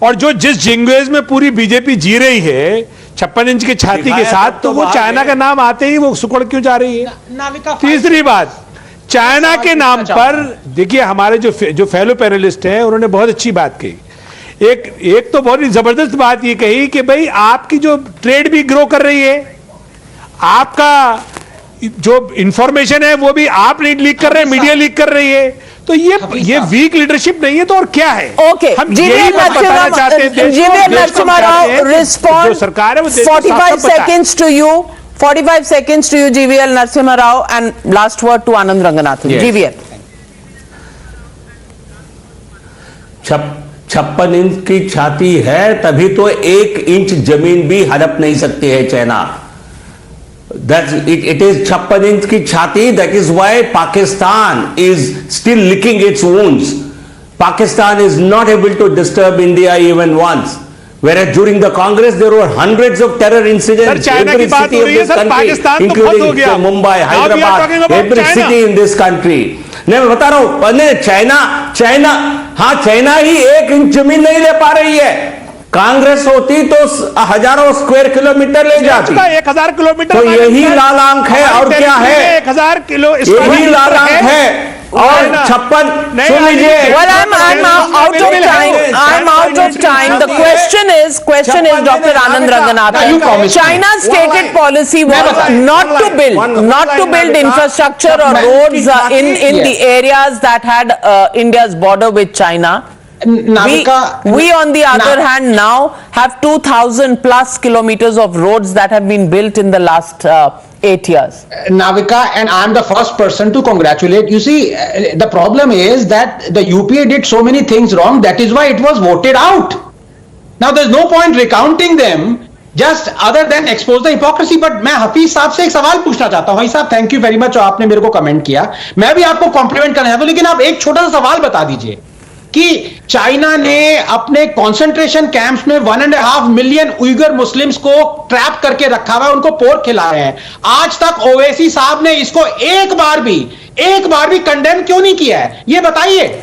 और जिस जिंगवेज में पूरी बीजेपी जी रही है 56 इंच की छाती के साथ, तो वो चाइना का नाम आते ही वो सुकड़ क्यों जा रही है? तीसरी बात, चाइना के नाम पर देखिए, हमारे जो फेलो पैनलिस्ट हैं उन्होंने बहुत अच्छी बात कही. एक तो बहुत ही जबरदस्त बात ये कही कि भाई आपकी जो ट्रेड भी ग्रो कर रही है, आपका जो इंफॉर्मेशन है वो भी आप लीक कर रहे हैं, मीडिया लीक कर रही है. तो ये वीक लीडरशिप नहीं है तो और क्या है? ओके, यही बात बताना चाहते हैं. GVL Narasimha Rao, respond. 45 seconds to you. 45 seconds to you, GVL Narasimha Rao, and last word to Anand Ranganathan. Yes. GVL. 56 inch की छाती है, तभी तो 1 इंच जमीन भी हड़प नहीं सकती है China. It is 56 inch ki chhati. That is why Pakistan is still licking its wounds. Pakistan is not able to disturb India even once. Whereas during the Congress there were hundreds of terror incidents. Every city of this country, including Mumbai, Hyderabad, every city in this country. मैं बता रहा हूँ, China ही 1 inch जमीन नहीं ले पा रही है. कांग्रेस होती तो हजारों स्क्वायर किलोमीटर ले जाती. 1000 किलोमीटर. तो यही लाल आंख है और क्या है? 1000 किलो यही लाल आंख है. और 56 सुन लीजिए. Well, I'm out of time. I'm out of time. The question is, Dr. Anand Ranganathan. China's stated policy was not to build infrastructure or roads in the areas that had India's border with China. Navika, we on the other hand now have 2,000 plus kilometers of roads that have been built in the last 8 years. Navika, and I'm the first person to congratulate. You see, the problem is that the UPA did so many things wrong. That is why it was voted out. Now there's no point recounting them, just other than expose the hypocrisy. But मैं हफीज साहब से एक सवाल पूछना चाहता हूँ. भाई साहब, थैंक यू वेरी मच, आपने मेरे को कमेंट किया. मैं भी आपको कॉम्प्लीमेंट करना चाहता हूँ, लेकिन आप एक छोटा सा सवाल बता दीजिए कि चाइना ने अपने कंसंट्रेशन कैंप्स में 1.5 मिलियन उइगर मुस्लिम्स को ट्रैप करके रखा हुआ है, उनको पोर्क खिला रहे हैं. आज तक ओवैसी साहब ने इसको एक बार भी कंडेम क्यों नहीं किया है, ये बताइए.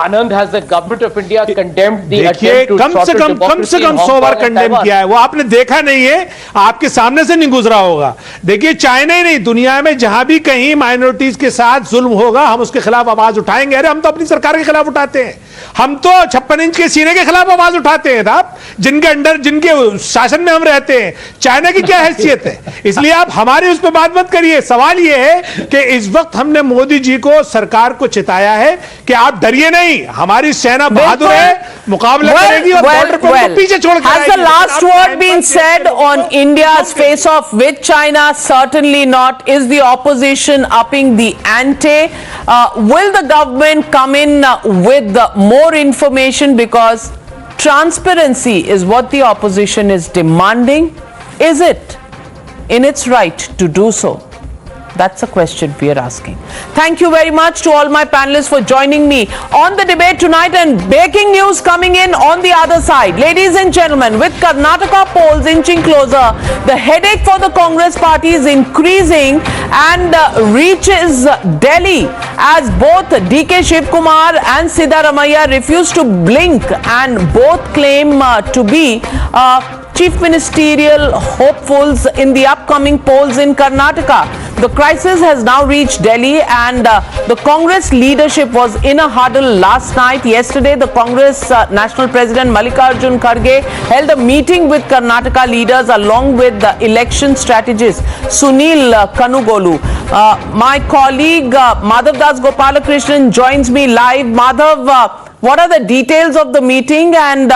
Anand, has the government of India condemned the देखिए, attempt to कम से कम 100 बार कंडेम किया है. वो आपने देखा नहीं है, आपके सामने से नहीं गुजरा होगा. देखिए, चाइना ही नहीं, दुनिया में जहां भी कहीं माइनॉरिटीज के साथ जुल्म होगा, हम उसके खिलाफ आवाज उठाएंगे. अरे हम तो अपनी सरकार के खिलाफ उठाते हैं. हम तो 56 इंच के सीने के खिलाफ आवाज उठाते हैं साहब, जिनके शासन में हम रहते हैं. चाइना की क्या हैसियत है? इसलिए आप हमारी उस पर बात मत करिए. सवाल यह है कि इस वक्त हमने मोदी जी को, सरकार को चिताया है कि आप डरिए नहीं, हमारी सेना बहादुर है, मुकाबला करेगी और बॉर्डर को पीछे छोड़ के. Has the last word been said on India's face-off with China? Certainly not. Is the opposition upping the ante? Will the government come in with more information, because transparency is what the opposition is demanding? Is it in its right to do so? That's a question we are asking. Thank you very much to all my panelists for joining me on the debate tonight, and breaking news coming in on the other side. Ladies and gentlemen, with Karnataka polls inching closer, the headache for the Congress party is increasing and reaches Delhi as both DK Shivkumar and Siddaramaiah refuse to blink, and both claim to be chief ministerial hopefuls in the upcoming polls in Karnataka. The crisis has now reached Delhi, and the Congress leadership was in a huddle last night. Yesterday, the Congress National President Mallikarjun Kharge held a meeting with Karnataka leaders along with the election strategist Sunil Kanugolu. My colleague Madhav Das Gopalakrishnan joins me live. Madhav, what are the details of the meeting? And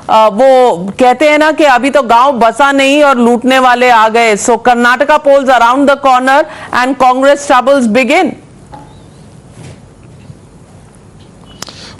वो कहते हैं ना कि अभी तो गांव बसा नहीं और लूटने वाले आ गए. So Karnataka polls around the corner and Congress troubles begin.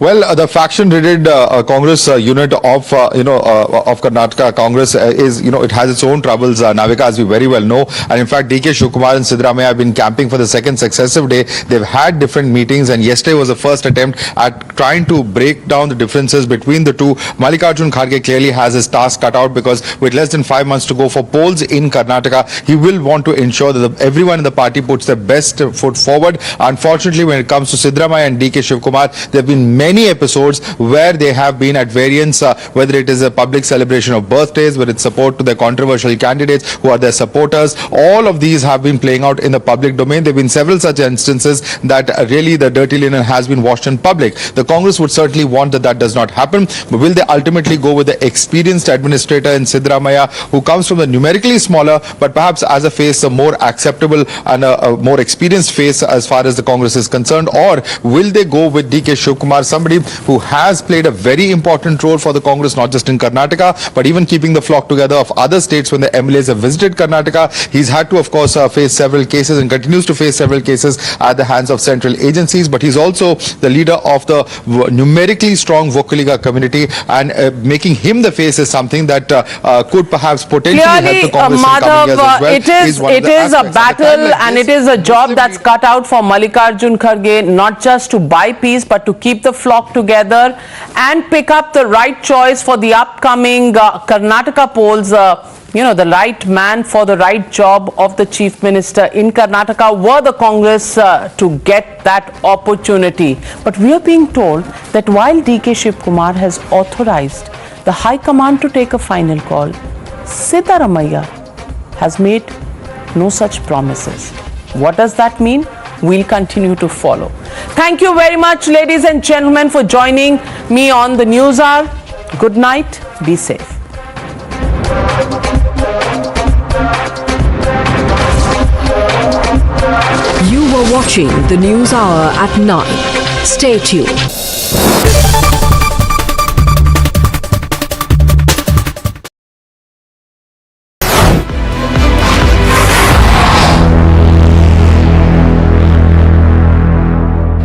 Well, the faction-rated Congress unit of of Karnataka Congress is, it has its own troubles, Navika, as we very well know. And in fact, DK Shivkumar and Siddaramaiah have been camping for the second successive day. They've had different meetings, and yesterday was the first attempt at trying to break down the differences between the two. Mallikarjun Kharge clearly has his task cut out, because with less than 5 months to go for polls in Karnataka, he will want to ensure that everyone in the party puts their best foot forward. Unfortunately, when it comes to Siddaramaiah and DK Shivkumar, there have been many episodes where they have been at variance, whether it is a public celebration of birthdays, whether it's support to their controversial candidates who are their supporters. All of these have been playing out in the public domain. There have been several such instances that really the dirty linen has been washed in public. The Congress would certainly want that that does not happen, but will they ultimately go with the experienced administrator in Siddaramaiah, who comes from the numerically smaller but perhaps as a face a more acceptable and a more experienced face as far as the Congress is concerned? Or will they go with DK Shivkumar, somebody who has played a very important role for the Congress, not just in Karnataka, but even keeping the flock together of other states when the MLAs have visited Karnataka? He's had to, of course, face several cases and continues to face several cases at the hands of central agencies, but he's also the leader of the numerically strong Vocaliga community, and making him the face is something that could perhaps potentially help the Congress in coming years as well. It is a battle, and it is a job that's cut out for Mallikarjun Kharge, not just to buy peace, but to keep the flock together and pick up the right choice for the upcoming Karnataka polls. The right man for the right job of the chief minister in Karnataka were the Congress to get that opportunity. But we are being told that while DK Shivkumar has authorized the High Command to take a final call, Siddaramaiah has made no such promises. What does that mean? We'll continue to follow. Thank you very much, ladies and gentlemen, for joining me on the News Hour. Good night. Be safe. You were watching the News Hour at 9. Stay tuned.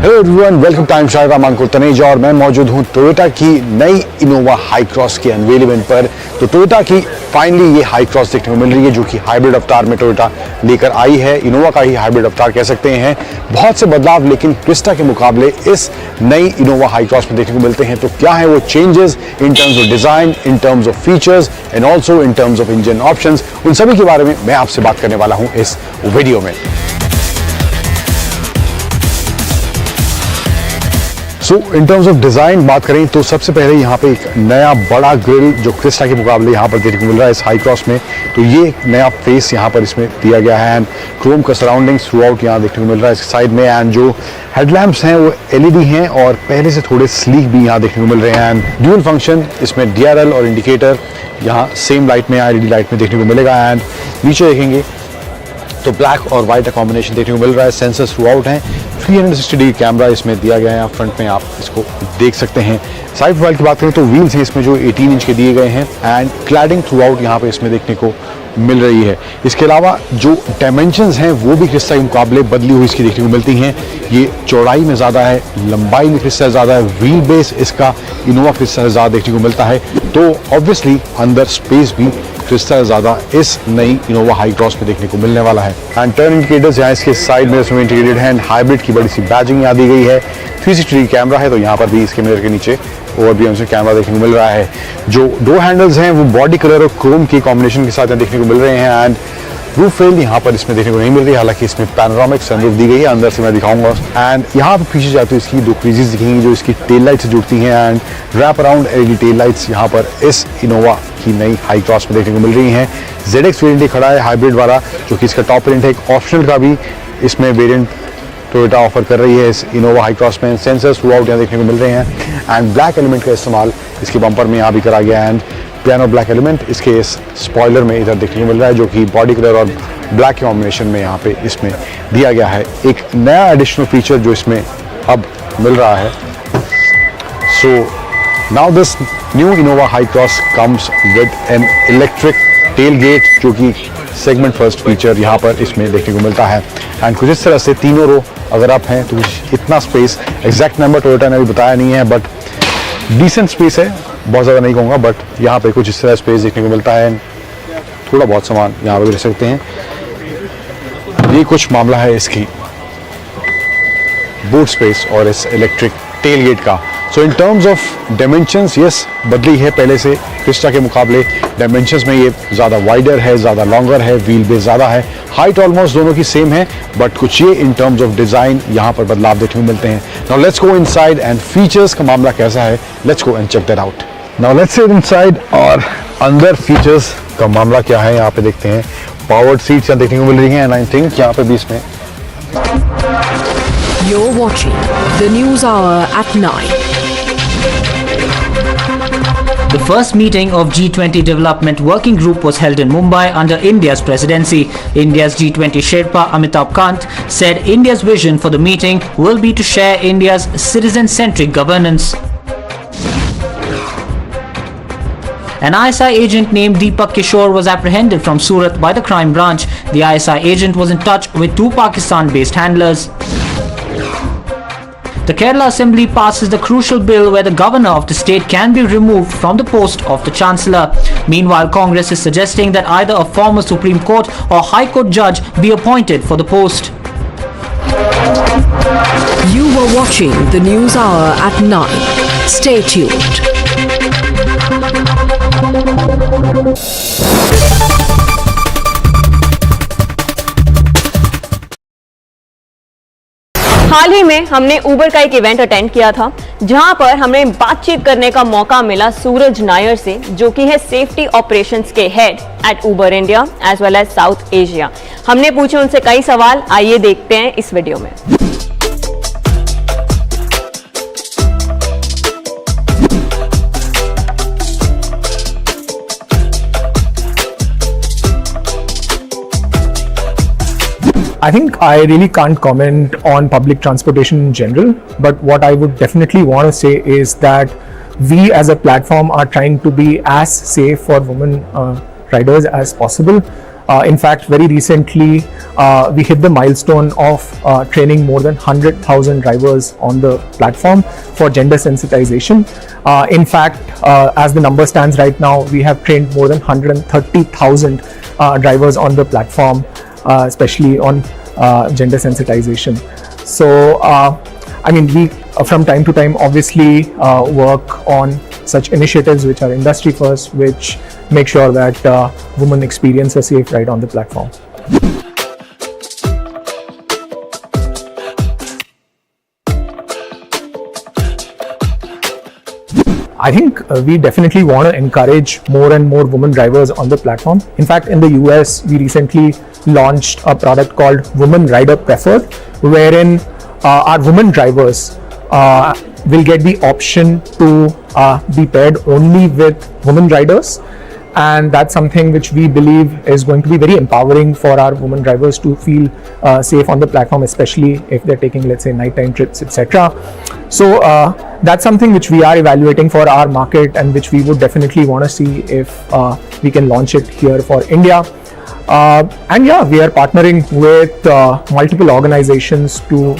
Hello everyone, welcome time शायद अंकुर तनेजा और मैं मौजूद हूं Toyota की नई Innova high cross के अनवेलमेंट पर। तो टोयोटा की फाइनली ये हाई क्रॉस देखने को मिल रही है जो कि हाइब्रिड अवतार में टोयोटा लेकर आई है। इनोवा का ही हाइब्रिड अवतार कह सकते हैं। बहुत से बदलाव लेकिन क्रिस्टा के मुकाबले इस नई इनोवा हाई क्रॉस में देखने को मिलते हैं। तो क्या है वो changes in terms of design, in terms of features and also in terms of engine options, उन सभी के बारे में मैं आपसे बात करने वाला हूँ इस वीडियो में। सो इन टर्म्स ऑफ डिज़ाइन बात करें तो सबसे पहले यहाँ पे एक नया बड़ा ग्रिल जो क्रिस्टा के मुकाबले यहाँ पर देखने को मिल रहा है इस हाई क्रॉस में। तो ये एक नया फेस यहाँ पर इसमें दिया गया है एंड क्रोम का सराउंडिंग्स थ्रू आउट यहाँ देखने को मिल रहा है इसके साइड में। एंड जो हेडलैम्प्स हैं वो LED हैं और पहले से थोड़े स्लीक भी यहाँ देखने को मिल रहे हैं। एंड ड्यूल फंक्शन इसमें DRL और इंडिकेटर यहाँ सेम लाइट में LED लाइट में देखने को मिलेगा। एंड नीचे देखेंगे तो ब्लैक और वाइट का कॉम्बिनेशन देखने को मिल रहा है। सेंसर्स थ्रू आउट हैं, 360 डिग्री कैमरा इसमें दिया गया है, फ्रंट में आप इसको देख सकते हैं। साइड प्रोफाइल की बात करें तो व्हील्स हैं इसमें जो 18 इंच के दिए गए हैं एंड क्लैडिंग थ्रू आउट यहाँ पे इसमें देखने को मिल रही है। इसके अलावा जो डायमेंशंस हैं वो भी क्रिस्टा के मुकाबले बदली हुई इसकी देखने को मिलती हैं। ये चौड़ाई में ज़्यादा है, लंबाई में क्रिस्टा ज़्यादा है, व्हील बेस इसका इनोवा क्रिस्टा से ज़्यादा देखने को मिलता है। तो ऑब्वियसली अंदर स्पेस भी क्रिस्टा ज़्यादा इस नई इनोवा हाई क्रॉस में देखने को मिलने वाला है। एंड टर्न इंडिकेटर्स यहाँ इसके साइड में इसमें इंटीग्रेटेड है एंड हाइब्रिड की बड़ी सी बैजिंग यहाँ दी गई है। 360 डिग्री कैमरा है तो यहाँ पर भी इसके मिरर के नीचे और भी हमसे कैमरा देखने को मिल रहा है। जो डोर हैंडल्स हैं वो बॉडी कलर और क्रोम के कॉम्बिनेशन के साथ यहाँ देखने को मिल रहे हैं। एंड रूफ रेल यहाँ पर इसमें देखने को नहीं मिल रही, हालांकि इसमें पैनोरामिक सनरूफ दी गई है, अंदर से मैं दिखाऊंगा। एंड यहाँ पर पीछे जाते हुए इसकी 2 क्रीजेस दिखेंगी जो इसकी टेल लाइट से जुड़ती हैं and wrap around LED tail lights यहाँ पर इस इनोवा की नई हाई क्रॉस में देखने को मिल रही हैं। ZX वेरिएंट खड़ा है हाइब्रिड वाला जो कि इसका टॉप वेरिएंट है। एक ऑप्शनल का भी इसमें वेरिएंट टोयोटा ऑफर कर रही है इस इनोवा हाई क्रॉस में। सेंसर्स थ्रू आउट यहाँ देखने को मिल रहे हैं एंड ब्लैक एलिमेंट का इस्तेमाल इसके बम्पर में यहाँ भी करा गया है। एंड पियानो ब्लैक एलिमेंट इसके इस स्पॉइलर में इधर देखने को मिल रहा है जो कि बॉडी कलर और ब्लैक के कॉम्बिनेशन में यहाँ पे इसमें दिया गया है। एक नया एडिशनल फीचर जो इसमें अब मिल रहा है। So now this new Innova Hycross comes with an electric tailgate जो कि सेगमेंट फर्स्ट फीचर यहाँ पर इसमें देखने को मिलता है। एंड कुछ इस तरह से तीनों रो अगर आप हैं तो इतना स्पेस, एग्जैक्ट नंबर टोयोटा ने अभी बताया नहीं है बट डिसेंट स्पेस है, बहुत ज़्यादा नहीं कहूँगा बट यहाँ पे कुछ इस तरह स्पेस देखने को मिलता है। थोड़ा बहुत सामान यहाँ पर रख सकते हैं। ये कुछ मामला है इसकी बूट स्पेस और इस इलेक्ट्रिक टेल गेट का। So in terms of dimensions yes बदली है पहले से क्रिस्टा के मुकाबले। डायमेंशंस में ये ज़्यादा वाइडर है, ज़्यादा लॉन्गर है, व्हील बेस ज़्यादा है, हाइट ऑलमोस्ट दोनों की सेम है बट कुछ ये इन टर्म्स ऑफ डिज़ाइन यहाँ पर बदलाव देखने को मिलते हैं। Now let's go inside and features का मामला कैसा है, let's go and check that out. Now let's sit inside और अंदर फीचर्स का मामला क्या है यहाँ पे देखते हैं। पावर्ड सीट्स यहाँ देखने को मिल रही हैं एंड आई थिंक यहाँ पे भी इसमें You're watching the Newshour at 9. The first meeting of G20 Development Working Group was held in Mumbai under India's presidency. India's G20 Sherpa Amitabh Kant said India's vision for the meeting will be to share India's citizen-centric governance. An ISI agent named Deepak Kishore was apprehended from Surat by the crime branch. The ISI agent was in touch with 2 Pakistan-based handlers. The Kerala Assembly passes the crucial bill where the governor of the state can be removed from the post of the Chancellor. Meanwhile, Congress is suggesting that either a former Supreme Court or High Court judge be appointed for the post. You were watching the Newshour at 9. Stay tuned. हाल ही में हमने उबर का एक event attend किया था जहां पर हमें बातचीत करने का मौका मिला सूरज नायर से जो कि है सेफ्टी ऑपरेशंस के head at Uber India as well as South Asia. हमने पूछे उनसे कई सवाल, आइए देखते हैं इस वीडियो में। I think I really can't comment on public transportation in general, but what I would definitely want to say is that we as a platform are trying to be as safe for women riders as possible. In fact, very recently, we hit the milestone of training more than 100,000 drivers on the platform for gender sensitization. In fact, as the number stands right now, we have trained more than 130,000 drivers on the platform, especially on gender sensitization. So, I mean, we from time to time obviously work on such initiatives which are industry first, which make sure that women experience a safe ride on the platform. I think we definitely want to encourage more and more women drivers on the platform. In fact, in the US, we recently launched a product called Women Rider Preferred, wherein our women drivers will get the option to be paired only with women riders, and that's something which we believe is going to be very empowering for our women drivers to feel safe on the platform, especially if they're taking, let's say, nighttime trips, etc. So that's something which we are evaluating for our market, and which we would definitely want to see if we can launch it here for India. And yeah, we are partnering with multiple organizations to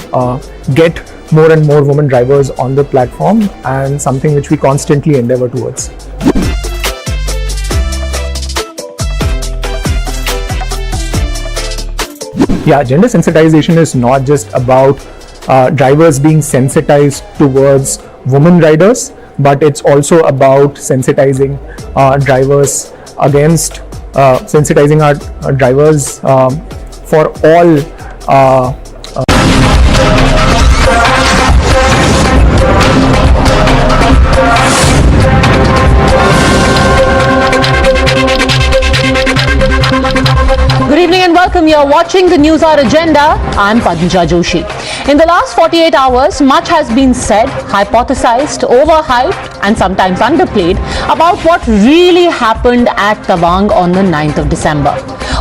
get more and more women drivers on the platform, and something which we constantly endeavor towards. Yeah, gender sensitization is not just about drivers being sensitized towards women riders, but it's also about sensitizing drivers against sensitizing our drivers for all Good evening and welcome. You're watching the Newshour Agenda. I'm Padmaja Joshi. In the last 48 hours, much has been said, hypothesized, overhyped, and sometimes underplayed about what really happened at Tawang on the 9th of December.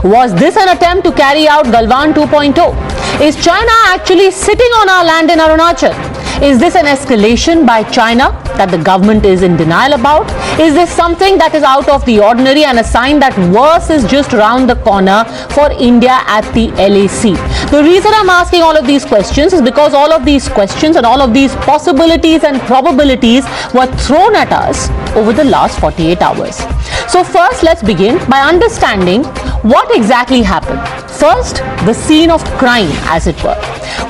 Was this an attempt to carry out Galwan 2.0? Is China actually sitting on our land in Arunachal? Is this an escalation by China that the government is in denial about? Is this something that is out of the ordinary and a sign that worse is just around the corner for India at the LAC? The reason I'm asking all of these questions is because all of these questions and all of these possibilities and probabilities were thrown at us over the last 48 hours. So first, let's begin by understanding what exactly happened. First, the scene of crime, as it were.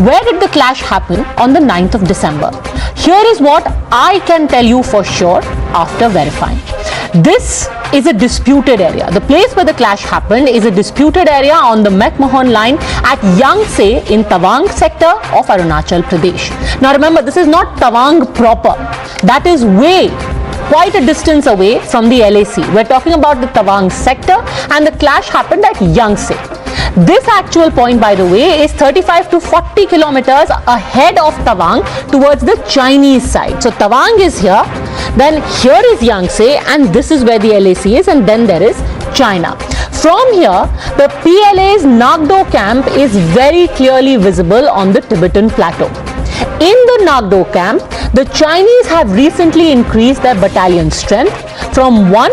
Where did the clash happen on the 9th of December? Here is what I can tell you for sure after verifying. This is a disputed area. The place where the clash happened is a disputed area on the McMahon line at Yangtze in Tawang sector of Arunachal Pradesh. Now remember, this is not Tawang proper. That is quite a distance away from the LAC. We're talking about the Tawang sector, and the clash happened at Yangtze. This actual point, by the way, is 35 to 40 kilometers ahead of Tawang towards the Chinese side. So Tawang is here, then here is Yangtze, and this is where the LAC is, and then there is China. From here, the PLA's Nagdo camp is very clearly visible on the Tibetan plateau. In the Nagdo camp, the Chinese have recently increased their battalion strength from 1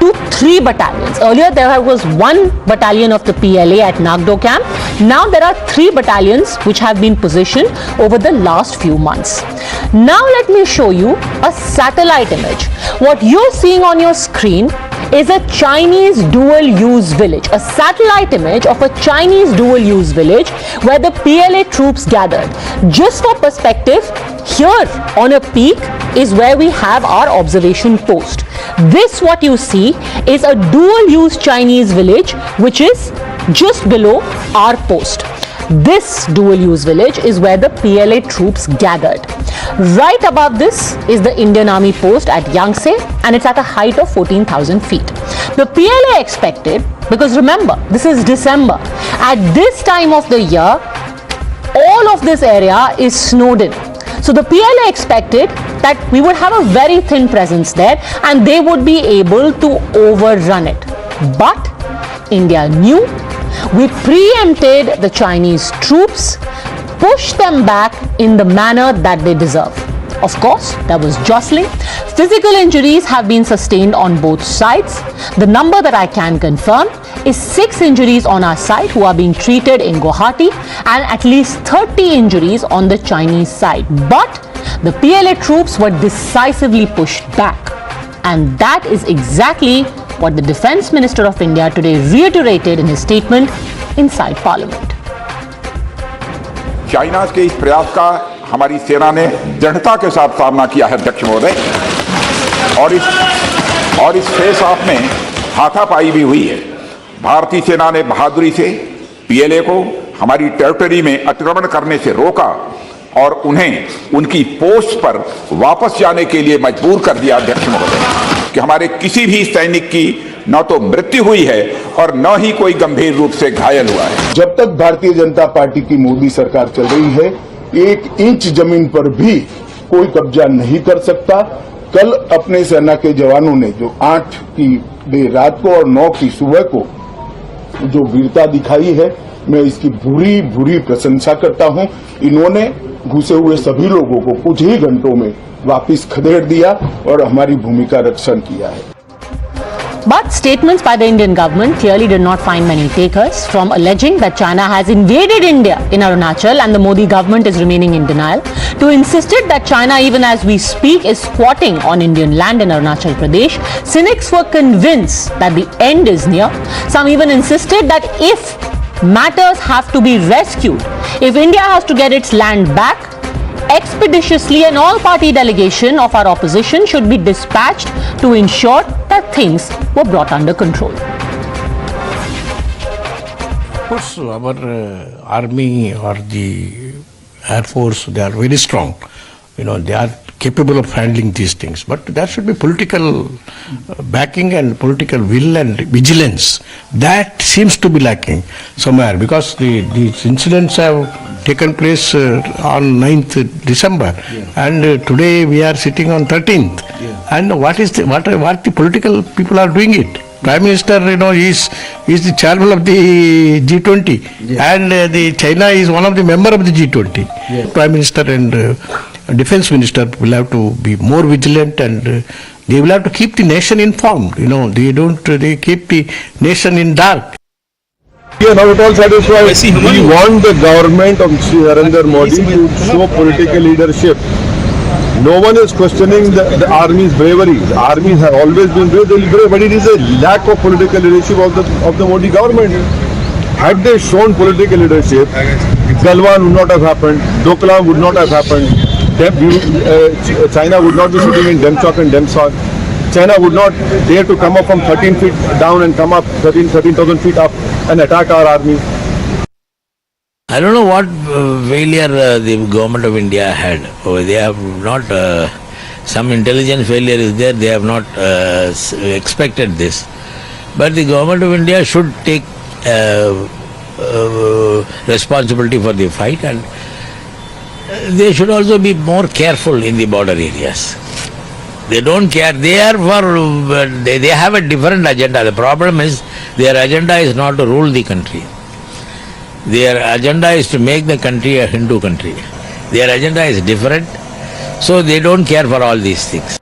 to 3 battalions. Earlier there was 1 battalion of the PLA at Nagdo camp. Now there are 3 battalions which have been positioned over the last few months. Now let me show you a satellite image. What you're seeing on your screen is a Chinese dual-use village, a satellite image of a Chinese dual-use village where the PLA troops gathered. Just for perspective, here on a peak is where we have our observation post. This, what you see, is a dual-use Chinese village which is just below our post. This dual-use village is where the PLA troops gathered. Right above this is the Indian Army post at Yangtze, and it's at a height of 14,000 feet. The PLA expected, because remember, this is December, at this time of the year, all of this area is snowed in. So the PLA expected that we would have a very thin presence there and they would be able to overrun it. But India knew We preempted the Chinese troops, pushed them back in the manner that they deserve. Of course, there was jostling. Physical injuries have been sustained on both sides. The number that I can confirm is 6 injuries on our side who are being treated in Guwahati and at least 30 injuries on the Chinese side. But the PLA troops were decisively pushed back. And that is exactly what the Defence Minister of India today reiterated in his statement inside Parliament. China के इस प्रयास का हमारी सेना ने दृढ़ता के साथ सामना किया है अध्यक्ष महोदय, और इस फेस ऑफ में हाथापाई भी हुई है। भारतीय सेना ने बहादुरी से पीएलए को हमारी टेरिटरी में अतिक्रमण करने से रोका और उन्हें उनकी पोस्ट पर वापस जाने के लिए मजबूर कर दिया अध्यक्ष महोदय, कि हमारे किसी भी सैनिक की न तो मृत्यु हुई है और न ही कोई गंभीर रूप से घायल हुआ है। जब तक भारतीय जनता पार्टी की मोदी सरकार चल रही है, 1 इंच जमीन पर भी कोई कब्जा नहीं कर सकता। कल अपने सेना के जवानों ने जो 8 की देर रात को और 9 की सुबह को जो वीरता दिखाई है, मैं इसकी बुरी प्रशंसा करता हूं। इन्होंने घुसे हुए सभी लोगों को कुछ ही घंटों में वापस खदेड़ दिया और हमारी भूमि का रक्षण किया है। But statements by the Indian government clearly did not find many takers, from alleging that China has invaded India in Arunachal and the Modi government is remaining in denial, to insisted that China, even as we speak, is squatting on Indian land in Arunachal Pradesh. Cynics were convinced that the end is near. Some even insisted that if matters have to be rescued, if India has to get its land back, expeditiously an all-party delegation of our opposition should be dispatched to ensure that things were brought under control. Of course, our army or the air force, they are very strong. You know, they are capable of handling these things. But there should be political backing and political will and vigilance. That seems to be lacking somewhere, because these incidents have taken place on 9th December, and today we are sitting on 13th. And what the political people are doing it? Prime Minister, you know, is the chairman of the G20, and the China is one of the member of the G20. Prime Minister and Defense Minister will have to be more vigilant, and they will have to keep the nation informed. You know, they keep the nation in dark. We are not at all satisfied. We want the government of Shri Narendra Modi to show political leadership. No one is questioning the army's bravery. The army has always been brave, but it is a lack of political leadership of the Modi government. Had they shown political leadership, Galwan would not have happened, Doklam would not have happened, China would not be sitting in Demchok and Demsok. China would not dare to come up from 13 feet down and come up 13,000 feet up and attack our army. I don't know what failure the government of India had. They have not, some intelligence failure is there, they have not expected this. But the government of India should take responsibility for the fight, and they should also be more careful in the border areas. They don't care. They are for, they have a different agenda. The problem is their agenda is not to rule the country. Their agenda is to make the country a Hindu country. Their agenda is different, so they don't care for all these things.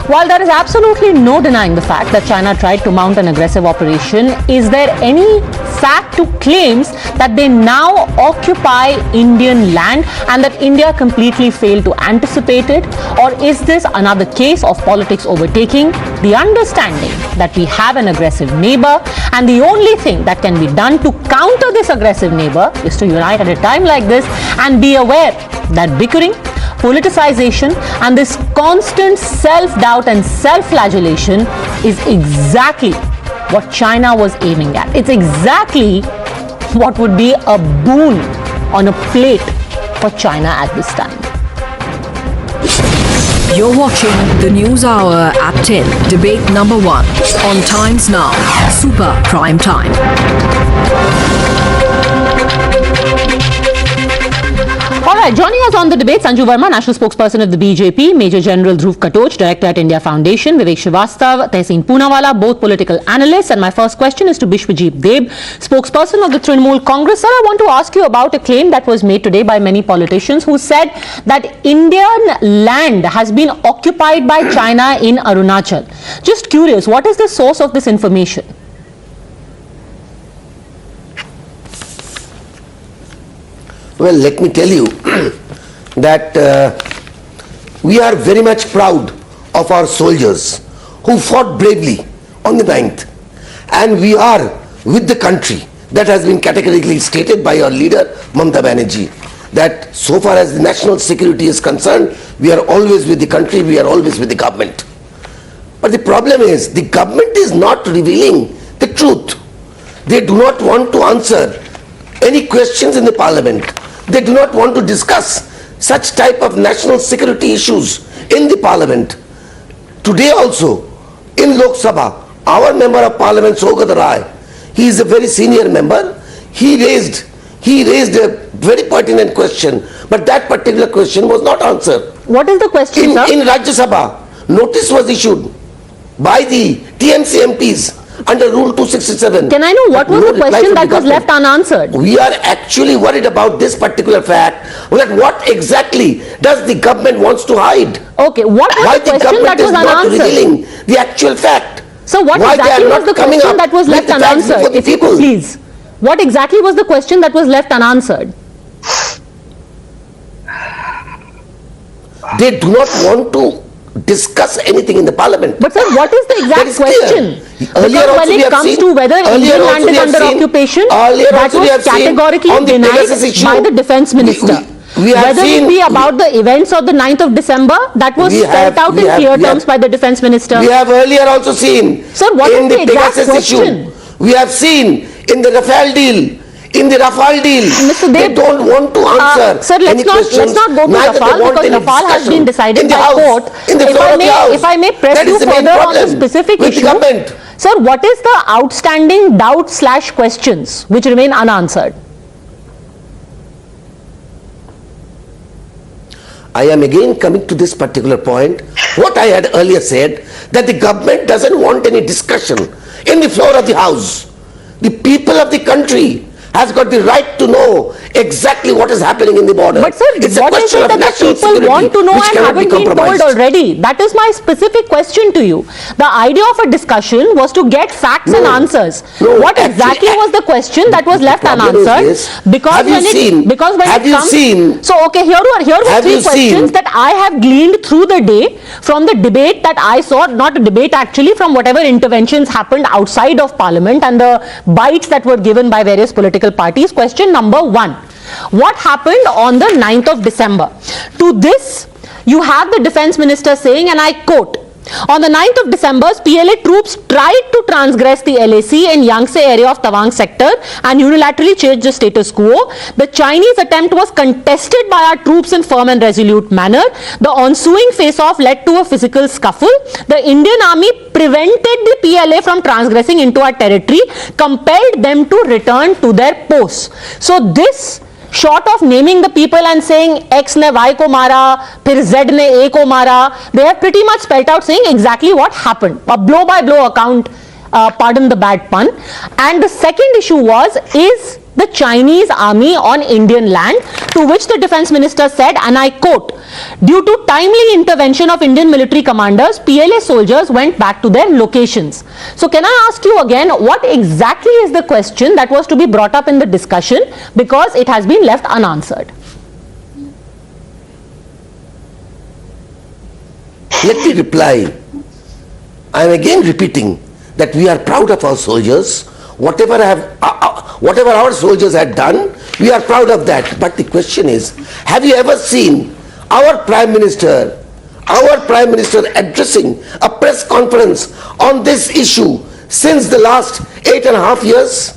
While there is absolutely no denying the fact that China tried to mount an aggressive operation, is there any fact to claims that they now occupy Indian land and that India completely failed to anticipate it? Or is this another case of politics overtaking the understanding that we have an aggressive neighbor, and the only thing that can be done to counter this aggressive neighbor is to unite at a time like this and be aware that bickering, politicization and this constant self-doubt and self-flagellation is exactly what China was aiming at. It's exactly what would be a boon on a plate for China at this time. You're watching the News Hour at 10, debate number 1 on Times Now, Super Prime Time. All right, joining us on the debate, Sanju Verma, National Spokesperson of the BJP, Major General Dhruv Katoch, Director at India Foundation, Vivek Srivastav, Tehseen Poonawala, both political analysts. And my first question is to Bishwajit Deb, Spokesperson of the Trinamool Congress. Sir, I want to ask you about a claim that was made today by many politicians who said that Indian land has been occupied by China in Arunachal. Just curious, what is the source of this information? Well, let me tell you that we are very much proud of our soldiers who fought bravely on the 9th, and we are with the country. That has been categorically stated by our leader Mamata Banerjee, that so far as the national security is concerned, we are always with the country, we are always with the government. But the problem is, the government is not revealing the truth. They do not want to answer any questions in the parliament. They do not want to discuss such type of national security issues in the parliament. Today also, in Lok Sabha, our member of parliament, Sogat Rai, he is a very senior member. He raised a very pertinent question, but that particular question was not answered. What is the question, sir? In Rajya Sabha, notice was issued by the TMC MPs under Rule 267. Can I know what was the question that was left unanswered? We are actually worried about this particular fact, that what exactly does the government wants to hide? Okay, what was the question that was unanswered? Why the government is not revealing the actual fact? So what exactly was the question that was left unanswered? If you could please. What exactly was the question that was left unanswered? They do not want to discuss anything in the parliament. But sir, what is the exact question? Because when it comes to whether Indian land is under occupation, that was categorically denied by the defence minister. Whether it be about the events of the 9th of December, that was spelled out in clear terms by the defence minister. We have earlier also seen, sir, what is the exact question? We have seen in the Rafale deal, Mr. Deb, they don't want to answer. Sir, let's not go to Rafale, because Rafale has been decided by court. If I may press you further on the specific issue, sir, what is the outstanding doubt/questions which remain unanswered? I am again coming to this particular point. What I had earlier said, that the government doesn't want any discussion in the floor of the house. The people of the country has got the right to know exactly what is happening in the border. But sir, what is it that the people want to know and haven't been told already? That is my specific question to you. The idea of a discussion was to get facts and answers. What exactly was the question that was left unanswered? Because when it comes, so okay, here were three questions that I have gleaned through the day from the debate that I saw, not a debate actually, from whatever interventions happened outside of parliament and the bites that were given by various political parties. Question number 1. What happened on the 9th of December? To this, you have the defense minister saying, and I quote, on the 9th of December, PLA troops tried to transgress the LAC in Yangtze area of Tawang sector and unilaterally changed the status quo. The Chinese attempt was contested by our troops in firm and resolute manner. The ensuing face-off led to a physical scuffle. The Indian army prevented the PLA from transgressing into our territory, compelled them to return to their posts. So this, short of naming the people and saying X ne Y ko mara, phir Z ne A ko mara, they have pretty much spelled out saying exactly what happened. A blow by blow account, pardon the bad pun. And the second issue was, is the Chinese army on Indian land, to which the defense minister said, and I quote, due to timely intervention of Indian military commanders, PLA soldiers went back to their locations. So can I ask you again, what exactly is the question that was to be brought up in the discussion, because it has been left unanswered? Let me reply. I am again repeating that we are proud of our soldiers. Whatever our soldiers had done, we are proud of that. But the question is, have you ever seen our Prime Minister addressing a press conference on this issue since the last 8.5 years?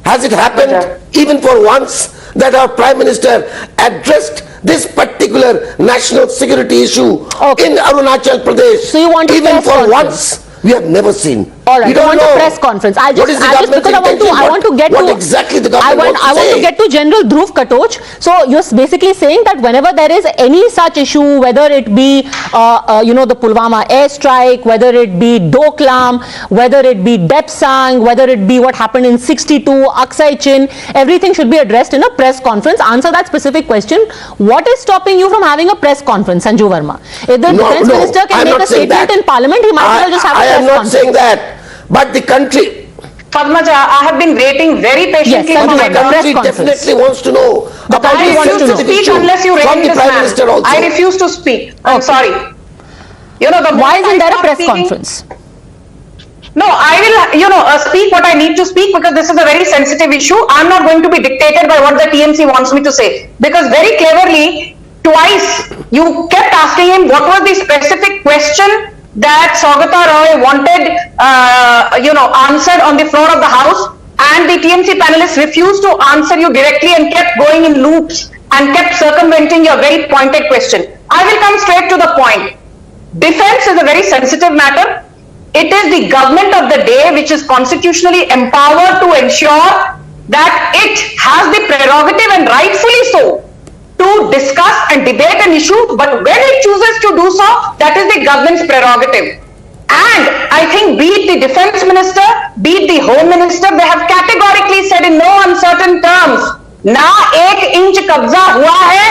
Has it happened even for once that our Prime Minister addressed this particular national security issue in Arunachal Pradesh? So you want to even for once? We have never seen. All right, We don't I want know. a press conference. I What is the government's intention? I want to get what to exactly the government wants to I want say? to get to General Dhruv Katoch. So you're basically saying that whenever there is any such issue, whether it be the Pulwama airstrike, whether it be Doklam, whether it be Depsang, whether it be what happened in 62, Aksai Chin, everything should be addressed in a press conference. Answer that specific question. What is stopping you from having a press conference, Sanju Verma? If the defense minister can make a statement in parliament, he might as well just have a press conference. I am not saying that. But the country, Padmaja, I have been waiting very patiently for my country definitely wants to know. I refuse to speak unless you raise this man. I refuse to speak. I'm sorry. Why isn't there a press conference? No, I will, speak what I need to speak because this is a very sensitive issue. I'm not going to be dictated by what the TMC wants me to say. Because very cleverly, twice, you kept asking him what was the specific question that Saugata Roy wanted, answered on the floor of the House, and the TMC panelists refused to answer you directly and kept going in loops and kept circumventing your very pointed question. I will come straight to the point. Defense is a very sensitive matter. It is the government of the day which is constitutionally empowered to ensure that it has the prerogative, and rightfully so, to discuss and debate an issue, but when it chooses to do so, that is the government's prerogative. And I think be it the defense minister, be it the home minister, they have categorically said in no uncertain terms, ना एक inch कब्जा हुआ है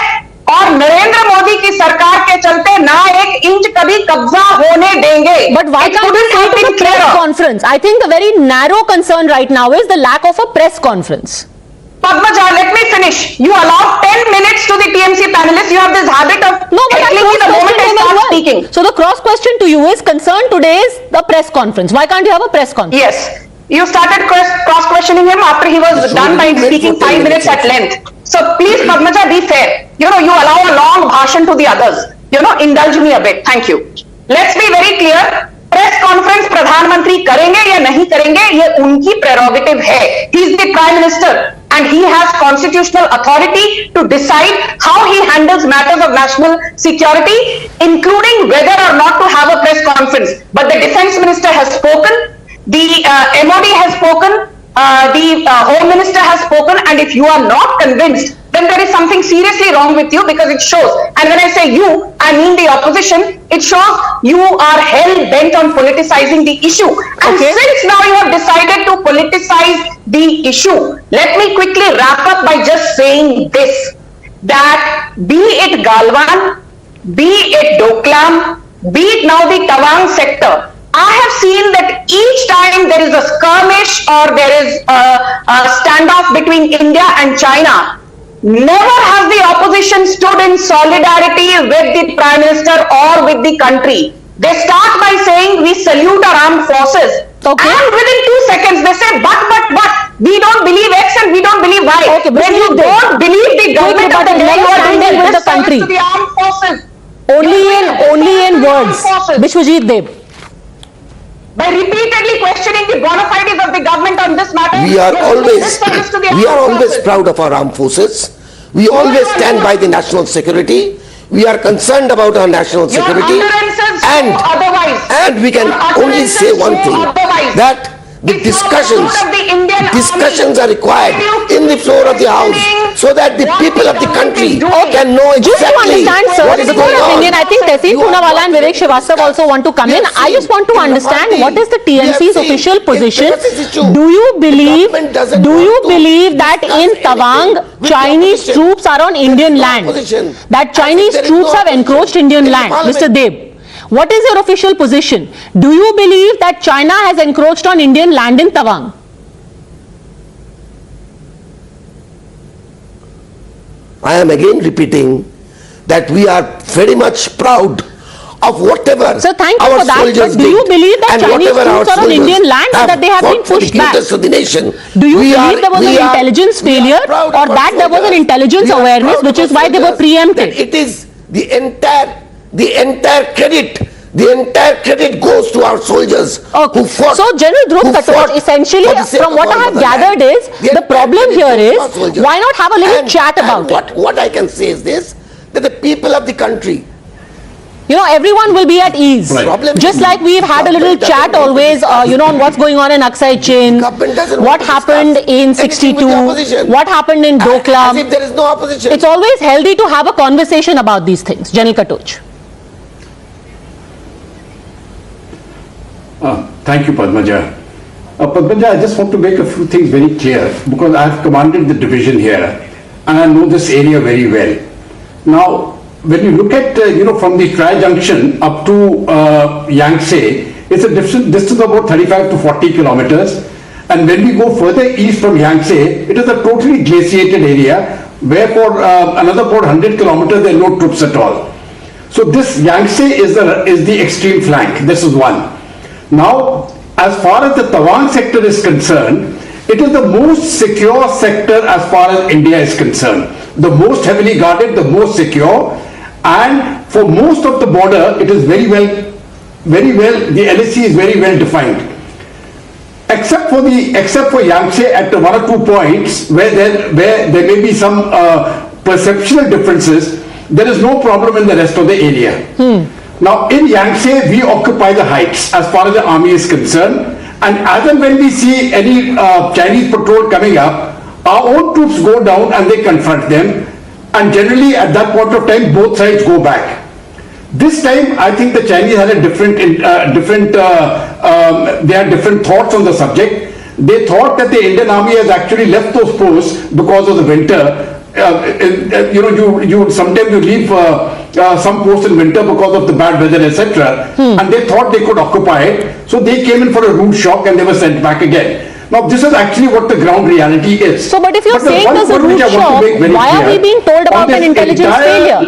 और नरेंद्र मोदी की सरकार के चलते ना एक इंच कभी कब्जा होने देंगे. But why can't we have a press conference? I think the very narrow concern right now is the lack of a press conference. Padmaja, let me finish. You allow 10 minutes to the TMC panelists. You have this habit of telling me the moment I start speaking. So the cross question to you is, concern today is the press conference. Why can't you have a press conference? Yes. You started cross questioning him after he was done by speaking 5 minutes at length. So please, Padmaja, be fair. You allow a long bhashan to the others. Indulge me a bit. Thank you. Let's be very clear. Press conference प्रधानमंत्री करेंगे या नहीं करेंगे, ये उनकी prerogative है. He is the prime minister and he has constitutional authority to decide how he handles matters of national security, including whether or not to have a press conference. But the defense minister has spoken, the MOD has spoken, the home minister has spoken, and if you are not convinced, then there is something seriously wrong with you, because it shows, and when I say you, I mean the opposition, it shows you are hell-bent on politicizing the issue. And since now you have decided to politicize the issue, let me quickly wrap up by just saying this, that be it Galwan, be it Doklam, be it now the Tawang sector, I have seen that each time there is a skirmish or there is a standoff between India and China, never has the opposition stood in solidarity with the Prime Minister or with the country. They start by saying we salute our armed forces. And within 2 seconds they say, but, we don't believe X and we don't believe Y. When you don't believe the government of the day, you are doing the disservice to the armed forces. Only in words. Bishwajit Deb. By repeatedly questioning the bona fides of the government on this matter, we are always proud of our armed forces. We always stand by the national security. We are concerned about our national security. And we can only say one thing, that the discussions are required in the floor of the House, so that the people of the country can know exactly what is going on. I think Tehseen Poonawalla and Vivek Srivastava also want to come in. I just want to understand what is the TMC's official position. Do you believe that in Tawang Chinese troops are on Indian land? That Chinese troops have encroached Indian land? Mr. Deb, what is your official position? Do you believe that China has encroached on Indian land in Tawang? I am again repeating that we are very much proud of whatever so thank you for that, but do you believe that Chinese troops are on Indian land and that they have been pushed back? Do you believe there was an intelligence failure, or that there was an intelligence awareness, which is why they were preempted? It is the entire credit goes to our soldiers who fought. So General Dhruv Katoch, essentially from what I have gathered is, the problem here is, why not have a little chat about it? What I can say is this, that the people of the country everyone will be at ease. Right. Just like we've had a little chat always, on what's going on in Aksai Chin, what happened in 62, what happened in Doklam. As if there is no opposition. It's always healthy to have a conversation about these things. General Katoch. Thank you, Padmaja. Padmaja, I just want to make a few things very clear because I have commanded the division here and I know this area very well. Now, when you look at, from the Tri-Junction up to Yangtze, it's a distance of about 35 to 40 kilometers. And when we go further east from Yangtze, it is a totally glaciated area where for another about 100 kilometers there are no troops at all. So this Yangtze is the extreme flank. This is one. Now, as far as the Tawang sector is concerned, it is the most secure sector as far as India is concerned. The most heavily guarded, the most secure, and for most of the border, it is very well, the LAC is very well defined. Except for Yangtze at one or two points where there may be some perceptual differences, there is no problem in the rest of the area. Now in Yangtze, we occupy the heights as far as the army is concerned, and as and when we see any Chinese patrol coming up, our own troops go down and they confront them, and generally at that point of time both sides go back. This time I think the Chinese had a they had different thoughts on the subject. They thought that the Indian army has actually left those posts because of the winter. Sometimes you leave some posts in winter because of the bad weather, etc. And they thought they could occupy it, so they came in for a rude shock and they were sent back again. Now this is actually what the ground reality is. So, but if you're saying there's a rude shock, why are we being told about an intelligence failure?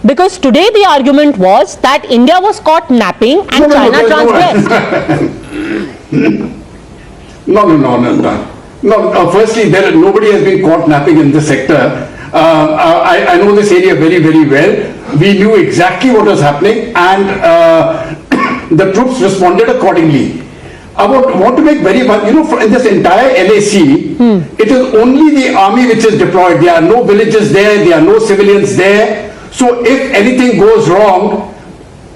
Because today the argument was that India was caught napping and China transgressed. No, firstly, nobody has been caught napping in this sector. I know this area very, very well. We knew exactly what was happening and the troops responded accordingly. I want to make very much, in this entire LAC, it is only the army which is deployed. There are no villages there, there are no civilians there. So if anything goes wrong,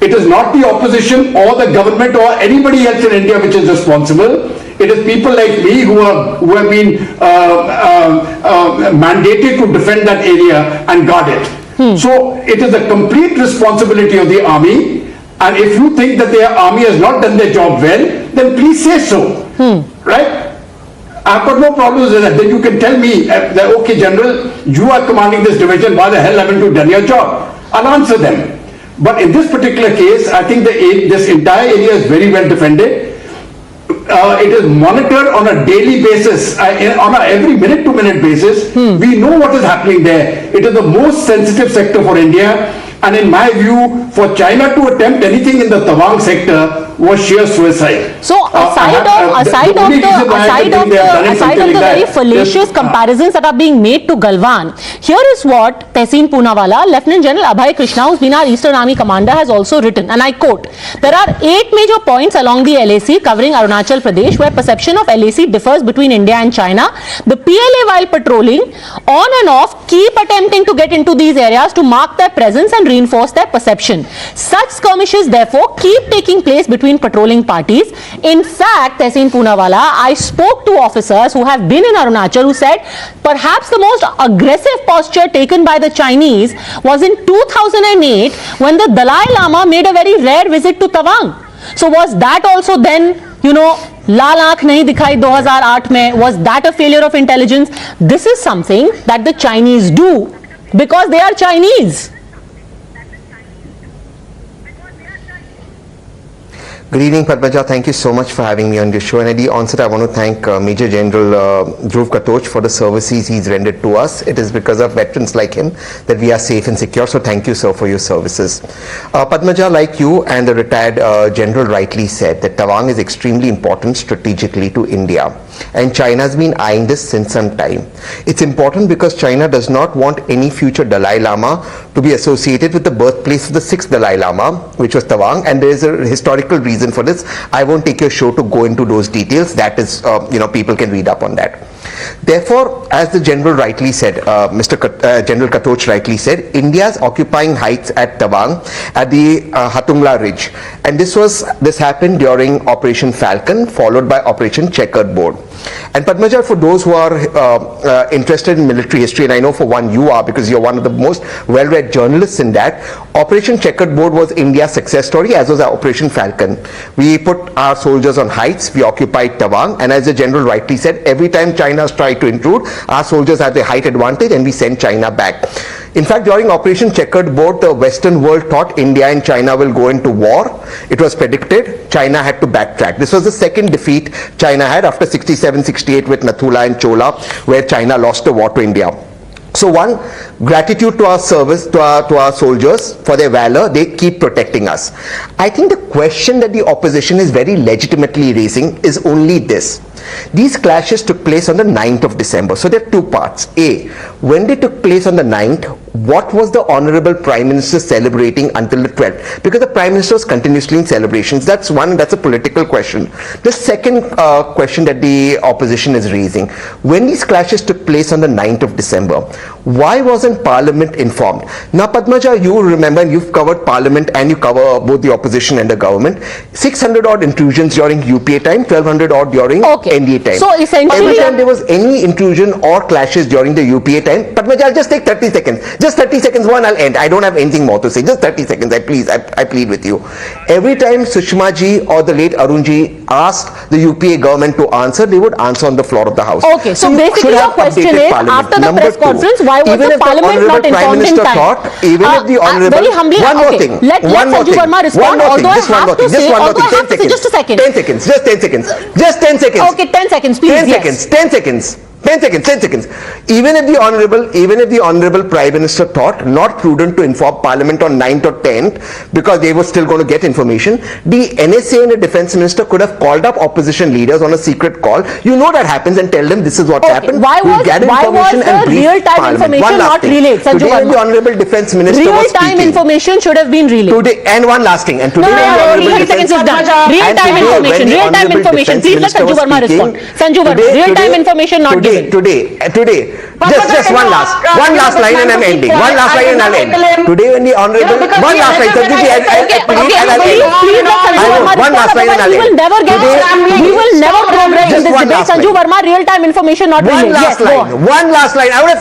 it is not the opposition or the government or anybody else in India which is responsible. It is people like me who have been mandated to defend that area and guard it. So it is the complete responsibility of the army. And if you think that the army has not done their job well, then please say so. Right? I've got no problems with that. Then you can tell me that, okay, General, you are commanding this division, why the hell haven't you done your job? I'll answer them. But in this particular case, I think this entire area is very well defended. It is monitored on a daily basis, on a every minute-to-minute basis. We know what is happening there. It is the most sensitive sector for India. And in my view, for China to attempt anything in the Tawang sector was sheer suicide. So aside of the very fallacious comparisons that are being made to Galwan, here is what Tehseen Poonawala, Lieutenant General Abhay Krishna, who's been our Eastern Army commander, has also written, and I quote, "There are 8 major points along the LAC covering Arunachal Pradesh where perception of LAC differs between India and China. The PLA, while patrolling on and off, keep attempting to get into these areas to mark their presence and reinforce their perception. Such skirmishes therefore keep taking place between patrolling parties. In fact, Tehseen Poonawala, I spoke to officers who have been in Arunachal who said perhaps the most aggressive posture taken by the Chinese was in 2008 when the Dalai Lama made a very rare visit to Tawang. So was that also then, लाल आंख नहीं दिखाई 2008 में, was that a failure of intelligence? This is something that the Chinese do because they are Chinese." Good evening, Padmaja. Thank you so much for having me on your show. And at the onset, I want to thank Major General Dhruv Katoch for the services he's rendered to us. It is because of veterans like him that we are safe and secure. So thank you, sir, for your services. Padmaja, like you and the retired general rightly said, that Tawang is extremely important strategically to India. And China has been eyeing this since some time. It's important because China does not want any future Dalai Lama to be associated with the birthplace of the 6th Dalai Lama, which was Tawang, and there is a historical reason for this. I won't take your show to go into those details. That is, people can read up on that. Therefore, as the General rightly said, General Katoch rightly said, India's occupying heights at Tawang at the Hatungla Ridge, and this happened during Operation Falcon, followed by Operation Checkered Board. And Padmaja, for those who are interested in military history, and I know for one you are because you're one of the most well-read journalists in that, Operation Checkered Board was India's success story, as was our Operation Falcon. We put our soldiers on heights, we occupied Tawang, and as the General rightly said, every time China tried to intrude, our soldiers had the height advantage and we sent China back. In fact, during Operation Checkered Board, the Western world thought India and China will go into war. It was predicted. China had to backtrack. This was the second defeat China had after 67-68 with Nathula and Chola, where China lost the war to India. So one, gratitude to our service, to our soldiers for their valor. They keep protecting us. I think the question that the opposition is very legitimately raising is only this. These clashes took place on the 9th of December. So there are two parts. A, when they took place on the 9th, what was the Honorable Prime Minister celebrating until the 12th? Because the Prime Minister was continuously in celebrations. That's one, that's a political question. The second question that the opposition is raising, when these clashes took place on the 9th of December, why wasn't Parliament informed? Now Padmaja, you remember, and you've covered Parliament and you cover both the opposition and the government, 600 odd intrusions during UPA time, 1200 odd during NDA time. So essentially, every time there was any intrusion or clashes during the UPA time, Padmaja, I'll just take 30 seconds. Just 30 seconds, one, I'll end. I don't have anything more to say. Just 30 seconds, I plead with you. Every time Sushma ji or the late Arun ji asked the UPA government to answer, they would answer on the floor of the House. Okay, so basically your question is, after the press conference, why was the Parliament not informed in time? Even if the Honorable, very humbly, one more thing, let Sanju Verma respond, although I have to say, just a second. 10 seconds, just 10 seconds. Just 10 seconds. Okay, 10 seconds, please. 10 seconds. 10 seconds. Even if the Honorable Prime Minister thought not prudent to inform Parliament on 9th or 10th because they were still going to get information, the NSA and the Defence Minister could have called up opposition leaders on a secret call. You know that happens, and tell them this is what happened. Why was the real-time information not relayed, Sanju Today when Verma? the Honorable Defence Minister was speaking, real-time information should have been relayed. Today, and one last thing, and today when the Honorable Defence Real-time information. Please let Sanju Verma respond. Sanju Verma, real-time information not given. Today, just one last line and I'm ending. One last line and I'll end. Today when the Honorable, one last line, Sanjuji, one last line and I'll end. We will never progress in this debate. Sanju Verma, real-time information not relayed. One last line. I would have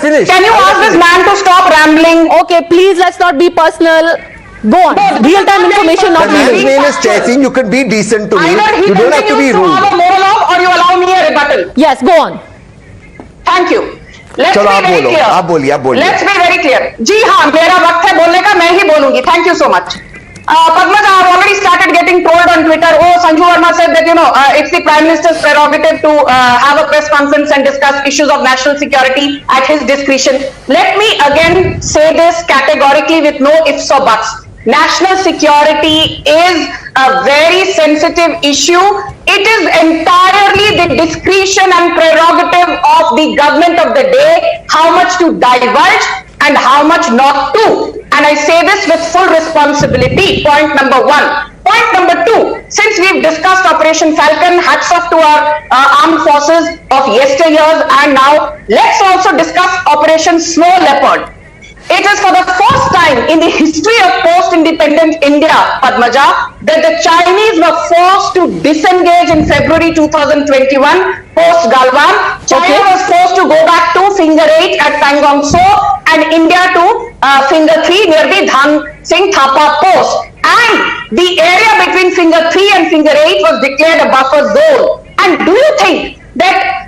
finished. Can you ask this man to stop rambling? Okay, please, let's not be personal. Go on. Real-time information not relayed. relayed. His name is Chasing. You can be decent to me. You don't have to be rude. Either he continues to have a monologue or you allow me a rebuttal. Yes, go on. Thank you. Let's be very clear. आप बोलिए. Let's be very clear. जी हाँ, मेरा वक्त है बोलने का, मैं ही बोलूंगी. Thank you so much. Padmaja, I've already started getting told on Twitter, Sanju Verma said that, it's the Prime Minister's prerogative to have a press conference and discuss issues of national security at his discretion. Let me again say this categorically with no ifs or buts. National security is a very sensitive issue. It is entirely the discretion and prerogative of the government of the day how much to divulge and how much not to. And I say this with full responsibility. Point number one. Point number two, since we've discussed Operation Falcon, hats off to our armed forces of yesteryears, and now let's also discuss Operation Snow Leopard. It is for the first time in the history of post-independent India, Padmaja, that the Chinese were forced to disengage in February 2021, post-Galwan. China was forced to go back to Finger 8 at Pangong So, and India to Finger 3 near the Dham Singh Thapa post. And the area between Finger 3 and Finger 8 was declared a buffer zone. And do you think that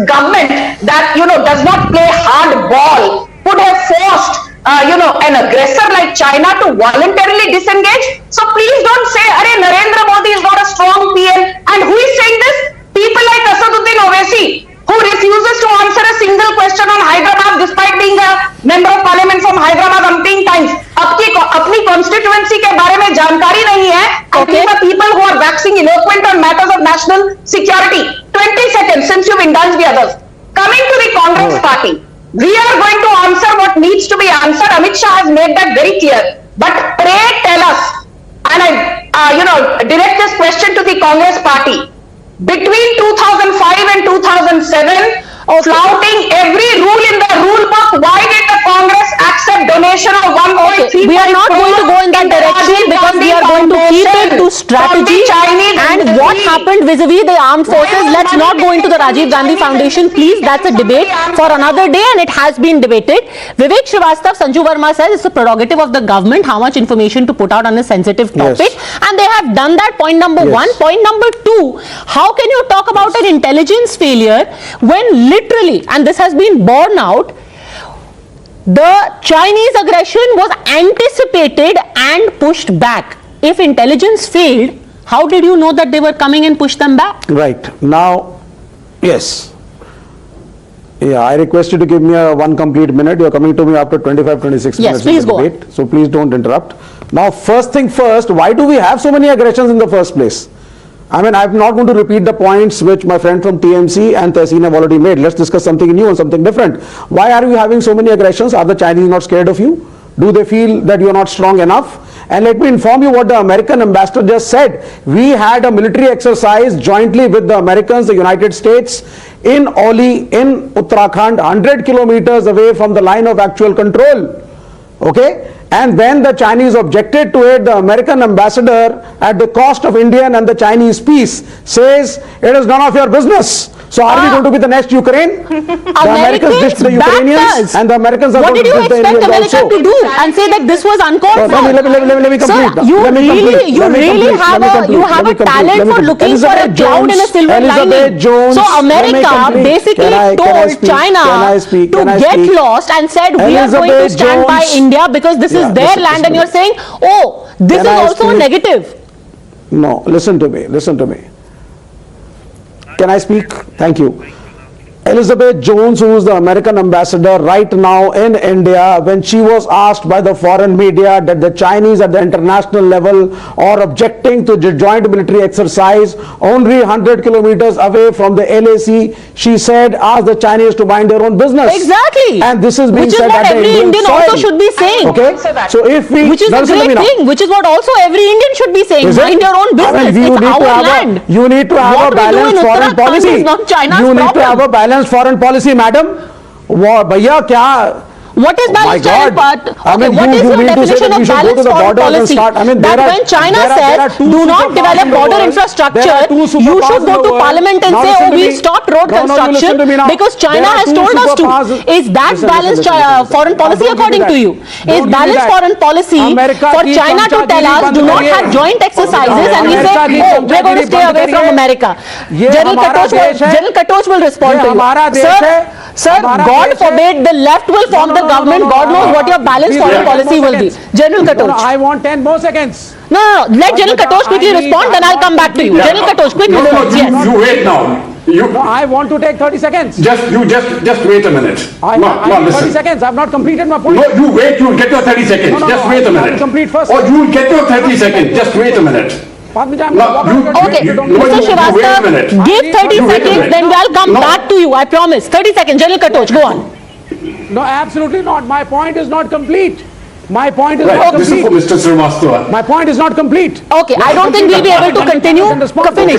government that, does not play hardball would have forced, an aggressor like China to voluntarily disengage? So please don't say, Narendra Modi is not a strong PM. And who is saying this? People like Asaduddin Owaisi, who refuses to answer a single question on Hyderabad despite being a member of parliament from Hyderabad umpteen times. अपनी constituency के बारे में जानकारी नहीं है. And these are people who are waxing eloquent on matters of national security. 20 seconds since you've indulged the others. Coming to the Congress party. We are going to answer what needs to be answered. Amit Shah has made that very clear. But pray tell us, and I, direct this question to the Congress party. between 2005 and 2007, flouting every rule in the rule book. Why did the Congress accept donation of 1.3? We are not going to go in that direction because we are going to keep it to strategy and what happened vis-a-vis the armed forces. Let's not go into the Rajiv Gandhi Foundation, please. That's a debate for another day and it has been debated. Vivek Srivastava, Sanju Verma says it's a prerogative of the government how much information to put out on a sensitive topic, and they have done that. Point number one. Point number two, how can you talk about an intelligence failure when literally, and this has been borne out, the Chinese aggression was anticipated and pushed back. If intelligence failed, how did you know that they were coming and push them back? Right. Now, yes. Yeah, I request you to give me one complete minute. You are coming to me after 25-26 minutes please of the debate. So please don't interrupt. Now, first thing first, why do we have so many aggressions in the first place? I mean, I'm not going to repeat the points which my friend from TMC and Tehseen have already made. Let's discuss something new and something different. Why are we having so many aggressions? Are the Chinese not scared of you? Do they feel that you're not strong enough? And let me inform you what the American ambassador just said. We had a military exercise jointly with the Americans, the United States, in Oli, in Uttarakhand, 100 kilometers away from the line of actual control. Okay? And when the Chinese objected to it, the American ambassador, at the cost of Indian and the Chinese peace, says it is none of your business. So are we going to be the next Ukraine? The Americans dished the Ukrainians and the Americans are what going did to you dish the expect Indians America also. to do and say that this was uncalled for? Let me complete. Sir, you really have a talent for looking for a cloud in a silver lining. So America basically told China to get lost and said we are going to stand by India because this is their land, and you're saying, oh, this is also negative. No, listen to me. Can I speak? Thank you. Elizabeth Jones, who is the American ambassador right now in India, when she was asked by the foreign media that the Chinese at the international level are objecting to the joint military exercise only 100 kilometers away from the LAC, she said, ask the Chinese to mind their own business. Exactly. And this is being said at the Indian Indian soil. also should be saying. Okay. So if we, which is a great thing, which is what also every Indian should be saying. Mind your own business. It's our land. You need to have a balanced foreign policy. Is not China's you need problem. to have a balanced foreign policy, madam. Bhaiya, kya? What is balanced foreign policy? Okay, what is your definition of balanced foreign policy? That when China says do not develop border infrastructure, you should go to parliament and say, oh, we stopped road construction because China has told us to. Is that balanced foreign policy according to you? Is balanced foreign policy for China to tell us do not have joint exercises and we say, oh, we're going to stay away from America? General Katoch will respond to you. Sir, God forbid the left will form the government. God knows what your balanced foreign policy will be. General Katoch. I want 10 more seconds. No. Let General Katoch quickly respond, then I'll come back to you. General Katoch, quickly. You wait now. I want to take 30 seconds. Just wait a minute. Listen. 30 seconds. I've not completed my point. No, you wait. You'll get your 30 seconds. Just wait a minute. Complete first. Or you'll get your 30 seconds. Just wait a minute. Okay, Mr. Srivastava, give 30 seconds, then I'll come back to you. I promise. 30 seconds. General Katoch, go on. No, absolutely not. My point is not complete. My point is not complete. This is for Mr. Srivastava. My point is not complete. Okay, I don't think we'll be able to continue. Finish.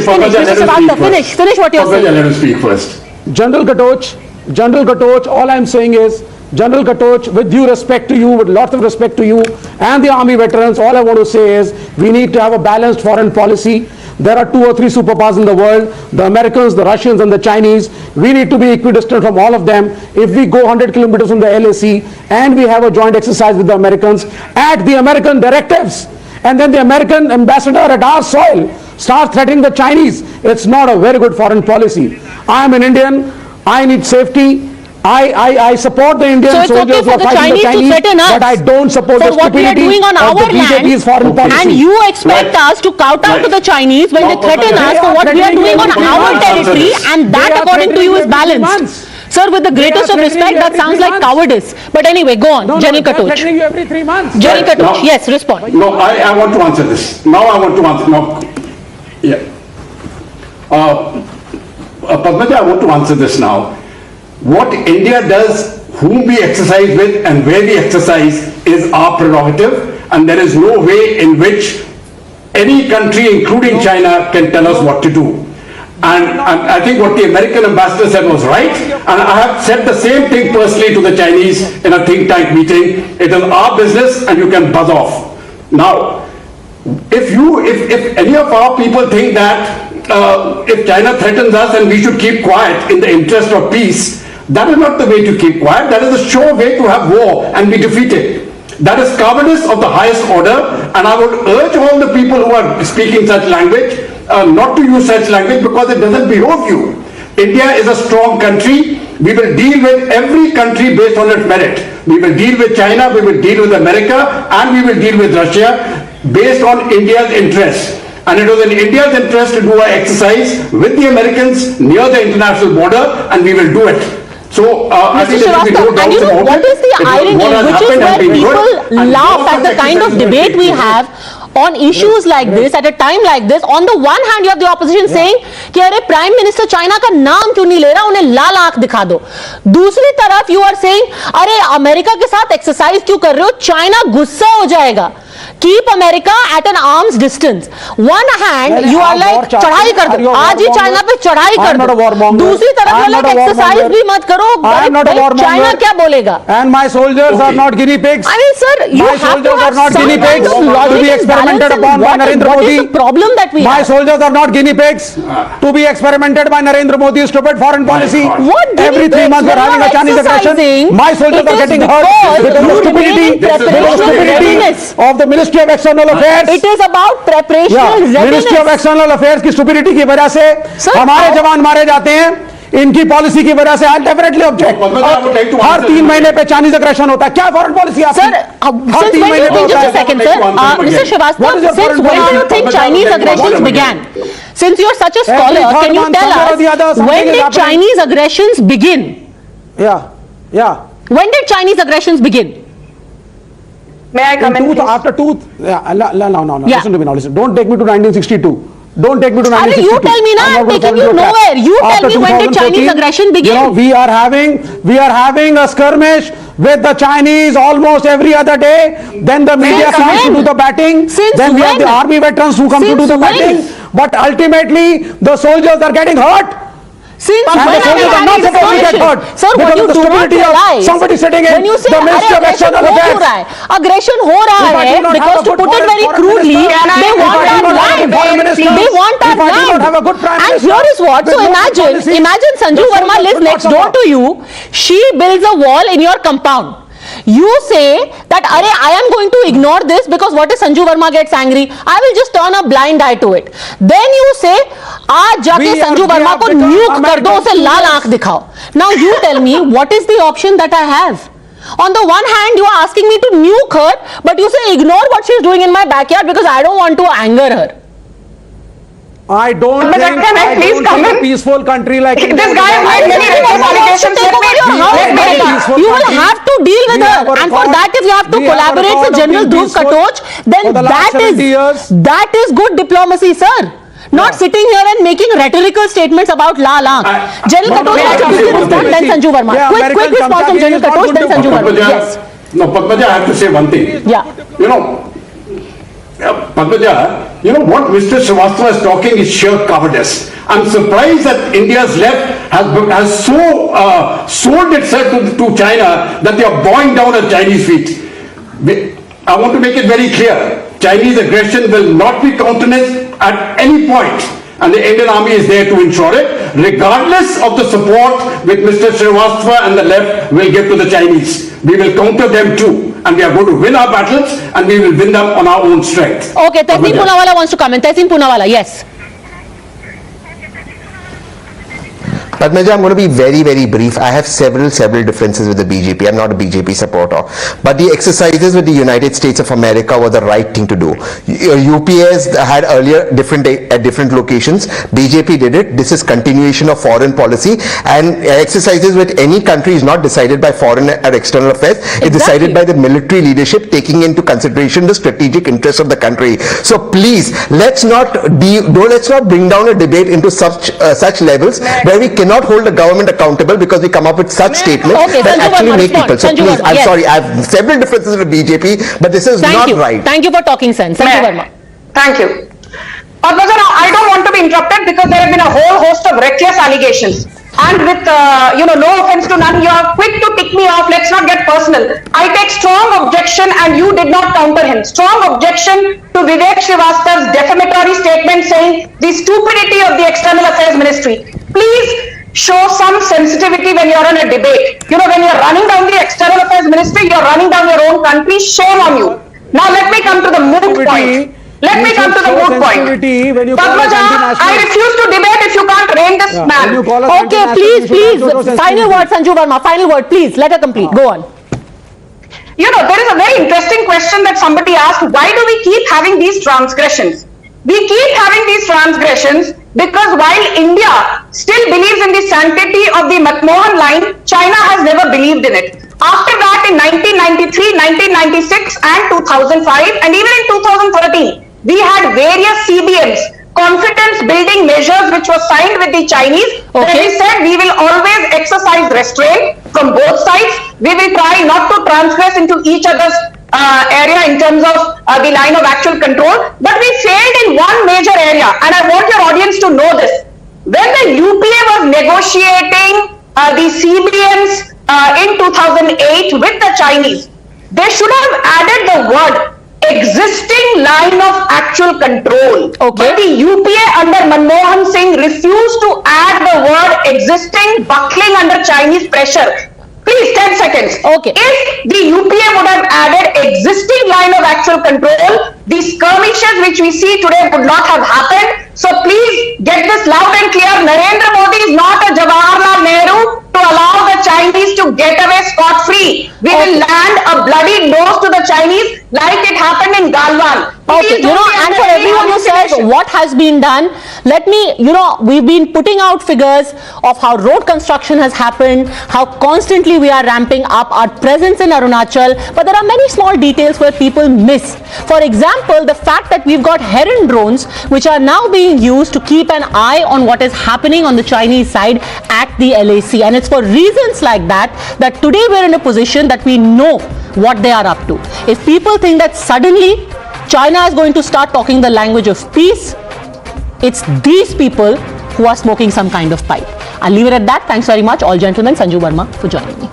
Mr. Srivastava, finish what you're saying. Let him speak first. General Katoch, all I'm saying is, General Katoch, with due respect to you, with lots of respect to you and the army veterans, all I want to say is we need to have a balanced foreign policy. There are 2 or 3 superpowers in the world, the Americans, the Russians and the Chinese. We need to be equidistant from all of them. If we go 100 kilometers from the LAC and we have a joint exercise with the Americans at the American directives, and then the American ambassador at our soil starts threatening the Chinese, it's not a very good foreign policy. I am an Indian, I need safety. I support the Indian soldiers who are fighting the Chinese, but I don't support the stupidity of the BJP's foreign policy. And you expect us to kowtow to the Chinese when they threaten us for what we are doing on our territory, and that according to you is balanced. Sir, with the greatest of respect, that sounds like cowardice. But anyway, go on, General Katoch. Threatening you every 3 months. General Katoch, yes, respond. No, I want to answer this. Now I want to answer. Now, yeah. Padmaja, I want to answer this now. What India does, whom we exercise with and where we exercise is our prerogative, and there is no way in which any country, including China, can tell us what to do. And I think what the American ambassador said was right. And I have said the same thing personally to the Chinese in a think tank meeting. It is our business and you can buzz off. Now, if any of our people think that if China threatens us and we should keep quiet in the interest of peace, that is not the way to keep quiet. That is a sure way to have war and be defeated. That is cowardice of the highest order, and I would urge all the people who are speaking such language not to use such language because it doesn't behove you. India is a strong country. We will deal with every country based on its merit. We will deal with China, we will deal with America, and we will deal with Russia based on India's interests. And it was in India's interest to do an exercise with the Americans near the international border, and we will do it. So I think there will be no doubts about it. What is the irony, which is where people laugh at the kind of debate we have on issues like this at a time like this. On the one hand, you have the opposition saying कि अरे prime minister China का नाम क्यों नहीं ले रहा, उन्हें लाल आंख दिखा दो. दूसरी तरफ यू आर सेइंग अरे अमेरिका के साथ एक्सरसाइज क्यों कर रहे हो, चाइना गुस्सा हो जाएगा. Keep America at an arm's distance. One hand you are like चढ़ाई कर दो, आज ही चाइना पे चढ़ाई कर दो. दूसरी तरफ you are like एक्सरसाइज भी मत करो. चाइना क्या बोलेगा? And my soldiers are not guinea pigs. I mean, sir, you my have to have not guinea pigs to be experimented upon by Narendra Modi. What is the problem that we have? My soldiers are not guinea pigs to be experimented by Narendra Modi's stupid foreign policy. Every 3 months we are having a Chinese aggression. My soldiers are getting hurt because of stupidity of the Ministry of External Affairs. It is about preparational readiness. Ministry of External Affairs की stupidity की वजह से हमारे जवान मारे जाते हैं. इनकी पॉलिसी की वजह से आई डेफिनेटली ऑब्जेक्ट. हर 3 महीने पे चाइनीज अग्रेशन होता है. क्या फॉरेन पॉलिसी आपकी? Sir, since when do you think, just a second, sir, Mr. Srivastava, since when do you think Chinese aggressions began? Since you are such a scholar, can you tell us when did Chinese aggressions begin? Yeah. When did Chinese aggressions begin? May I come in? After two. No. Listen to me now. Listen. Don't take me to 1962. Don't take me to 1962. You tell me now. I'm taking you nowhere. You tell me when did Chinese aggression begin? You know, we are having a skirmish with the Chinese almost every other day. Then the media comes to do the batting. Then we have the army veterans who come to do the batting. But ultimately, the soldiers are getting hurt. Since and the soldiers are not supposed to get hurt. Sir, what you do not realize, somebody sitting in the Ministry of External Affairs. Aggression हो रहा है because to put it very crudely, they want our land. They want our land. And here is what. So imagine Sanju Verma lives next door to you. She builds a wall in your compound. You say that I am going to ignore this because what if Sanju Verma gets angry? I will just turn a blind eye to it. Then you say, आज जाके Sanju Verma को nuke कर दो, उसे लाल आंख दिखाओ. Now you tell me, what is the option that I have? On the one hand, you are asking me to nuke her, but you say ignore what she is doing in my backyard because I don't want to anger her. I don't think a peaceful country like this guy might many allegations. You will have to deal with her, and for that, if you have to collaborate with General Dhruv Katoch, then that is good diplomacy, sir. Not sitting here and making rhetorical statements about La La. General Katoch has to quickly respond, then Sanju Verma. Quick response from General Katoch, then Sanju Verma. Yes. No, Padmaja, I have to say one thing. Yeah. You know, Padmaja, you know what Mr. Srivastava is talking is sheer cowardice. I'm surprised that India's left has so sold itself to China that they are bowing down at Chinese feet. I want to make it very clear. Chinese aggression will not be countenanced at any point, and the Indian Army is there to ensure it, regardless of the support which Mr. Srivastava and the left will give to the Chinese. We will counter them too, and we are going to win our battles, and we will win them on our own strength. Okay, Tehseen Poonawalla wants to comment. Tehseen Poonawalla, yes. Padmaja, I'm going to be very, very brief. I have several differences with the BJP. I'm not a BJP supporter. But the exercises with the United States of America were the right thing to do. UPS had earlier at different locations. BJP did it. This is continuation of foreign policy. And exercises with any country is not decided by foreign or external affairs. It's decided by the military leadership taking into consideration the strategic interests of the country. So please, let's not bring down a debate into such levels where we cannot hold the government accountable because we come up with such statements that actually make people. So please, I'm sorry, I have several differences with BJP, but this is not right. Thank you for talking sense. Sanju Verma. Thank you. Padmaja, now I don't want to be interrupted because there have been a whole host of reckless allegations. And with, no offense to none, you are quick to tick me off. Let's not get personal. I take strong objection and you did not counter him. Strong objection to Vivek Srivastava's defamatory statement saying the stupidity of the External Affairs Ministry. Please show some sensitivity when you're in a debate. When you're running down the External Affairs Ministry, you're running down your own country. Shame on you. Now let me come to the moot point. Padmaja, I refuse to debate if you can't rein this man. Okay, please. Final word, Sanju Verma. Final word, please. Let her complete. Go on. There is a very interesting question that somebody asked. Why do we keep having these transgressions? We keep having these transgressions because while India still believes in the sanctity of the McMahon line, China has never believed in it. After that, in 1993, 1996 and 2005 and even in 2013, we had various CBMs, confidence building measures, which was signed with the Chinese. Where we said we will always exercise restraint from both sides. We will try not to transgress into each other's area in terms of the line of actual control. But we failed in one major area, and I want your audience to know this. When the UPA was negotiating the CBMs in 2008 with the Chinese, they should have added the word existing line of actual control. But the UPA under Manmohan Singh refused to add the word existing, buckling under Chinese pressure. Please, 10 seconds. If the UPA would have added existing line of actual control, the skirmishes which we see today would not have happened. So please get this loud and clear. Narendra Modi is not a Jawaharlal Nehru to allow the Chinese to get away scot-free. We will land a bloody dose to the Chinese like it happened in Galwan. And for everyone who says what has been done, let me, we've been putting out figures of how road construction has happened, how constantly we are ramping up our presence in Arunachal, but there are many small details where people miss. For example, the fact that we've got Heron drones, which are now being used to keep an eye on what is happening on the Chinese side at the LAC. And it's for reasons like that today we're in a position that we know what they are up to. If people think that suddenly China is going to start talking the language of peace, it's these people who are smoking some kind of pipe. I'll leave it at that. Thanks very much, all gentlemen. Sanju Verma for joining me.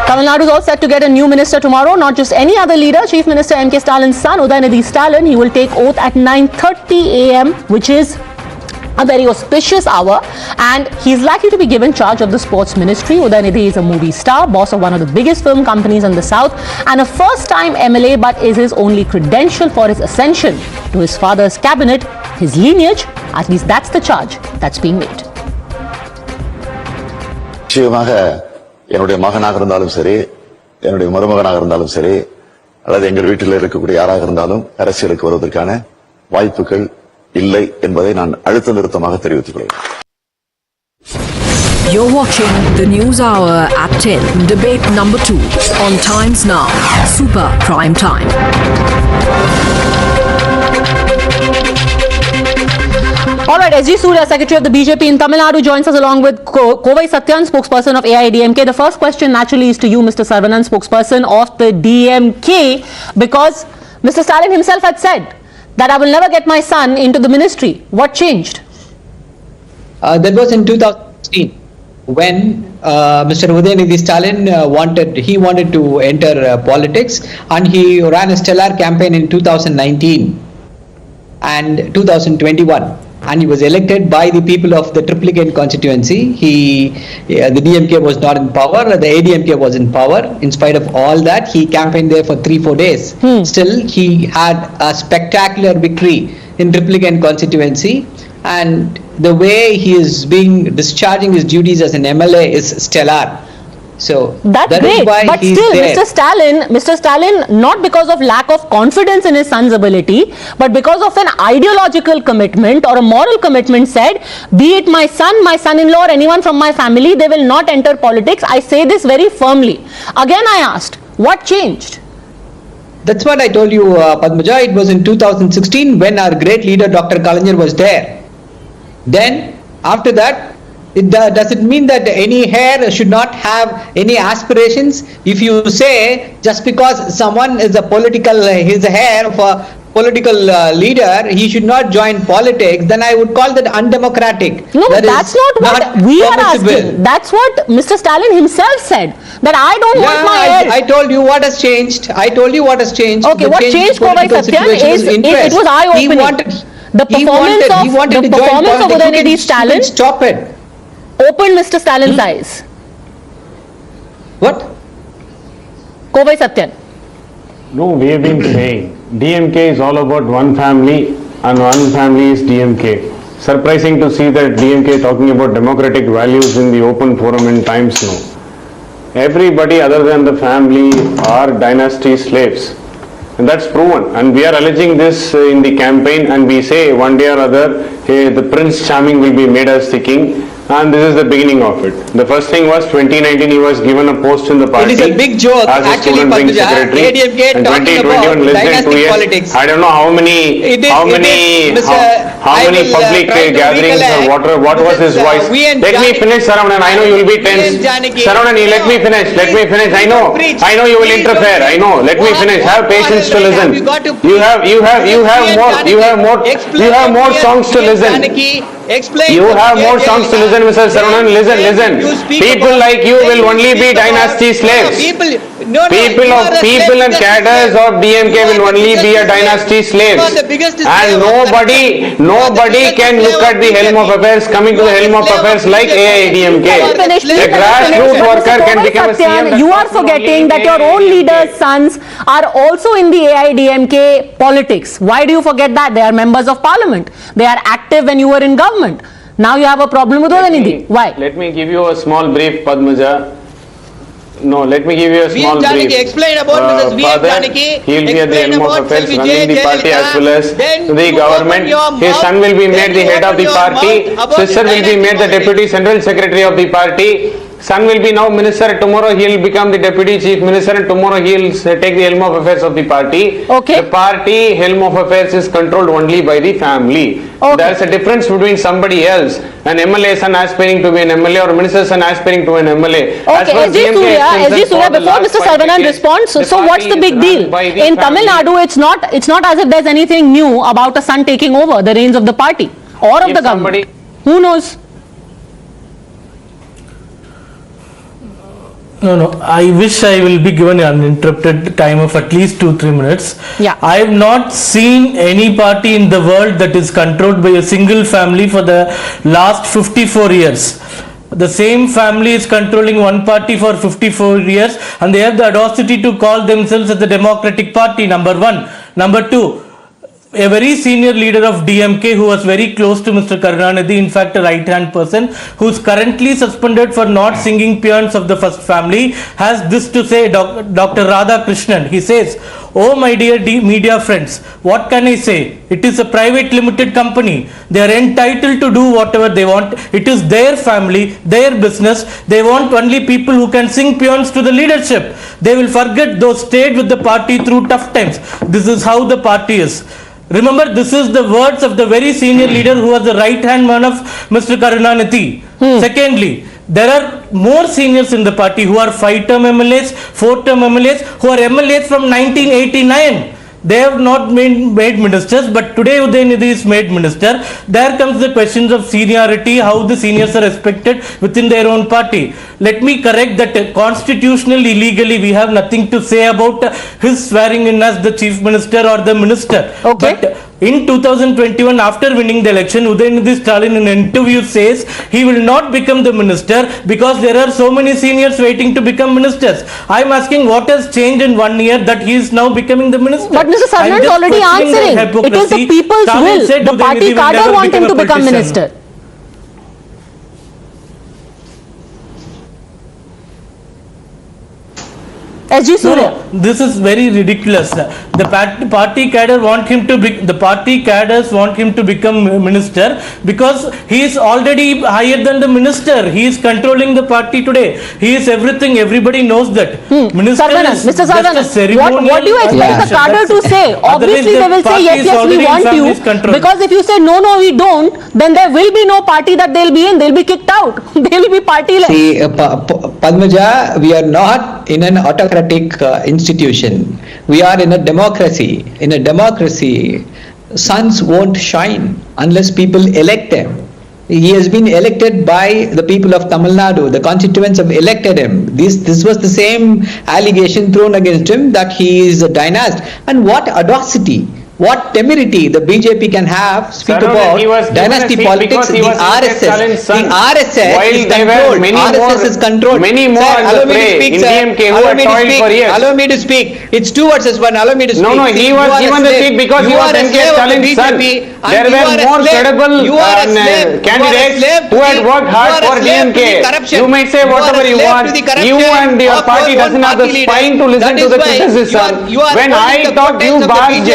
Tamil Nadu is all set to get a new minister tomorrow, not just any other leader. Chief Minister MK Stalin's son, Udayanidhi Stalin, he will take oath at 9:30 a.m., which is a very auspicious hour, and he's likely to be given charge of the sports ministry. Udayanidhi is a movie star, boss of one of the biggest film companies in the south, and a first-time MLA, but is his only credential for his ascension to his father's cabinet, his lineage. At least that's the charge that's being made. என்னுடைய மகனாக இருந்தாலும் சரி, என்னுடைய மருமகனாக இருந்தாலும் சரி, அல்லது எங்கள் வீட்டில் இருக்கக்கூடிய யாராக இருந்தாலும் அரசியலுக்கு வருவதற்கான வாய்ப்புகள் இல்லை என்பதை நான் அழுத்த நிறுத்தமாக தெரிவித்துக் கொள்கிறேன். You're watching the News Hour at 10, debate number 2 on Times Now, Super Prime Time. All right, SG Surya, Secretary of the BJP in Tamil Nadu, joins us along with Kovai Satyan, spokesperson of AIDMK. The first question naturally is to you, Mr. Saravanan, spokesperson of the DMK, because Mr. Stalin himself had said that I will never get my son into the ministry. What changed? That was in 2016 when Mr. Udayanidhi Stalin wanted to enter politics, and he ran a stellar campaign in 2019 and 2021. And he was elected by the people of the triplicate constituency. The DMK was not in power, the ADMK was in power. In spite of all that, he campaigned there for 3-4 days. Still, he had a spectacular victory in triplicate constituency, and the way he is discharging his duties as an MLA is stellar. So that's great, but still, Mr. Stalin, not because of lack of confidence in his son's ability, but because of an ideological commitment or a moral commitment, said, be it my son-in-law, or anyone from my family, they will not enter politics. I say this very firmly. Again, I asked, what changed? That's what I told you, Padmaja. It was in 2016 when our great leader, Dr. Kalanyar, was there. Then, after that, Does it mean that any heir should not have any aspirations? If you say just because someone is his heir for political leader, he should not join politics, then I would call that undemocratic. No, that's not what we are asking. That's what Mr. Stalin himself said, that I don't want my heir. I told you what has changed. Okay, what changed, Kovai Satyan, is it was eye-opening. The performance of Udayanidhi Stalin opened Mr. Stalin's eyes. What? Kovai Satyan. No, we have been saying DMK is all about one family and one family is DMK. Surprising to see that DMK talking about democratic values in the open forum in Times now. Everybody other than the family are dynasty slaves. And that's proven. And we are alleging this in the campaign, and we say one day or other, hey, the Prince Charming will be made as the king. And this is the beginning of it. The first thing was 2019 he was given a post in the party. It is a big joke as a actually, student wing Padmaja. secretary. ADMK And talking about dynastic politics. I don't know how many public gatherings or what was his voice. Let me finish, Saravanan. I know you will be tense. Saravanan, let me finish. I know you will interfere. I know. Let me finish. Have patience to listen. You have more songs to listen. You have more songs to listen, Mr. Saravanan. Listen. People like you will only be dynasty slaves. People and cadres of DMK will only be a dynasty slaves. And nobody can look at the helm of affairs, coming to the helm of affairs like AIDMK. A grassroots worker can become a CM. You are forgetting that your own leader's sons are also in the AIDMK politics. Why do you forget that? They are members of parliament. They are active when you were in government. Now you have a problem with Udayanidhi. Why? Let me give you a small brief, Padmaja. No, let me give you a small brief. Explain about Mrs. V.M. Janaki. He will be at the helm of affairs, running the party as well as the government. His son will be made the head of the party. Sister will be made the deputy central secretary of the party. Son will be now minister. Tomorrow he will become the deputy chief minister, and tomorrow he will take the helm of affairs of the party. Okay. The party helm of affairs is controlled only by the family. Okay. There is a difference between somebody else, an MLA son aspiring to be an MLA or a minister son aspiring to an MLA. Okay, SG Surya, before Mr. Saravanan responds, so what's the big deal? In Tamil Nadu, it's not as if there's anything new about a son taking over the reins of the party or of the government. Who knows? No, I wish I will be given an uninterrupted time of at least 2-3 minutes. Yeah. I have not seen any party in the world that is controlled by a single family for the last 54 years. The same family is controlling one party for 54 years, and they have the audacity to call themselves as the Democratic Party, number one. Number two, a very senior leader of DMK who was very close to Mr. Karunanidhi, in fact a right-hand person, who is currently suspended for not singing peons of the first family, has this to say, Dr. Radha Krishnan. He says, "Oh my dear media friends, what can I say? It is a private limited company. They are entitled to do whatever they want. It is their family, their business. They want only people who can sing peons to the leadership. They will forget those stayed with the party through tough times. This is how the party is." Remember, this is the words of the very senior leader who was the right-hand man of Mr. Karunanidhi. Secondly, there are more seniors in the party who are 5-term MLAs, 4-term MLAs, who are MLAs from 1989. They have not made ministers, but today Udayanidhi is made minister. There comes the questions of seniority, how the seniors are respected within their own party. Let me correct that constitutionally, legally, we have nothing to say about his swearing in as the chief minister or the minister. Okay. But in 2021, after winning the election, Udayanidhi Stalin in an interview says he will not become the minister because there are so many seniors waiting to become ministers. I am asking what has changed in 1 year that he is now becoming the minister. But Mr. Saravanan is already answering. It is the people's will. The party cadre want him to become minister. SG Surya. No, this is very ridiculous. The party cadre want him to be, the party cadres want him to become minister because he is already higher than the minister. He is controlling the party today. He is everything. Everybody knows that. Minister is Mr. just a ceremonial. What do you expect the cadre to say? Obviously, they will say yes, we want you. Because if you say no, we don't, then there will be no party that they'll be in. They'll be kicked out. They will be partyless. See, Padmaja, we are not in an autocratic institution. We are in a democracy. In a democracy, suns won't shine unless people elect them. He has been elected by the people of Tamil Nadu. The constituents have elected him. This was the same allegation thrown against him that he is a dynast. And what audacity, what temerity the BJP can have speak about dynasty politics. The RSS is controlled. Many more allow me to speak, sir. Allow me to speak. It's 2 versus 1. Allow me to speak. No, he was given the seat because he was MK Stalin's son. There were more credible candidates who had worked hard for DMK. You may say whatever you want. You and your party doesn't have the spine to listen to the criticism. When I talked you barged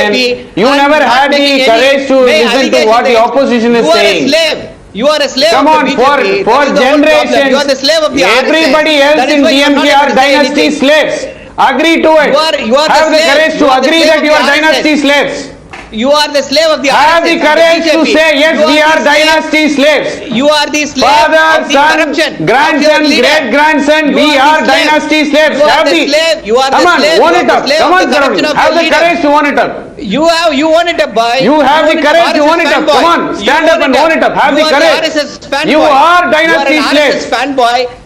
you never had the courage to listen to what the opposition is saying. You are a slave. Come on, for generations, you are the slave of the everybody else in DMK are dynasty slaves. Agree to it. You are have the courage to agree that you are dynasty slaves. You are the slave of the Have the courage to say yes, we are dynasty slaves. You are the slave Father, of the son, corruption. grandson, great grandson, we are dynasty slaves. You are the slave. You are the slave. Come on, own it up. Come on, have the courage to own it up. You own it up, boy. You have the courage to own it up. Come on, stand up and own it up. Have the courage. You are dynasty slaves.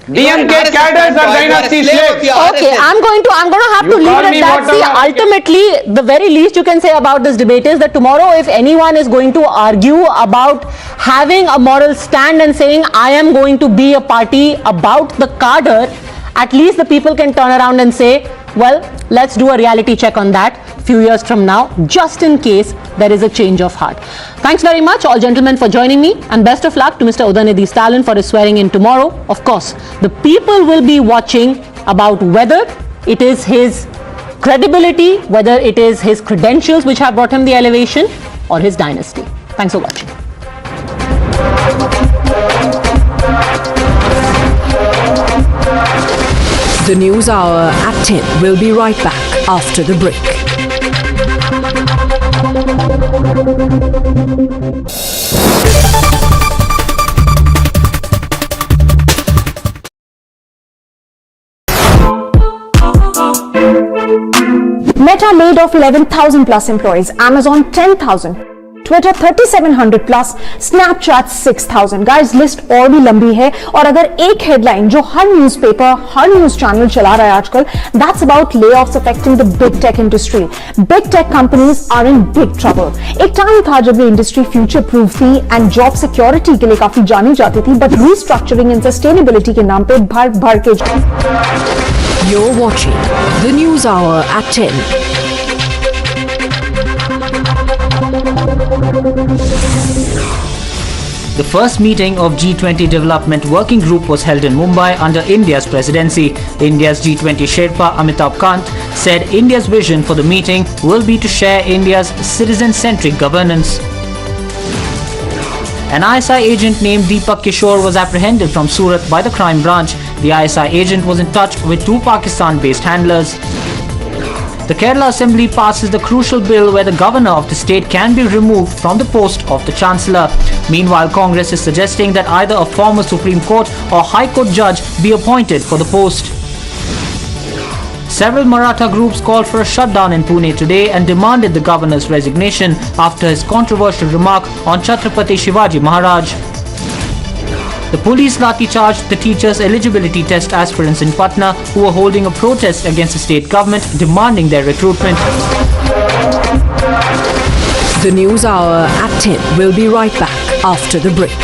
DMK cadres are dynasty slaves. Okay, I'm going to have to leave it at that. See, ultimately, the very least you can say about this debate is that tomorrow, if anyone is going to argue about having a moral stand and saying, I am going to be a party about the cadre, at least the people can turn around and say, well, let's do a reality check on that few years from now, just in case there is a change of heart. Thanks very much, all gentlemen, for joining me, and best of luck to Mr. Udayanidhi Stalin for his swearing in tomorrow. Of course, the people will be watching about whether it is his credibility, whether it is his credentials which have brought him the elevation, or his dynasty. Thanks for watching. The News Hour at 10 will be right back after the break. Meta laid off 11,000 plus employees, Amazon 10,000, Twitter 3,700 plus, Snapchat 6,000. Guys, list और भी लंबी है, और अगर एक headline जो हर newspaper, हर news channel चला रहा है आजकल, that's about layoffs affecting the big tech industry. Big tech companies are in big trouble. एक टाइम था जब ये इंडस्ट्री फ्यूचर प्रूफ थी एंड जॉब सिक्योरिटी के लिए काफी जानी जाती थी, बट रीस्ट्रक्चरिंग एंड सस्टेनेबिलिटी के नाम पे भर के You're watching the News Hour at 10. The first meeting of G20 Development Working Group was held in Mumbai under India's presidency. India's G20 Sherpa Amitabh Kant said India's vision for the meeting will be to share India's citizen-centric governance. An ISI agent named Deepak Kishore was apprehended from Surat by the crime branch. The ISI agent was in touch with two Pakistan-based handlers. The Kerala Assembly passes the crucial bill where the governor of the state can be removed from the post of the Chancellor. Meanwhile, Congress is suggesting that either a former Supreme Court or High Court judge be appointed for the post. Several Maratha groups called for a shutdown in Pune today and demanded the governor's resignation after his controversial remark on Chhatrapati Shivaji Maharaj. The police lathi charged the teachers' eligibility test aspirants in Patna who were holding a protest against the state government demanding their recruitment. The News Hour at 10 will be right back after the break.